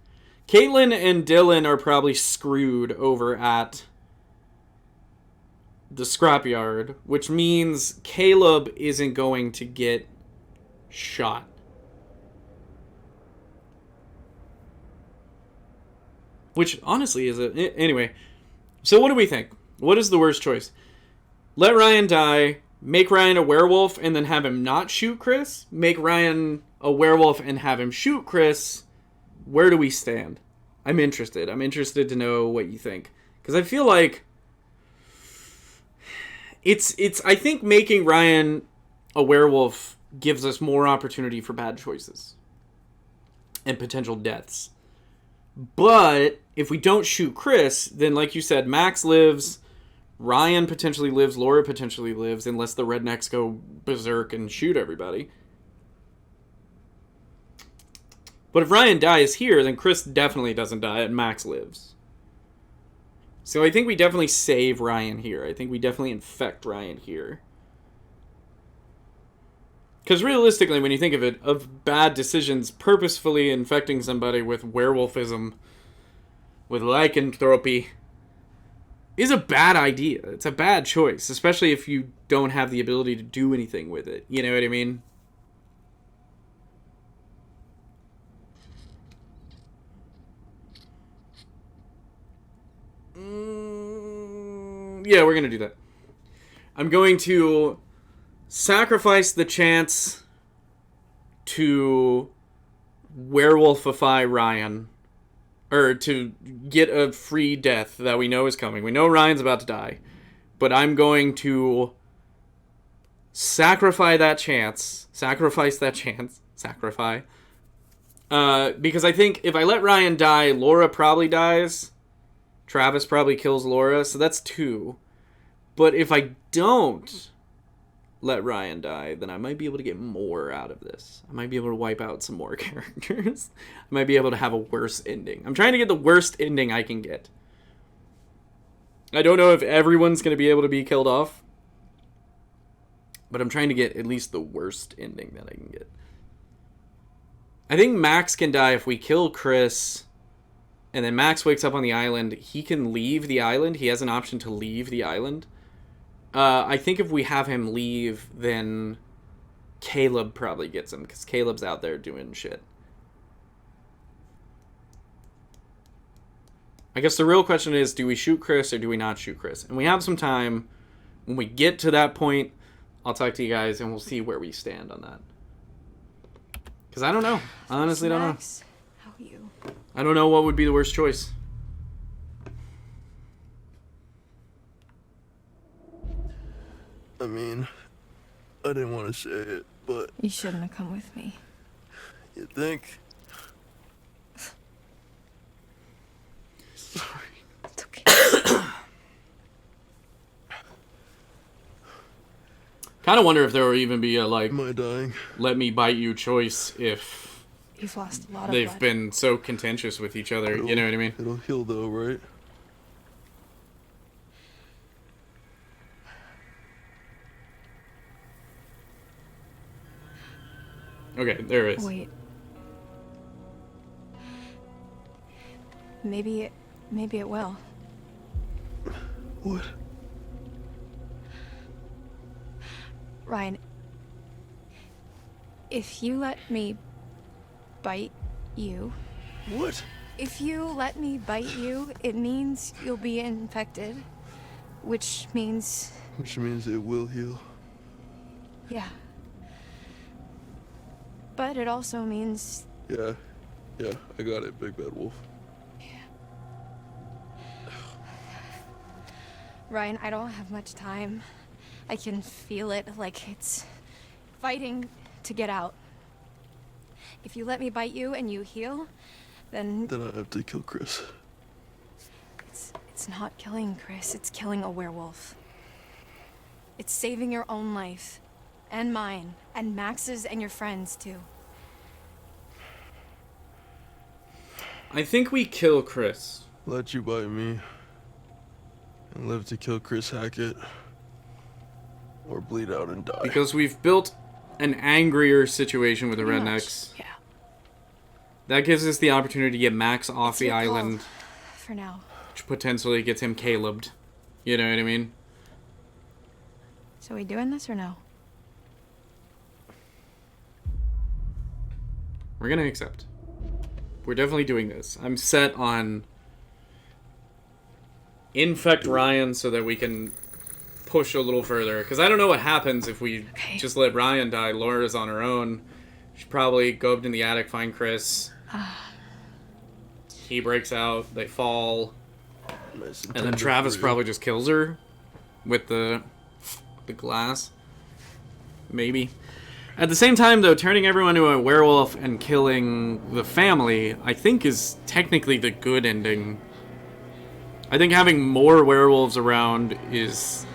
Caitlin and Dylan are probably screwed over at the scrapyard, which means Caleb isn't going to get shot. Which, honestly, is a... Anyway, so what do we think? What is the worst choice? Let Ryan die, make Ryan a werewolf, and then have him not shoot Chris? Make Ryan a werewolf and have him shoot Chris? Where do we stand? I'm interested. I'm interested to know what you think. Because I feel like... It's. I think making Ryan a werewolf gives us more opportunity for bad choices. And potential deaths. But if we don't shoot Chris, then like you said, Max lives, Ryan potentially lives, Laura potentially lives, unless the rednecks go berserk and shoot everybody. But if Ryan dies here, then Chris definitely doesn't die and Max lives. So I think we definitely save Ryan here. I think we definitely infect Ryan here. Because realistically, when you think of it, of bad decisions, purposefully infecting somebody with werewolfism, with lycanthropy, is a bad idea. It's a bad choice, especially if you don't have the ability to do anything with it. You know what I mean? Yeah, we're going to do that. I'm going to sacrifice the chance to werewolfify Ryan. Or to get a free death that we know is coming. We know Ryan's about to die. But I'm going to sacrifice that chance. Sacrifice. Because I think if I let Ryan die, Laura probably dies. Travis probably kills Laura, so that's 2. But if I don't let Ryan die, then I might be able to get more out of this. I might be able to wipe out some more characters. I might be able to have a worse ending. I'm trying to get the worst ending I can get. I don't know if everyone's going to be able to be killed off, but I'm trying to get at least the worst ending that I can get. I think Max can die if we kill Chris, and then Max wakes up on the island. He can leave the island. He has an option to leave the island. I think if we have him leave, then Caleb probably gets him, because Caleb's out there doing shit. I guess the real question is, do we shoot Chris or do we not shoot Chris? And we have some time. When we get to that point, I'll talk to you guys and we'll see where we stand on that. Because I don't know. I honestly don't know. How are you? I don't know what would be the worst choice. I mean, I didn't want to say it, but... You shouldn't have come with me. You think? Sorry. It's okay. Kind of wonder if there will even be a, like... Am I dying? Let me bite you choice if... You've lost a lot of they've blood. been so contentious with each other. You know what I mean? It'll heal though, right? Okay, there it is. Wait. Maybe it will. What? Ryan, if you let me bite you... What? If you let me bite you, it means you'll be infected. Which means... Which means it will heal. Yeah. But it also means... Yeah, I got it, Big Bad Wolf. Ryan, I don't have much time. I can feel it, like it's fighting to get out. If you let me bite you and you heal, then I have to kill Chris. It's not killing Chris, it's killing a werewolf. It's saving your own life, and mine, and Max's, and your friends, too. I think we kill Chris. Let you bite me. And live to kill Chris Hackett. Or bleed out and die. Because we've built an angrier situation with the Pretty rednecks. much, yeah. That gives us the opportunity to get Max off It's the your call, island. for now. Which potentially gets him Caleb'd. You know what I mean? So we doing this or no? We're gonna accept. We're definitely doing this. I'm set on infect Ryan so that we can push a little further. Because I don't know what happens if we just let Ryan die. Laura's on her own. She'd probably go up in the attic, find Chris. He breaks out. They fall. And then Travis probably just kills her with the glass. Maybe. At the same time, though, turning everyone into a werewolf and killing the family, I think is technically the good ending. I think having more werewolves around is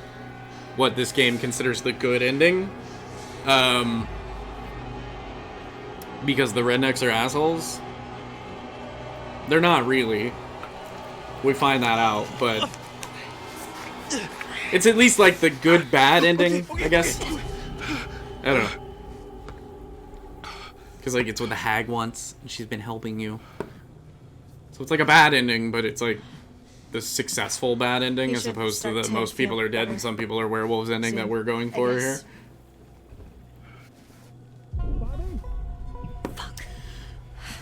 what this game considers the good ending. Because the rednecks are assholes. They're not really. We find that out, but it's at least like the good bad ending, I guess. I don't know. Because like it's what the hag wants, and she's been helping you. So it's like a bad ending, but it's like the successful bad ending We as should opposed to start the to most people feel are dead better and some people are werewolves ending that soon, we're going I for here. guess.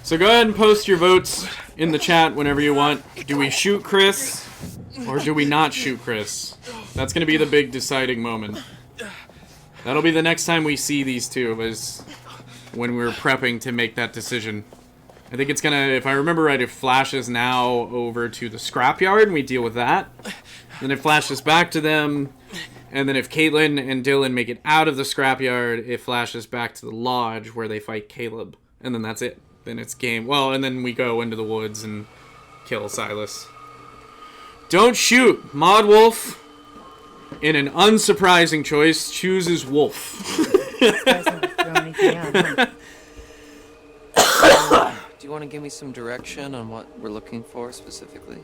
So go ahead and post your votes in the chat whenever you want. Do we shoot Chris or do we not shoot Chris? That's going to be the big deciding moment. That'll be the next time we see these two, is when we're prepping to make that decision. I think it's going to, if I remember right, it flashes now over to the scrapyard and we deal with that. Then it flashes back to them And then if Caitlin and Dylan make it out of the scrapyard, it flashes back to the lodge where they fight Caleb. And then that's it. Then it's game. Well, and then we go into the woods and kill Silas. Don't shoot! Mod Wolf, in an unsurprising choice, chooses Wolf. Do you want to give me some direction on what we're looking for specifically?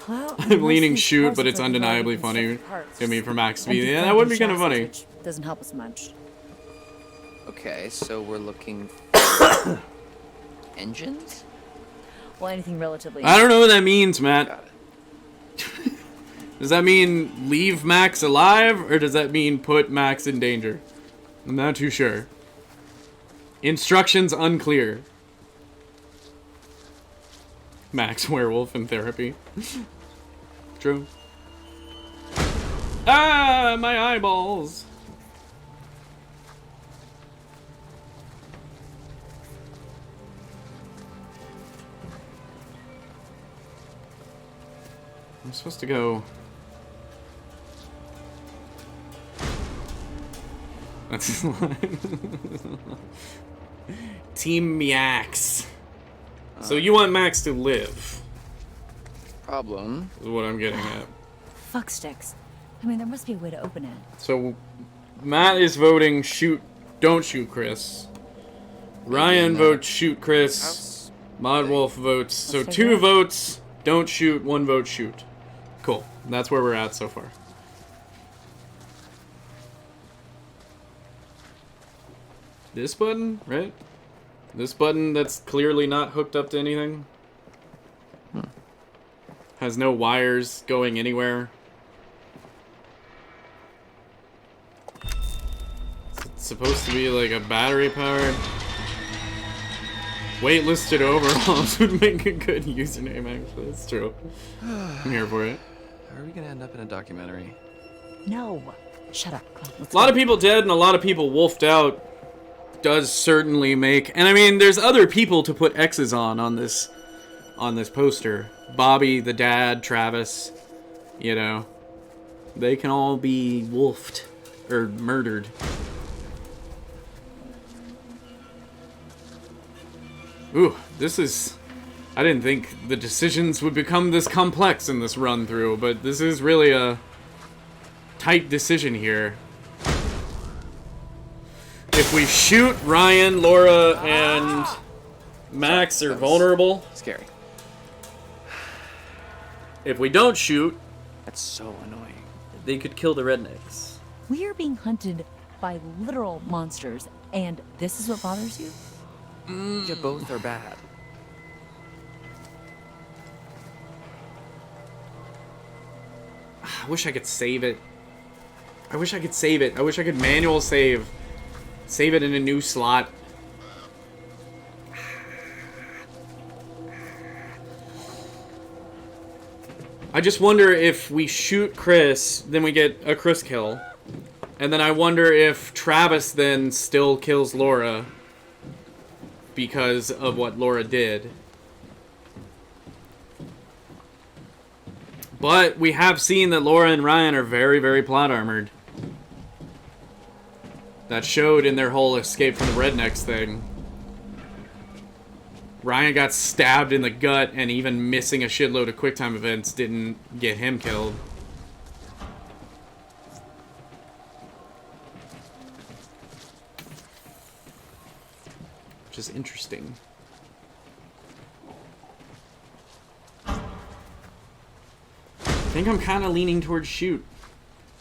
Well, I'm leaning shoot, but it's undeniably funny to me for Max to be. Yeah, that would be kind of funny. Which doesn't help us much. Okay, so we're looking for engines? Well, anything relatively. I don't know what that means, Matt. Does that mean leave Max alive, or does that mean put Max in danger? I'm not too sure. Instructions unclear. Max werewolf in therapy. True. Ah, my eyeballs. I'm supposed to go. That's his line. Team Max. So you want Max to live? Problem. Is what I'm getting at. Fuck sticks. I mean, there must be a way to open it. So Matt is voting shoot, don't shoot Chris. Ryan votes shoot Chris. Mod Wolf votes. So 2 votes, don't shoot, 1 vote shoot. Cool. That's where we're at so far. This button, right? This button that's clearly not hooked up to anything. Has no wires going anywhere. It's supposed to be like a battery powered. Waitlisted overalls would make a good username, actually. That's true. I'm here for it. Are we gonna end up in a documentary? No. Shut up. Come on, let's A lot go. of people dead and a lot of people wolfed out does certainly make, and I mean, there's other people to put X's on this poster. Bobby, the dad, Travis, you know, they can all be wolfed or murdered. Ooh, this is, I didn't think the decisions would become this complex in this run through, but this is really a tight decision here. If we shoot, Ryan, Laura, and Max are vulnerable. Scary. If we don't shoot, that's so annoying. They could kill the rednecks. We are being hunted by literal monsters, and this is what bothers you? Yeah, both are bad. I wish I could save it. I wish I could save it. I wish I could manual save. Save it in a new slot. I just wonder if we shoot Chris, then we get a Chris kill. And then I wonder if Travis then still kills Laura because of what Laura did. But we have seen that Laura and Ryan are very, very plot armored. That showed in their whole escape from the rednecks thing. Ryan got stabbed in the gut, and even missing a shitload of QuickTime events didn't get him killed. Which is interesting. I think I'm kind of leaning towards shoot.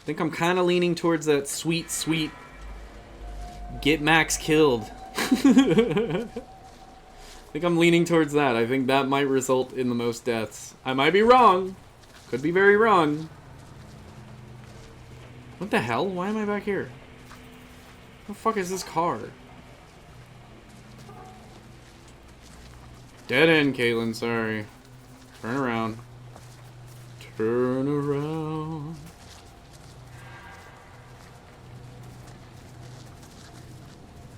I think I'm kind of leaning towards that sweet, sweet get Max killed. I think I'm leaning towards that. I think that might result in the most deaths. I might be wrong. Could be very wrong. What the hell? Why am I back here? What the fuck is this car? Dead end, Caitlin, sorry. Turn around. Turn around.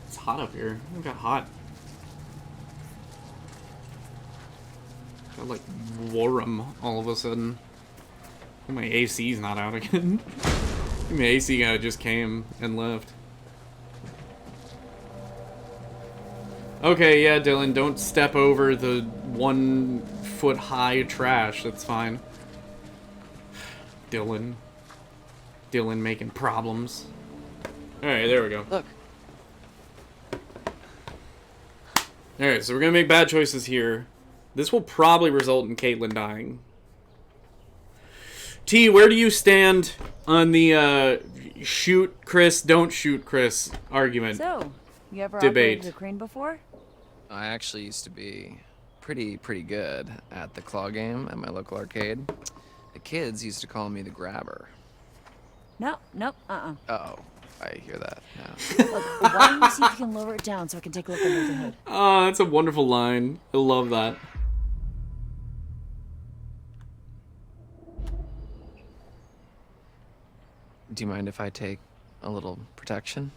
It's hot up here. It got hot. Got like warm all of a sudden. My AC's not out again. Macy just came and left. Okay, yeah, Dylan, don't step over the 1 foot high trash. That's fine. Dylan making problems. Alright, there we go. Look. Alright, so we're gonna make bad choices here. This will probably result in Caitlin dying. T, where do you stand on the shoot Chris, don't shoot Chris argument? So, you ever debate? operated a crane before? I actually used to be pretty good at the claw game at my local arcade. The kids used to call me the grabber. Nope. Uh-oh, I hear that now. Look, why don't you see if you can lower it down so I can take a look under the hood? Oh, that's a wonderful line. I love that. Do you mind if I take a little protection?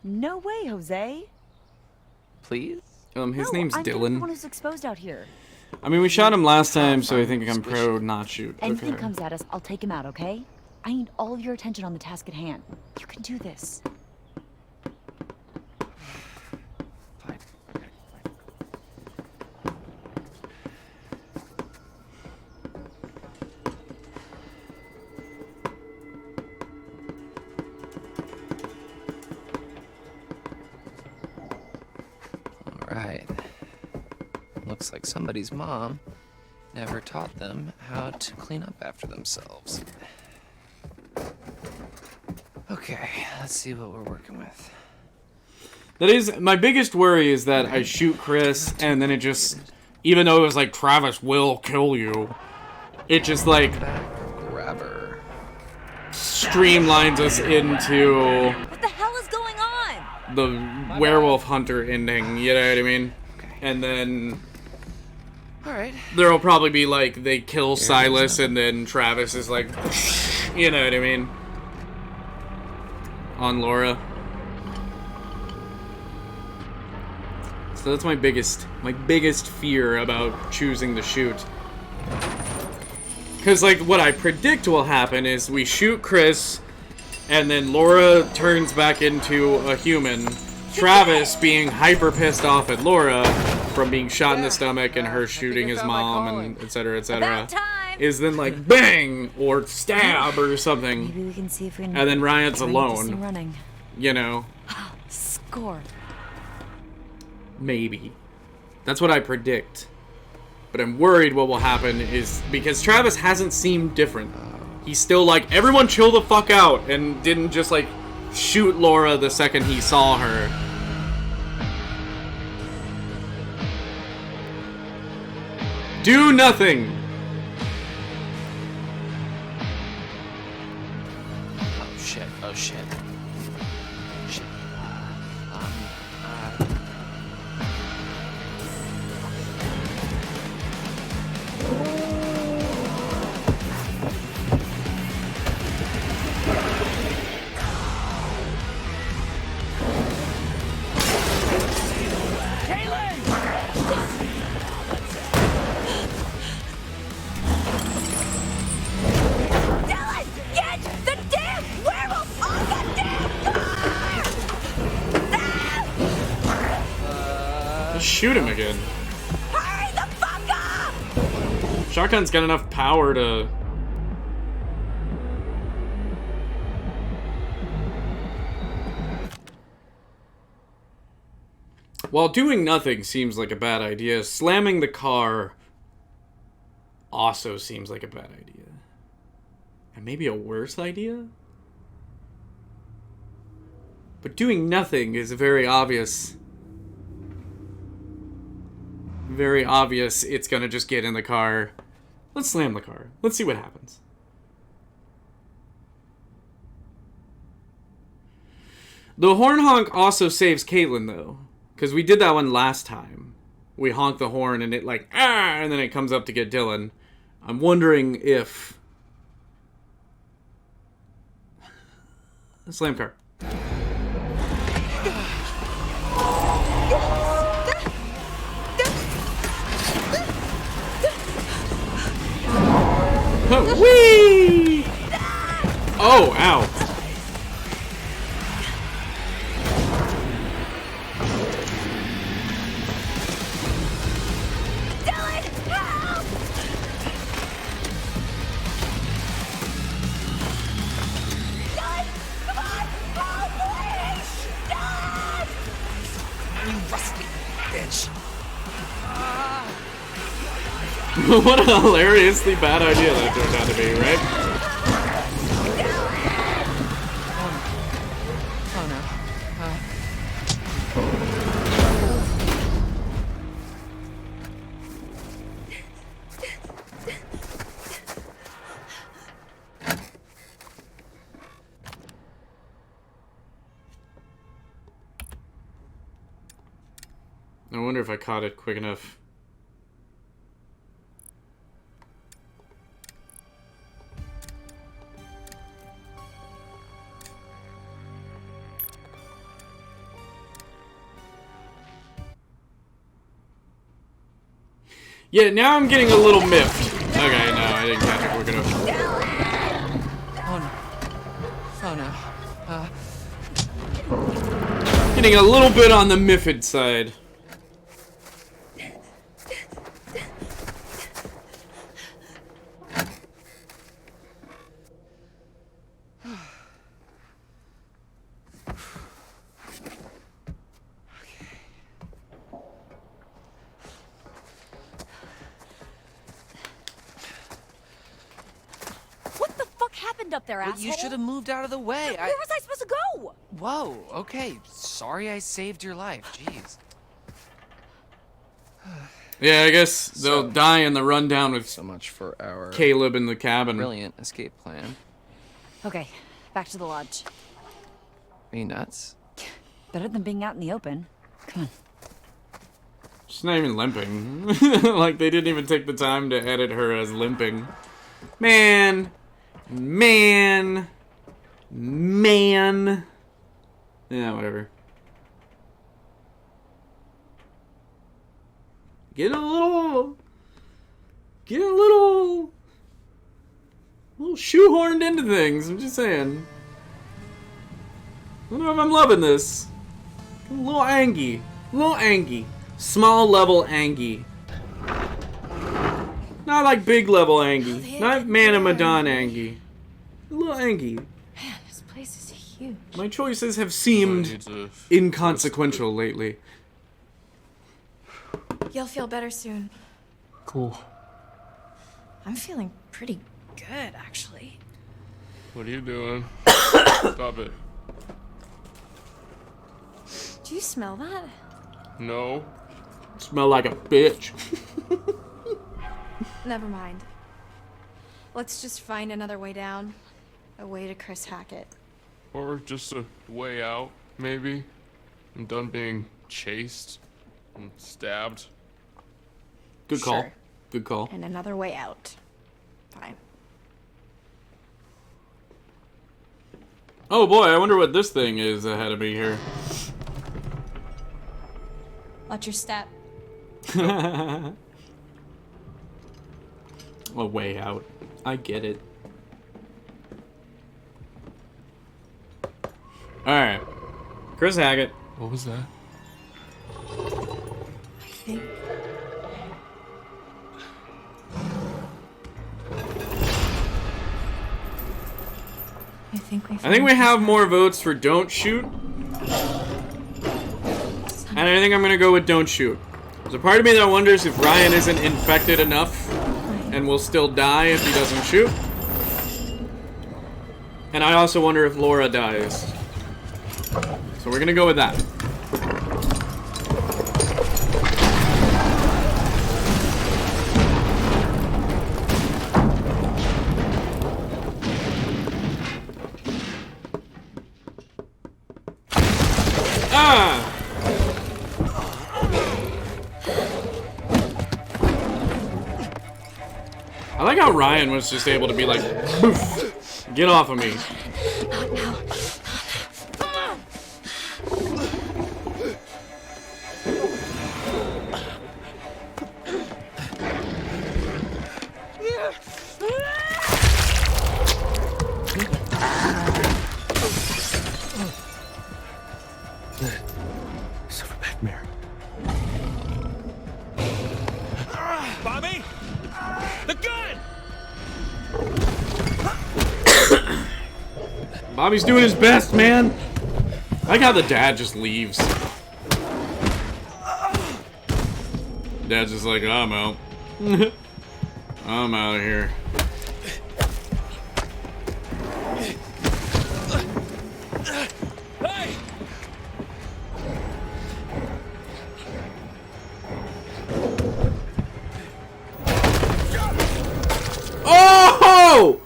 No way, Jose. Please? His name's I'm the Dylan. one who's exposed out here. I mean, we shot him last time, so I think I'm pro not shoot. Anything Okay. comes at us, I'll take him out, okay? I need all of your attention on the task at hand. You can do this. Fine. Okay, fine. All right. Looks like somebody's mom never taught them how to clean up after themselves. Okay, let's see what we're working with. That is, my biggest worry is that I shoot Chris, and then it just, even though it was like, Travis will kill you, it just like, Grabber. streamlines us into What the hell is going on? the werewolf hunter ending, you know what I mean? And then Alright. there'll probably be like, they kill Silas, and then Travis is like, you know what I mean? On Laura. So that's my biggest fear about choosing to shoot. Because, like, what I predict will happen is we shoot Chris, and then Laura turns back into a human. Travis, being hyper pissed off at Laura from being shot in the stomach and her shooting his mom, and etc., etc., is then like, bang! Or stab or something. Maybe we can see if we can. And then Riot's try to get this thing alone. running. You know? Score. Maybe. That's what I predict. But I'm worried what will happen is, because Travis hasn't seemed different. He's still like, everyone chill the fuck out, and didn't just like shoot Laura the second he saw her. Do nothing! Oh shit, oh shit. Shit. Dylan, get the damn werewolf off the damn car! Just shoot him again. Hurry the fuck up! Shotgun's got enough power to... While doing nothing seems like a bad idea, slamming the car also seems like a bad idea. And maybe a worse idea? But doing nothing is very obvious. Very obvious it's gonna just get in the car. Let's slam the car. Let's see what happens. The horn honk also saves Caitlin, though. Because we did that one last time. We honked the horn and it like, ah, and then it comes up to get Dylan. I'm wondering if... Slam car. Whee! Oh, ow. What a hilariously bad idea that turned out to be, right? Oh no. I wonder if I caught it quick enough. Yeah, now I'm getting a little miffed. Okay, no, I didn't catch it quick enough. Oh no. Oh no. Getting a little bit on the miffed side. Up there, Well, asshole. you should have moved out of the way. Where was I supposed to go? Whoa, okay. Sorry I saved your life. Jeez. Yeah, I guess they'll die in the rundown with so much for our Caleb in the cabin. Brilliant escape plan. Okay, back to the lodge. Are you nuts? Better than being out in the open. Come on. She's not even limping. Like, they didn't even take the time to edit her as limping. Man. Yeah, whatever. Get a little shoehorned into things, I'm just saying. I don't know if I'm loving this. A little angy. Small level angy. Not like big level angy. Not Man of Madon angy. A little angy. Man, this place is huge. My choices have seemed inconsequential lately. You'll feel better soon. Cool. I'm feeling pretty good, actually. What are you doing? Stop it. Do you smell that? No. Smell like a bitch. Never mind. Let's just find another way down. A way to Chris Hackett. Or just a way out, maybe. I'm done being chased and stabbed. Good call. Sure. Good call. And another way out. Fine. Oh boy, I wonder what this thing is ahead of me here. Watch your step. A way out. I get it. Alright. Chris Hackett. What was that? I think we have more votes for don't shoot. And I think I'm gonna go with don't shoot. There's a part of me that wonders if Ryan isn't infected enough and will still die if he doesn't shoot. And I also wonder if Laura dies. So we're gonna go with that. Ah! I like how Ryan was just able to be like, poof, get off of me. Bobby's doing his best, man. I like how the dad just leaves. Dad's just like, I'm out. I'm out of here. Hey! Oh!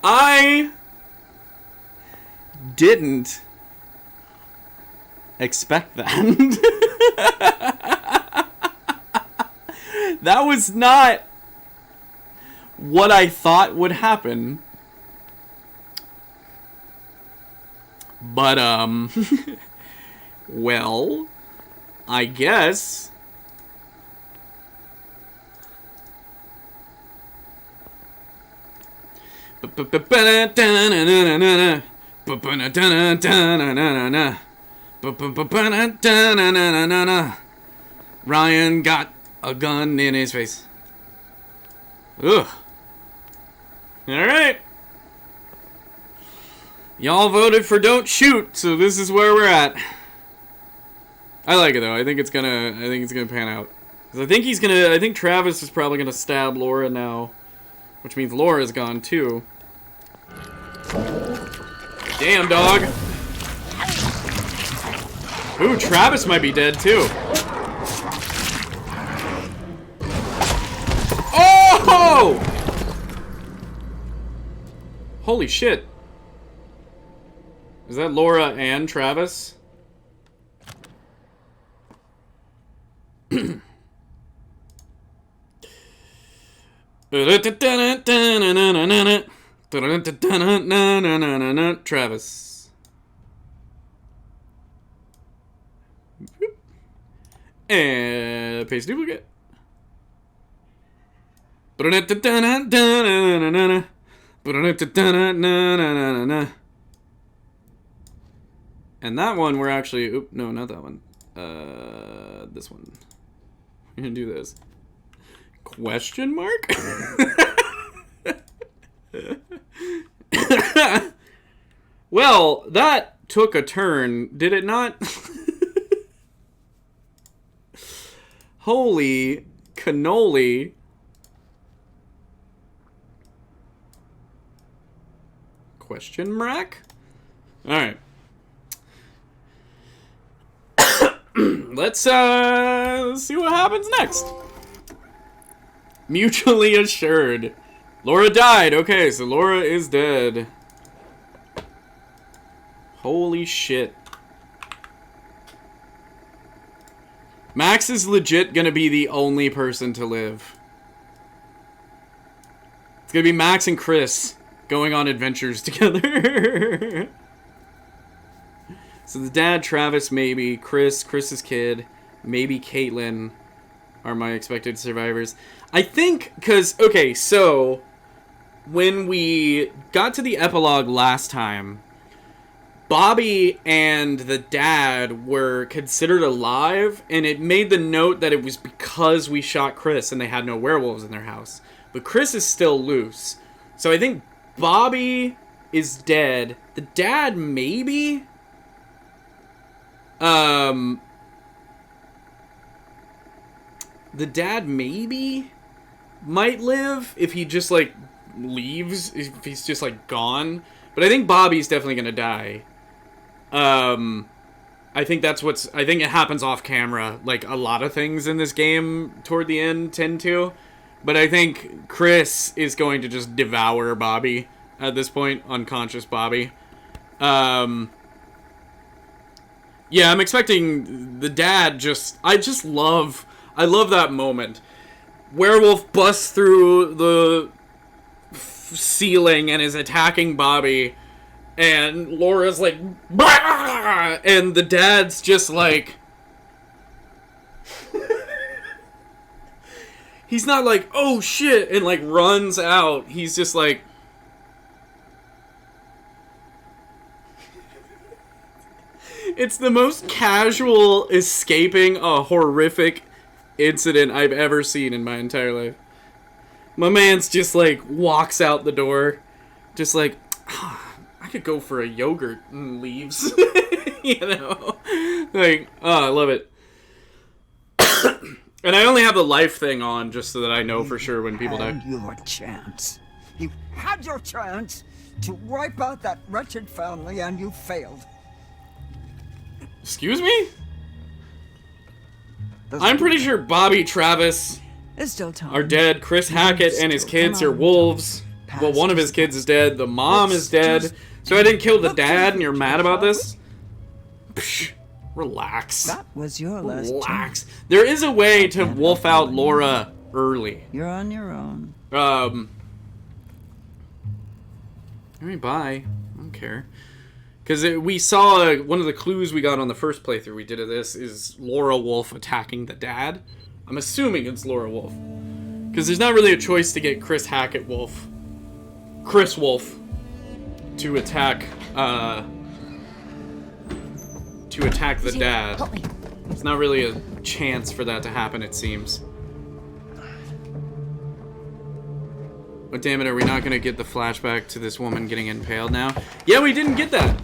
I didn't expect that. That was not what I thought would happen. But, well, I guess. Ryan got a gun in his face. Ugh. Alright. Y'all voted for don't shoot, so this is where we're at. I like it though. I think it's gonna pan out. 'Cause I think Travis is probably gonna stab Laura now. Which means Laura's gone too. Damn, dog. Ooh, Travis might be dead too. Oh! Holy shit. Is that Laura and Travis? Travis. And paste duplicate. And that one we're actually, oop, no, not that one. This one. We're gonna do this. Question mark? Well, that took a turn, did it not? Holy cannoli. Question mark? Alright. Let's see what happens next. Mutually assured. Laura died. Okay, so Laura is dead. Holy shit. Max is legit gonna be the only person to live. It's gonna be Max and Chris going on adventures together. So the dad, Travis, maybe. Chris's kid, maybe Caitlin are my expected survivors. I think, because, okay, so when we got to the epilogue last time, Bobby and the dad were considered alive, and it made the note that it was because we shot Chris and they had no werewolves in their house. But Chris is still loose. So I think Bobby is dead. The dad, maybe? The dad maybe might live if he just, like, leaves, if he's just, like, gone. But I think Bobby's definitely gonna die. I think that's I think it happens off camera, like a lot of things in this game toward the end tend to. But I think Chris is going to just devour Bobby at this point, unconscious Bobby. Yeah, I'm expecting the dad I love that moment. Werewolf busts through the ceiling and is attacking Bobby, and Laura's like, bah! And the dad's just like, he's not like, oh shit, and like runs out. He's just like, It's the most casual escaping a horrific incident I've ever seen in my entire life. My man's just like walks out the door, just like, I could go for a yogurt, and leaves. You know, like, oh, I love it. And I only have the life thing on just so that I know for sure when people die. You had your chance. You had your chance to wipe out that wretched family, and you failed. Excuse me? I'm pretty sure Bobby Travis There's still time. are dead. Chris Hackett and his kids are wolves. Well, one of his kids is dead. The mom is dead. So I didn't kill the dad, and you're mad about this? Psh, relax. That was your last Relax. There is a way to wolf out Laura early. You're on your own. Alright, bye. I don't care. Because we saw one of the clues we got on the first playthrough we did of this is Laura Wolf attacking the dad. I'm assuming it's Laura Wolf. Because there's not really a choice to get Chris Hackett Wolf. Chris Wolf. To attack, the dad. It's not really a chance for that to happen, it seems. But damn it, are we not gonna get the flashback to this woman getting impaled now? Yeah, we didn't get that.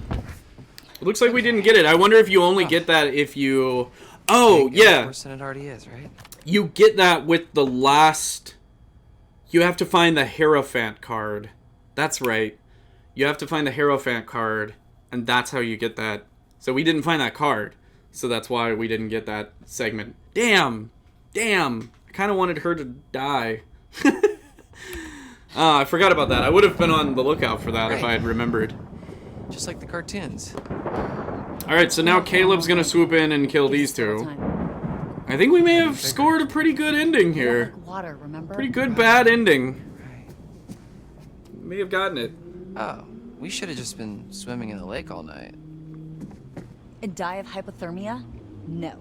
It looks like we didn't get it. I wonder if you only get that if you... Oh, yeah. Person it already is, right? You get that with the last... You have to find the Hierophant card. That's right. You have to find the Hierophant card, and that's how you get that. So we didn't find that card, so that's why we didn't get that segment. Damn! Damn! I kind of wanted her to die. I forgot about that. I would have been on the lookout for that if I had remembered. Just like the cartoons. Alright, so now Caleb's gonna swoop in and kill these two. I think we may have scored a pretty good ending here. Water, remember? Pretty good bad ending. May have gotten it. Oh, we should have just been swimming in the lake all night. And die of hypothermia? No.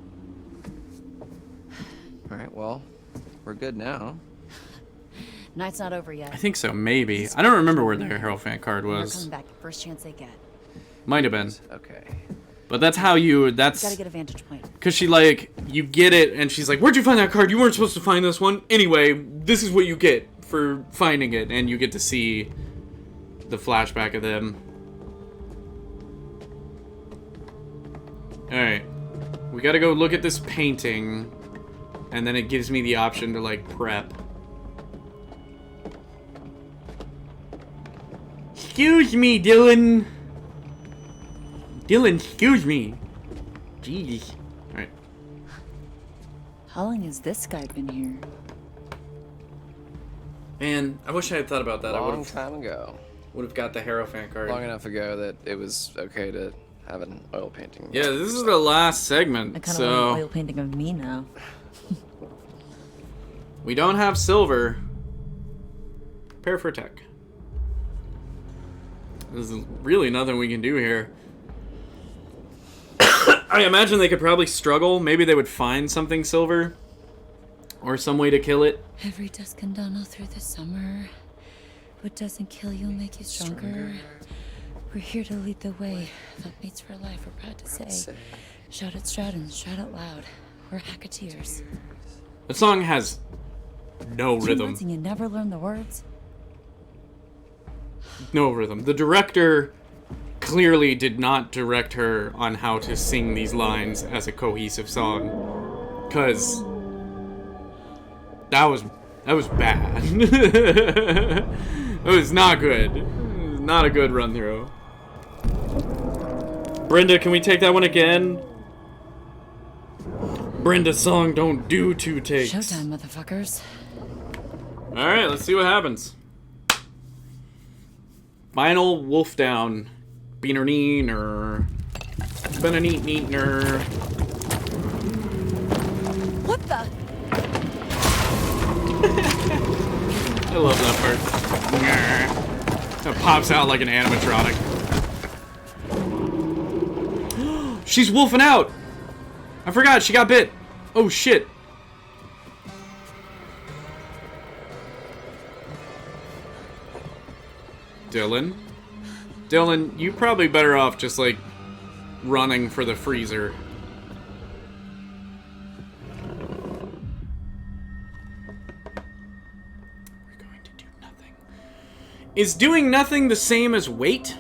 Alright, well, we're good now. Night's not over yet. I think so, maybe. I don't remember where the Hierophant card They're was. coming back first chance they get. Might have been. Okay. But that's how you, that's... Gotta get a vantage point. Because she, like, you get it, and she's like, where'd you find that card? You weren't supposed to find this one. Anyway, this is what you get for finding it, and you get to see the flashback of them. Alright. We gotta go look at this painting, and then it gives me the option to, like, prep. Excuse me, Dylan. Dylan, excuse me. Jeez. Alright. How long has this guy been here? Man, I wish I had thought about that. Long time ago. Would have got the Hierophant card. Long enough ago that it was okay to have an oil painting. Yeah, this is the last I segment, kind of so... want an oil painting of me now. We don't have silver. Prepare for attack. There's really nothing we can do here. I imagine they could probably struggle. Maybe they would find something silver. Or some way to kill it. Every dusk and dawn all through the summer. What doesn't kill you will make you stronger. We're here to lead the way. Mates for life, we're proud to say. Shout it, Stratton, shout it loud. We're Hacketeers. The song has no 2 rhythm. months and you never learn the words? No rhythm. The director clearly did not direct her on how to sing these lines as a cohesive song. Because that was bad. It was not good. Not a good run through. Brenda, can we take that one again? Brenda's song don't do 2 takes. Showtime, motherfuckers. Alright, let's see what happens. Final wolf down. Beaner neener. Been a neat neatner. What the? I love that part. It pops out like an animatronic. She's wolfing out! I forgot, she got bit. Oh shit. Dylan? Dylan, you probably better off just like running for the freezer. We're going to do nothing. Is doing nothing the same as wait?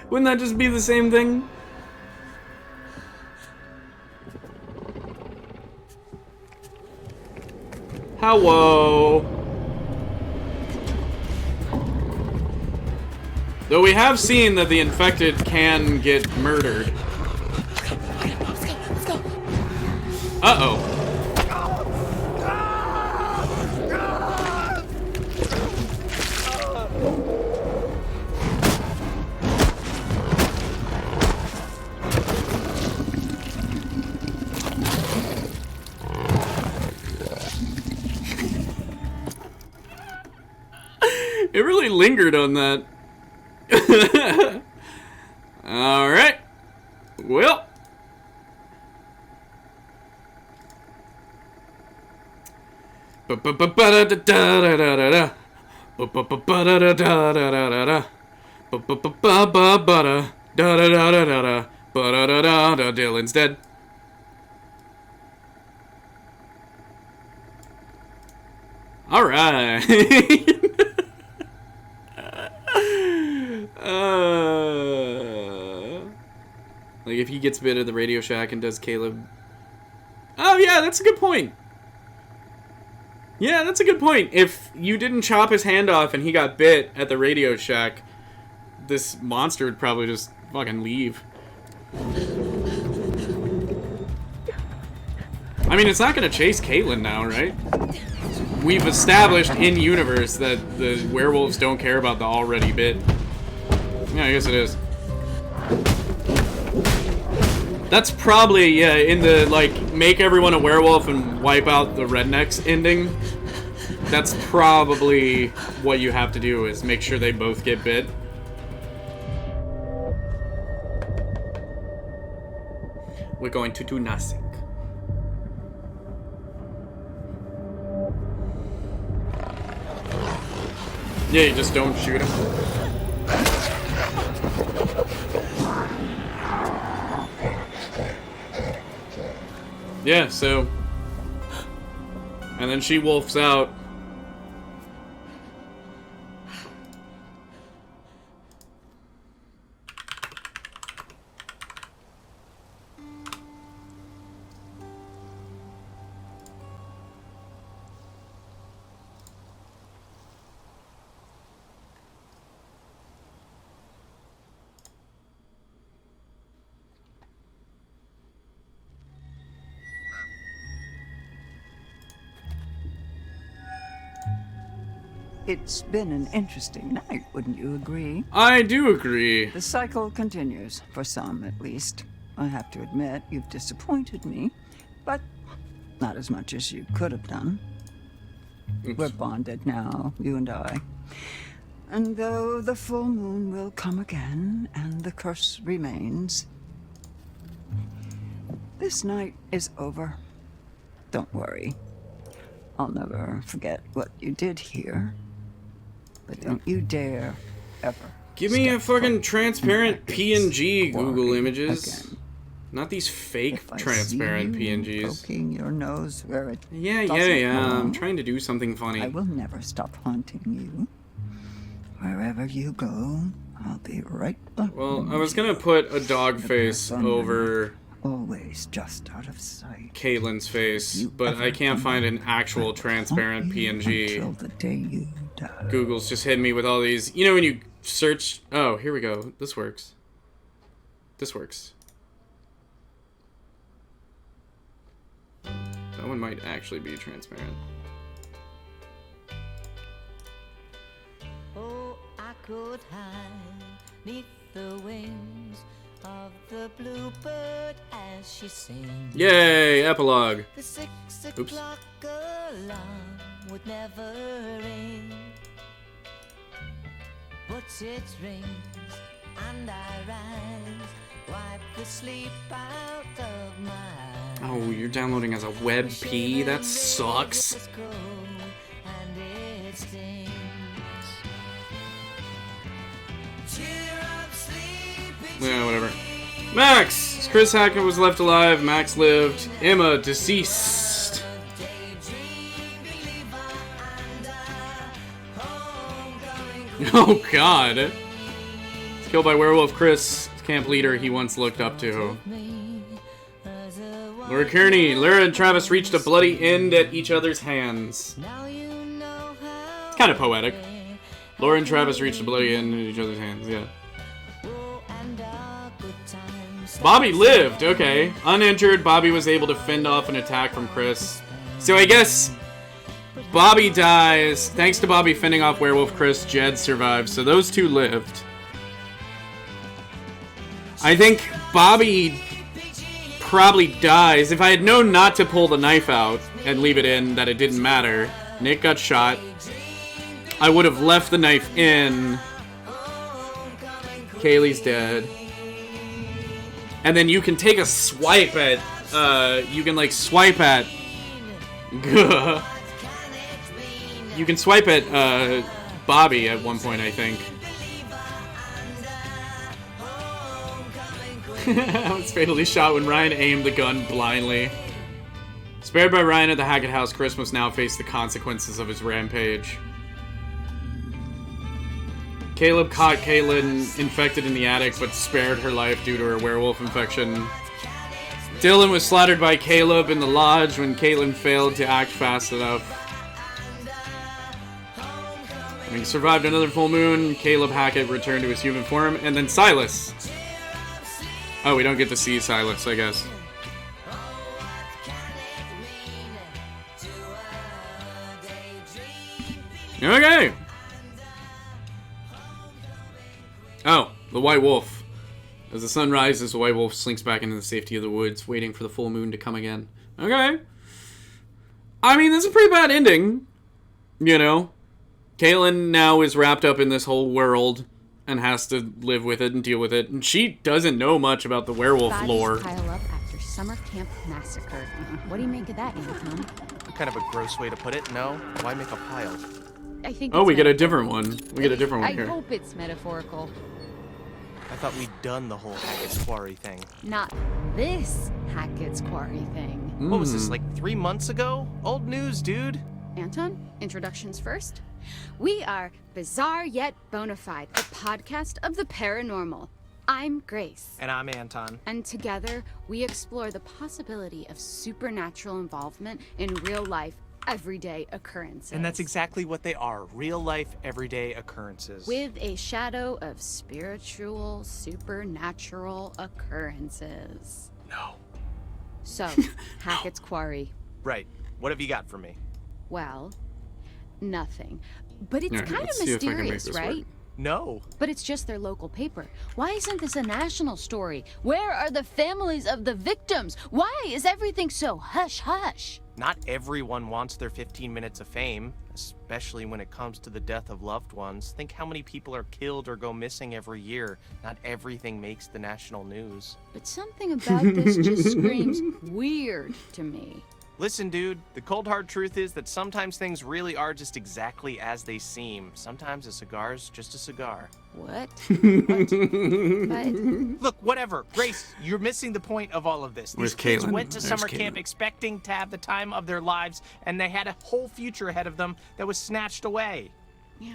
Wouldn't that just be the same thing? Hello. Though we have seen that the infected can get murdered. Uh-oh. It really lingered on that. Alright. Well. Dylan's dead. Alright. Like if he gets bit at the Radio Shack and does Caleb. Oh yeah, that's a good point. Yeah, that's a good point. If you didn't chop his hand off and he got bit at the Radio Shack, this monster would probably just fucking leave. I mean, it's not gonna chase Caitlin now, right? We've established in universe that the werewolves don't care about the already bit. Yeah, I guess it is. That's probably, yeah, in the, like, make everyone a werewolf and wipe out the rednecks ending. That's probably what you have to do, is make sure they both get bit. We're going to do nothing. Yeah, you just don't shoot him. Yeah, so... And then she wolfs out. It's been an interesting night, wouldn't you agree? I do agree. The cycle continues, for some at least. I have to admit, you've disappointed me, but not as much as you could have done. Oops. We're bonded now, you and I. And though the full moon will come again, and the curse remains, this night is over. Don't worry. I'll never forget what you did here. But don't you dare ever. Give me a fucking transparent PNG Google Images. Again. Not these fake transparent PNGs. Poking your nose where it yeah. I'm trying to do something funny. I will never stop haunting you. Wherever you go, I'll be right behind. Well, I was gonna put a dog face over always just out of sight. Caitlin's face, but I can't find an actual transparent PNG. Until the day you die. Google's just hitting me with all these. You know when you search. Oh, here we go. This works. This works. That one might actually be transparent. Oh, I could hide neath the wings of the bluebird as she sings. Yay, epilogue. The 6 o'clock alarm would never ring, but it rings and I rise, wipe the sleep out of my eyes. Oh, you're downloading as a WebP? That sucks. And it stings. Cheer up, sleepy Yeah, whatever. Max! Chris Hackett was left alive. Max lived. Emma, deceased. Oh, God. Killed by werewolf Chris, camp leader he once looked up to. Laura Kearney. Laura and Travis reached a bloody end at each other's hands. It's kind of poetic. Laura and Travis reached a bloody end at each other's hands, yeah. Bobby lived, okay. Uninjured, Bobby was able to fend off an attack from Chris. So I guess Bobby dies. Thanks to Bobby fending off werewolf Chris, Jed survived. So those two lived. I think Bobby probably dies. If I had known not to pull the knife out and leave it in, that it didn't matter. Nick got shot. I would have left the knife in. Kaylee's dead. And then you can take a swipe at, you can like swipe at, you can swipe at, Bobby at one point, I think. I was fatally shot when Ryan aimed the gun blindly. Spared by Ryan at the Hackett house, Chris must now face the consequences of his rampage. Caleb caught Caitlin infected in the attic, but spared her life due to her werewolf infection. Dylan was slaughtered by Caleb in the lodge when Caitlin failed to act fast enough. When he survived another full moon, Caleb Hackett returned to his human form, and then Silas. Oh, we don't get to see Silas, I guess. Okay. Oh, the White Wolf. As the sun rises, the White Wolf slinks back into the safety of the woods, waiting for the full moon to come again. Okay. I mean, this is a pretty bad ending. You know? Caitlin now is wrapped up in this whole world and has to live with it and deal with it. And she doesn't know much about the werewolf lore. Pile up after summer camp massacre. What do you make of that, Anton? Kind of a gross way to put it, no? Why make a pile? I think Oh, we get a different one. We get a different one I here. hope it's metaphorical. I thought we'd done the whole Hackett's Quarry thing. Not this Hackett's Quarry thing. What was this, like 3 months ago? Old news, dude. Anton, introductions first. We are Bizarre Yet Bonafide, a podcast of the paranormal. I'm Grace. And I'm Anton. And together, we explore the possibility of supernatural involvement in real life, everyday occurrences. And that's exactly what they are, real-life, everyday occurrences. With a shadow of spiritual, supernatural occurrences. No. So, Hackett's Quarry. Right. What have you got for me? Well, nothing. But it's Alright, kind let's of see if I can make mysterious, this right? work. No. But it's just their local paper. Why isn't this a national story? Where are the families of the victims? Why is everything so hush-hush? Not everyone wants their 15 minutes of fame, especially when it comes to the death of loved ones. Think how many people are killed or go missing every year. Not everything makes the national news. But something about this just screams weird to me. Listen, dude, the cold hard truth is that sometimes things really are just exactly as they seem. Sometimes a cigar's just a cigar. What? Look, whatever. Grace, you're missing the point of all of this. Where's These kids Caitlin? went to There's summer Caitlin. camp expecting to have the time of their lives, and they had a whole future ahead of them that was snatched away. Yeah.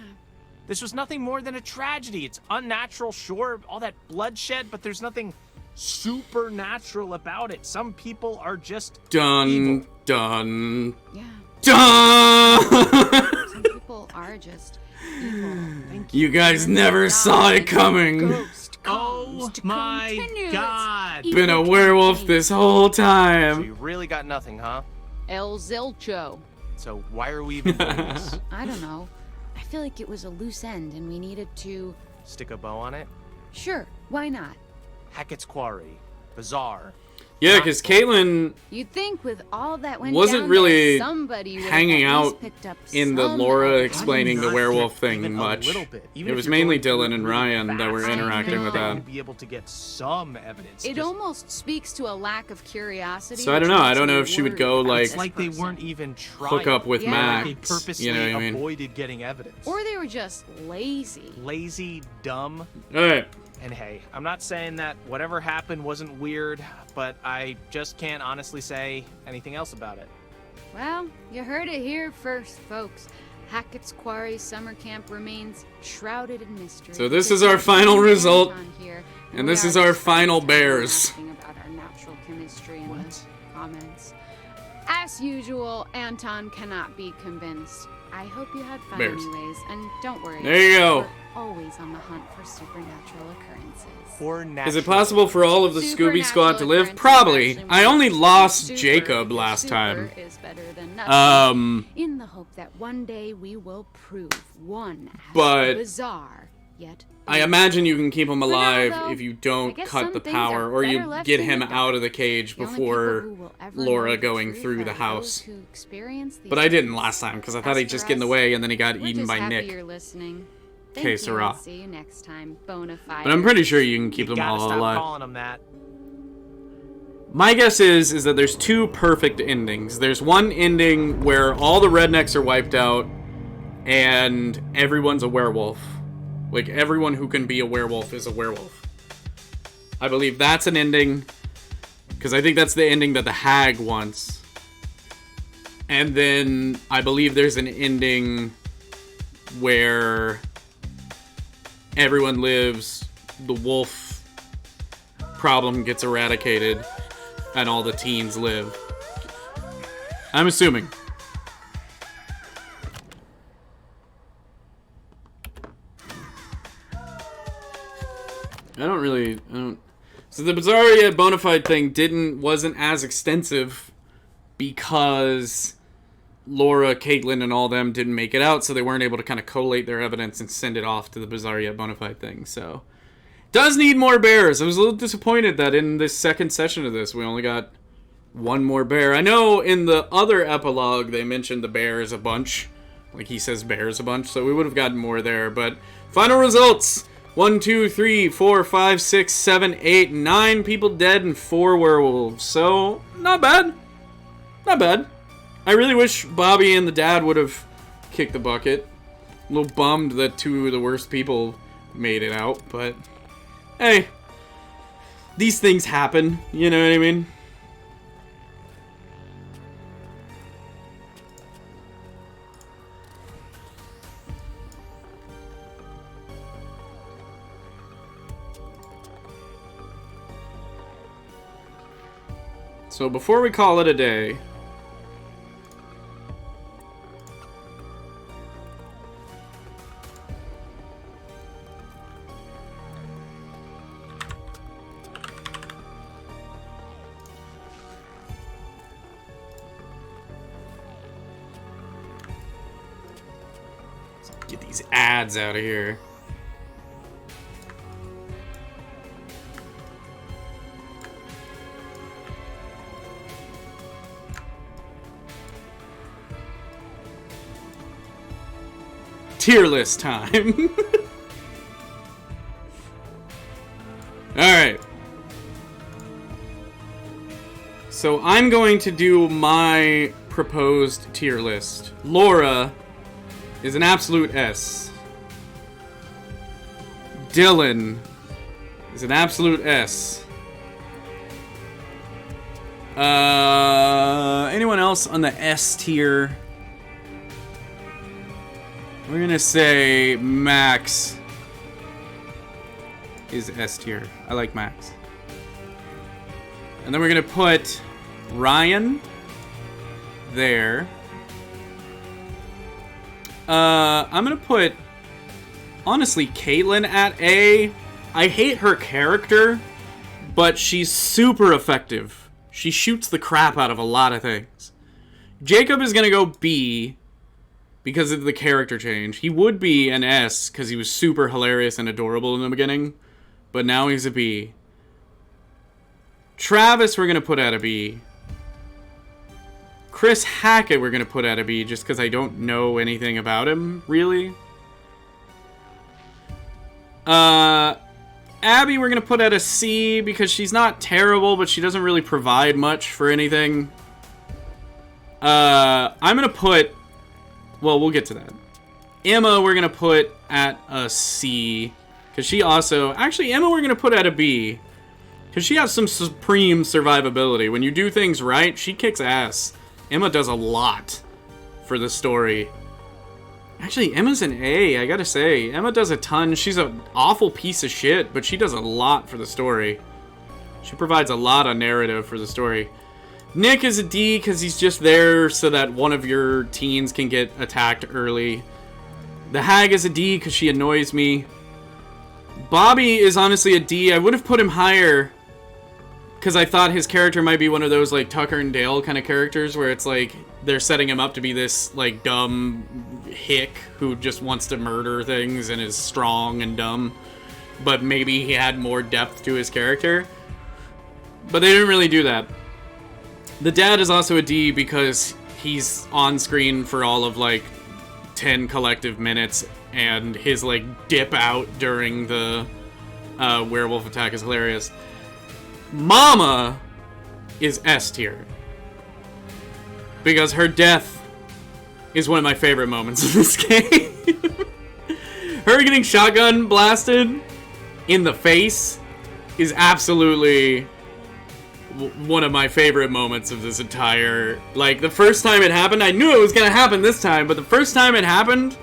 This was nothing more than a tragedy. It's unnatural, sure, all that bloodshed, but there's nothing supernatural about it. Some people are just evil. Done. Yeah. Done. Some people are just evil. You guys never saw it coming. Oh my god! Been a werewolf this whole So time. you really got nothing, huh? El Zilcho. So why are we even doing this? I don't know. I feel like it was a loose end and we needed to... Stick a bow on it? Sure, why not? Hackett's Quarry. Bizarre. Yeah, because Caitlin You'd think with all that went wasn't down really there, somebody would have hanging at least out picked up in the some Laura evidence. explaining the werewolf thing Even a much. little bit. Even It if was you're mainly going Dylan through and really Ryan that were fast, interacting with that. you'd be able to get some evidence. It Just- almost speaks to a lack of curiosity. So I don't which know. I makes don't know me if she would worried go about like It's like they weren't even trying. hook up with Yeah. Max. They purposely You know what I mean? avoided getting evidence. Or they were just lazy. Lazy, dumb. All right. And hey, I'm not saying that whatever happened wasn't weird, but I just can't honestly say anything else about it. Well, you heard it here first, folks. Hackett's Quarry summer camp remains shrouded in mystery. So this is our final result, and this is our final bears. About our natural chemistry in the comments. As usual, Anton cannot be convinced. I hope you had fun Bears. anyways, and don't worry. There you go. We're always on the hunt for supernatural occurrences. Is it possible for all of the Scooby Squad to live? Probably. I only lost Jacob last time. Is better than nothing. In the hope that one day we will prove one as But bizarre yet. I imagine you can keep him alive though, if you don't guess cut some the things power, are or better you left get in him the dark. out of the cage The only before people who will ever Laura know the going truth through the are house. those who experience these But I didn't things. last time because I As thought he'd for just get in the us, way and then he got we're eaten just by happy Nick. You're listening. Okay, Thank you, Sarah. and see you next time. Bonafide. But I'm pretty sure you can keep You them gotta all stop alive. calling them that. My guess is that there's two perfect endings. There's one ending where all the rednecks are wiped out and everyone's a werewolf. Like, everyone who can be a werewolf is a werewolf. I believe that's an ending, because I think that's the ending that the hag wants. And then I believe there's an ending where everyone lives, the wolf problem gets eradicated, and all the teens live. I'm assuming. I don't. So the Bizarre Yet Bonafide thing wasn't as extensive because Laura, Caitlin, and all them didn't make it out, so they weren't able to kind of collate their evidence and send it off to the Bizarre Yet Bonafide thing. So does need more bears. I was a little disappointed that in this second session of this we only got one more bear. I know in the other epilogue they mentioned the bears a bunch. Like he says bears a bunch, so we would have gotten more there. But final results. 1, 2, 3, 4, 5, 6, 7, 8, 9 people dead and 4 werewolves. So, not bad. Not bad. I really wish Bobby and the dad would have kicked the bucket. A little bummed that 2 of the worst people made it out, but hey, these things happen, you know what I mean? So before we call it a day, let's get these ads out of here. Tier list time. Alright. So I'm going to do my proposed tier list. Laura is an absolute S. Dylan is an absolute S. Anyone else on the S tier? We're gonna say Max is S tier. I like Max. And then we're gonna put Ryan there. I'm gonna put, honestly, Caitlin at A. I hate her character, but she's super effective. She shoots the crap out of a lot of things. Jacob is gonna go B because of the character change. He would be an S because he was super hilarious and adorable in the beginning, but now he's a B. Travis we're gonna put at a B. Chris Hackett we're gonna put at a B just because I don't know anything about him, really. Abby we're gonna put at a C because she's not terrible, but she doesn't really provide much for anything. I'm gonna put, well, we'll get to that. Emma we're gonna put at a C Because she also... Actually, Emma we're going to put at a B. Because she has some supreme survivability. When you do things right, she kicks ass. Emma does a lot for the story. Actually, Emma's an A, I gotta say. Emma does a ton. She's an awful piece of shit, but she does a lot for the story. She provides a lot of narrative for the story. Nick is a D because he's just there so that one of your teens can get attacked early. The Hag is a D because she annoys me. Bobby is honestly a D. I would have put him higher because I thought his character might be one of those like Tucker and Dale kind of characters where it's like they're setting him up to be this like dumb hick who just wants to murder things and is strong and dumb. But maybe he had more depth to his character. But they didn't really do that. The dad is also a D because he's on screen for all of like 10 collective minutes and his like dip out during the werewolf attack is hilarious. Mama is S tier because her death is one of my favorite moments of this game. Her getting shotgun blasted in the face is absolutely one of my favorite moments of this entire... Like, the first time it happened, I knew it was gonna happen this time, but the first time it happened,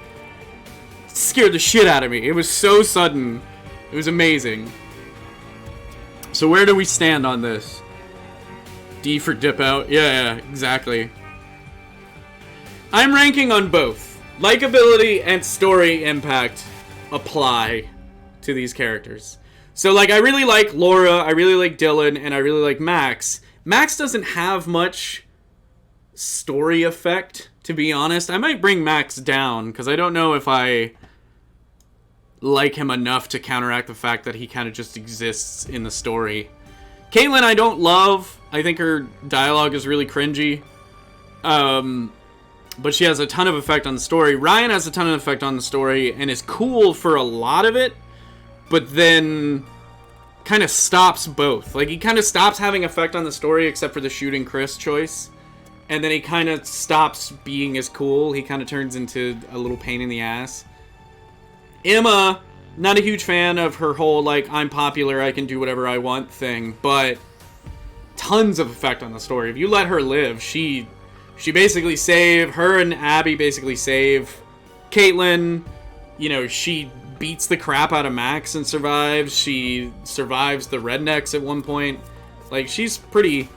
it scared the shit out of me. It was so sudden. It was amazing. So where do we stand on this? D for dip out? Yeah, exactly. I'm ranking on both. Likability and story impact apply to these characters. So, like, I really like Laura, I really like Dylan, and I really like Max. Max doesn't have much story effect, to be honest. I might bring Max down, because I don't know if I like him enough to counteract the fact that he kind of just exists in the story. Caitlin I don't love. I think her dialogue is really cringy. But she has a ton of effect on the story. Ryan has a ton of effect on the story, and is cool for a lot of it. But then kind of stops both. Like, he kind of stops having effect on the story except for the shooting Chris choice. And then he kind of stops being as cool. He kind of turns into a little pain in the ass. Emma, not a huge fan of her whole, like, I'm popular, I can do whatever I want thing. But tons of effect on the story. If you let her live, she basically her and Abby basically save Caitlin. You know, she beats the crap out of Max and survives. She survives the rednecks at one point. Like, she's pretty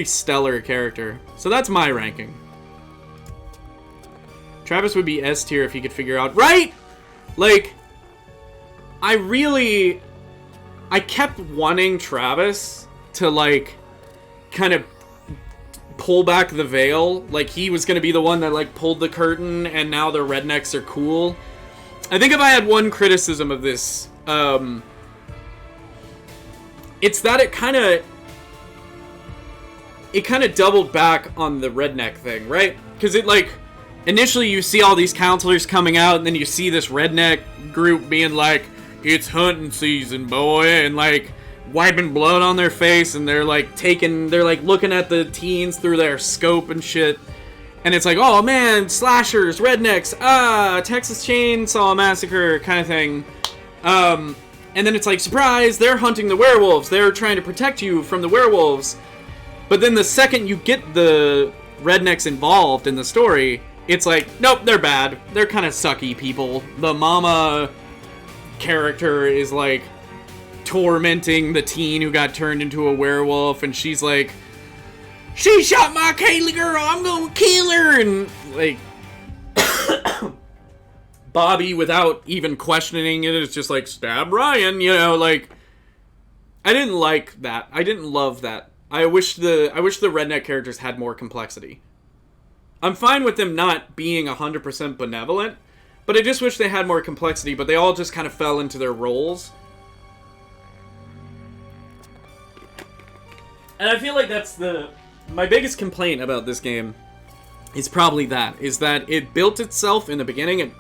stellar character. So that's my ranking. Travis would be S tier if he could figure out... Right! Like, I kept wanting Travis to, like, kind of pull back the veil. Like, he was going to be the one that, like, pulled the curtain, and now the rednecks are cool. I think if I had one criticism of this, it's that it kind of doubled back on the redneck thing, right? Because it, like, initially you see all these counselors coming out, and then you see this redneck group being like, it's hunting season, boy, and, like, wiping blood on their face, and they're like looking at the teens through their scope and shit. And it's like, oh man, slashers, rednecks, Texas Chainsaw Massacre kind of thing. And then it's like, surprise, they're hunting the werewolves. They're trying to protect you from the werewolves. But then the second you get the rednecks involved in the story, it's like, nope, they're bad. They're kind of sucky people. The mama character is like tormenting the teen who got turned into a werewolf, and she's like, she shot my Kaylee girl, I'm gonna kill her, and like Bobby, without even questioning it, is just like, stab Ryan, you know, like, I didn't like that. I didn't love that. I wish the redneck characters had more complexity. I'm fine with them not being 100% benevolent, but I just wish they had more complexity, but they all just kind of fell into their roles. And I feel like that's my biggest complaint about this game is probably that, is that it built itself in the beginning,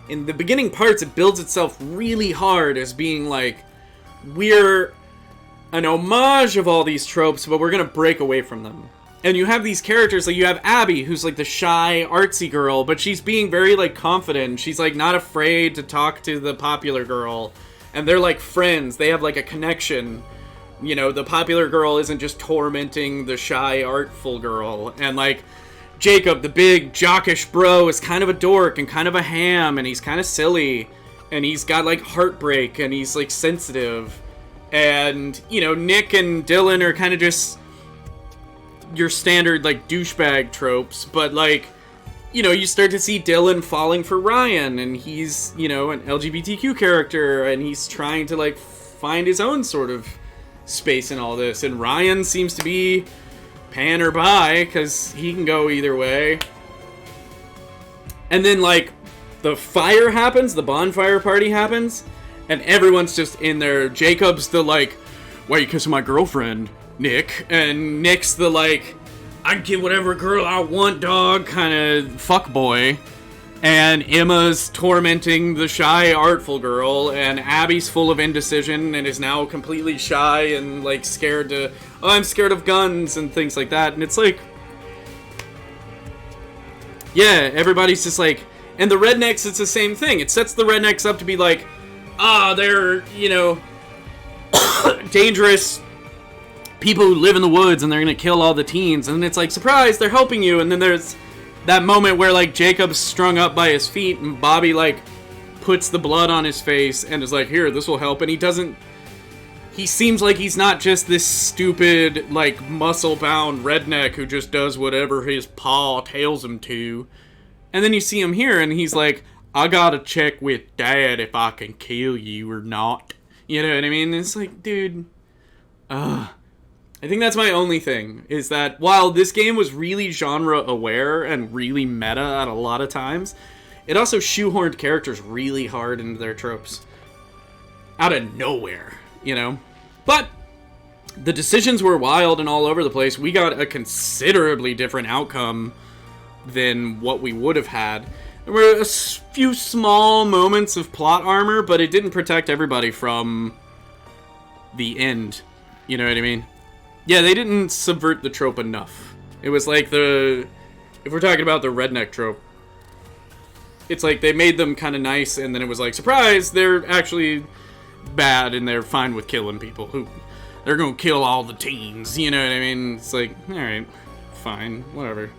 in the beginning parts, it builds itself really hard as being like, we're an homage of all these tropes, but we're gonna break away from them. And you have these characters, like you have Abby, who's like the shy, artsy girl, but she's being very like confident. She's like not afraid to talk to the popular girl. and they're like friends. They have like a connection. You know, the popular girl isn't just tormenting the shy, artful girl. And like, Jacob, the big, jockish bro, is kind of a dork and kind of a ham, and he's kind of silly. And he's got like heartbreak, and he's like sensitive. And, you know, Nick and Dylan are kind of just your standard like douchebag tropes. But like, you know, you start to see Dylan falling for Ryan, and he's, you know, an LGBTQ character, and he's trying to like find his own sort of space in all this, and Ryan seems to be pan or bi, because he can go either way. And then like the fire happens, the bonfire party happens, and everyone's just in there. Jacob's the like, why are you kissing my girlfriend, Nick? And Nick's the like, I can get whatever girl I want, dog, kind of fuckboy. And Emma's tormenting the shy, artful girl, and Abby's full of indecision and is now completely shy and, like, scared to, oh, I'm scared of guns and things like that. And it's like, yeah, everybody's just like, and the rednecks, it's the same thing. It sets the rednecks up to be like, they're, you know, dangerous people who live in the woods and they're gonna kill all the teens. And then it's like, surprise, they're helping you. And then there's that moment where, like, Jacob's strung up by his feet and Bobby, like, puts the blood on his face and is like, here, this will help. And he seems like he's not just this stupid, like, muscle-bound redneck who just does whatever his paw tells him to. And then you see him here and he's like, I gotta check with Dad if I can kill you or not. You know what I mean? It's like, dude, I think that's my only thing, is that while this game was really genre-aware and really meta at a lot of times, it also shoehorned characters really hard into their tropes. Out of nowhere, you know? But the decisions were wild and all over the place. We got a considerably different outcome than what we would have had. There were a few small moments of plot armor, but it didn't protect everybody from the end. You know what I mean? Yeah, they didn't subvert the trope enough. It was like if we're talking about the redneck trope, it's like they made them kind of nice, and then it was like, surprise, they're actually bad, and they're fine with killing people. They're gonna kill all the teens, you know what I mean? It's like, alright, fine, whatever.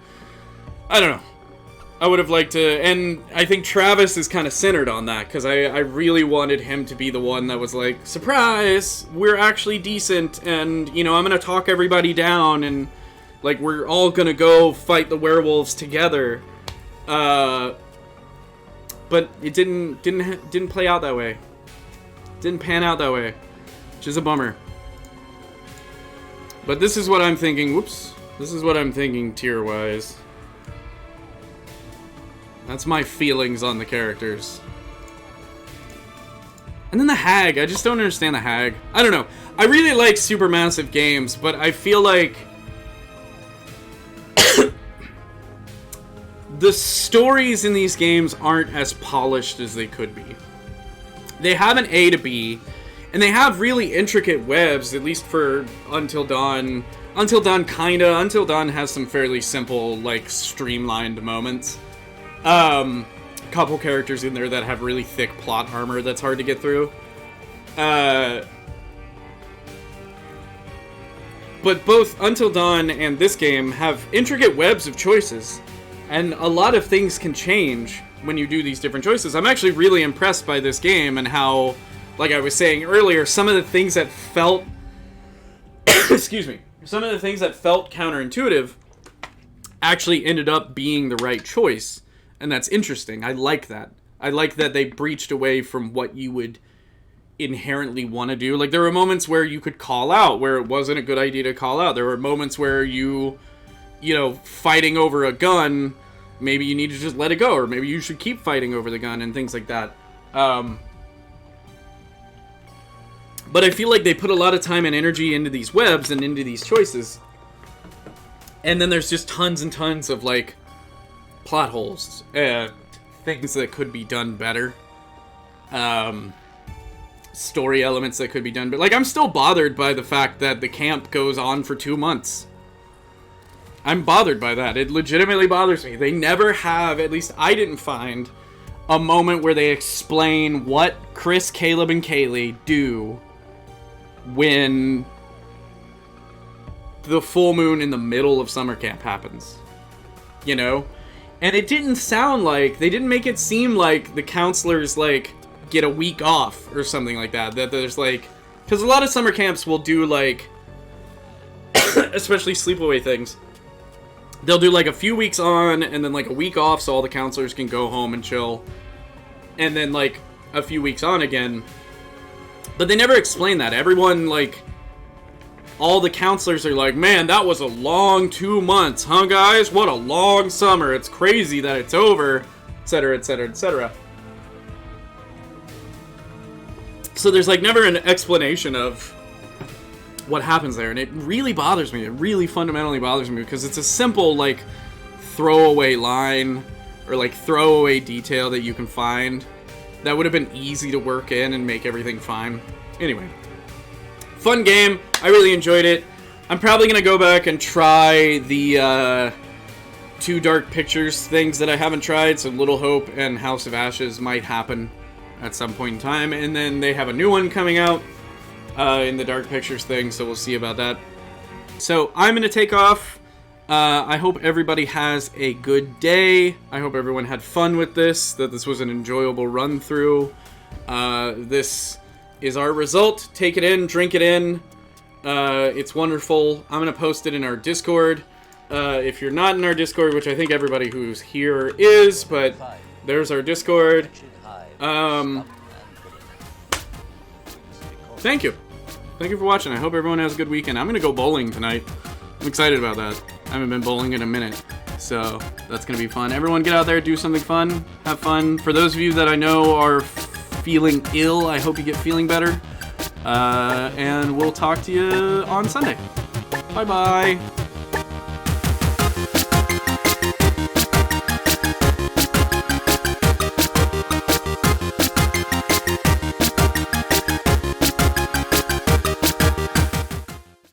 I don't know. I would have liked to, and I think Travis is kind of centered on that, because I really wanted him to be the one that was like, surprise, we're actually decent, and, you know, I'm gonna talk everybody down, and, like, we're all gonna go fight the werewolves together. But it didn't play out that way. Didn't pan out that way, which is a bummer. But this is what I'm thinking, whoops, this is what I'm thinking tier-wise. That's my feelings on the characters. And then the Hag. I just don't understand the Hag. I don't know. I really like supermassive games, but I feel like the stories in these games aren't as polished as they could be. They have an A to B, and they have really intricate webs, at least for Until Dawn. Until Dawn kinda. Until Dawn has some fairly simple, like, streamlined moments. Couple characters in there that have really thick plot armor that's hard to get through. But both Until Dawn and this game have intricate webs of choices. And a lot of things can change when you do these different choices. I'm actually really impressed by this game and how, like I was saying earlier, some of the things that felt... excuse me. Some of the things that felt counterintuitive actually ended up being the right choice. And that's interesting. I like that. I like that they breached away from what you would inherently want to do. Like, there were moments where you could call out, where it wasn't a good idea to call out. There were moments where you know, fighting over a gun, maybe you need to just let it go, or maybe you should keep fighting over the gun, and things like that. But I feel like they put a lot of time and energy into these webs and into these choices. And then there's just tons and tons of, like, plot holes, things that could be done better, story elements that could be done, but like, I'm still bothered by the fact that the camp goes on for 2 months. I'm bothered by that. It legitimately bothers me. They never have, at least I didn't find, a moment where they explain what Chris, Caleb, and Kaylee do when the full moon in the middle of summer camp happens. You know? And it didn't sound like, they didn't make it seem like the counselors, like, get a week off or something like that. That there's, like, because a lot of summer camps will do, like, especially sleepaway things. They'll do, like, a few weeks on and then, like, a week off so all the counselors can go home and chill. And then, like, a few weeks on again. But they never explain that. Everyone, like, all the counselors are like, man, that was a long 2 months, huh, guys? What a long summer. It's crazy that it's over, etc., etc., etc. So there's, like, never an explanation of what happens there. And it really bothers me. It really fundamentally bothers me because it's a simple, like, throwaway line or, like, throwaway detail that you can find that would have been easy to work in and make everything fine. Anyway. Fun game. I really enjoyed it. I'm probably going to go back and try the 2 Dark Pictures things that I haven't tried. So Little Hope and House of Ashes might happen at some point in time. And then they have a new one coming out in the Dark Pictures thing. So we'll see about that. So I'm going to take off. I hope everybody has a good day. I hope everyone had fun with this. That this was an enjoyable run through. This is our result. Take it in, drink it in. It's wonderful. I'm going to post it in our Discord. If you're not in our Discord, which I think everybody who's here is, but there's our Discord. Thank you. Thank you for watching. I hope everyone has a good weekend. I'm going to go bowling tonight. I'm excited about that. I haven't been bowling in a minute. So that's going to be fun. Everyone get out there, do something fun. Have fun. For those of you that I know are feeling ill, I hope you get feeling better. And we'll talk to you on Sunday. Bye-bye.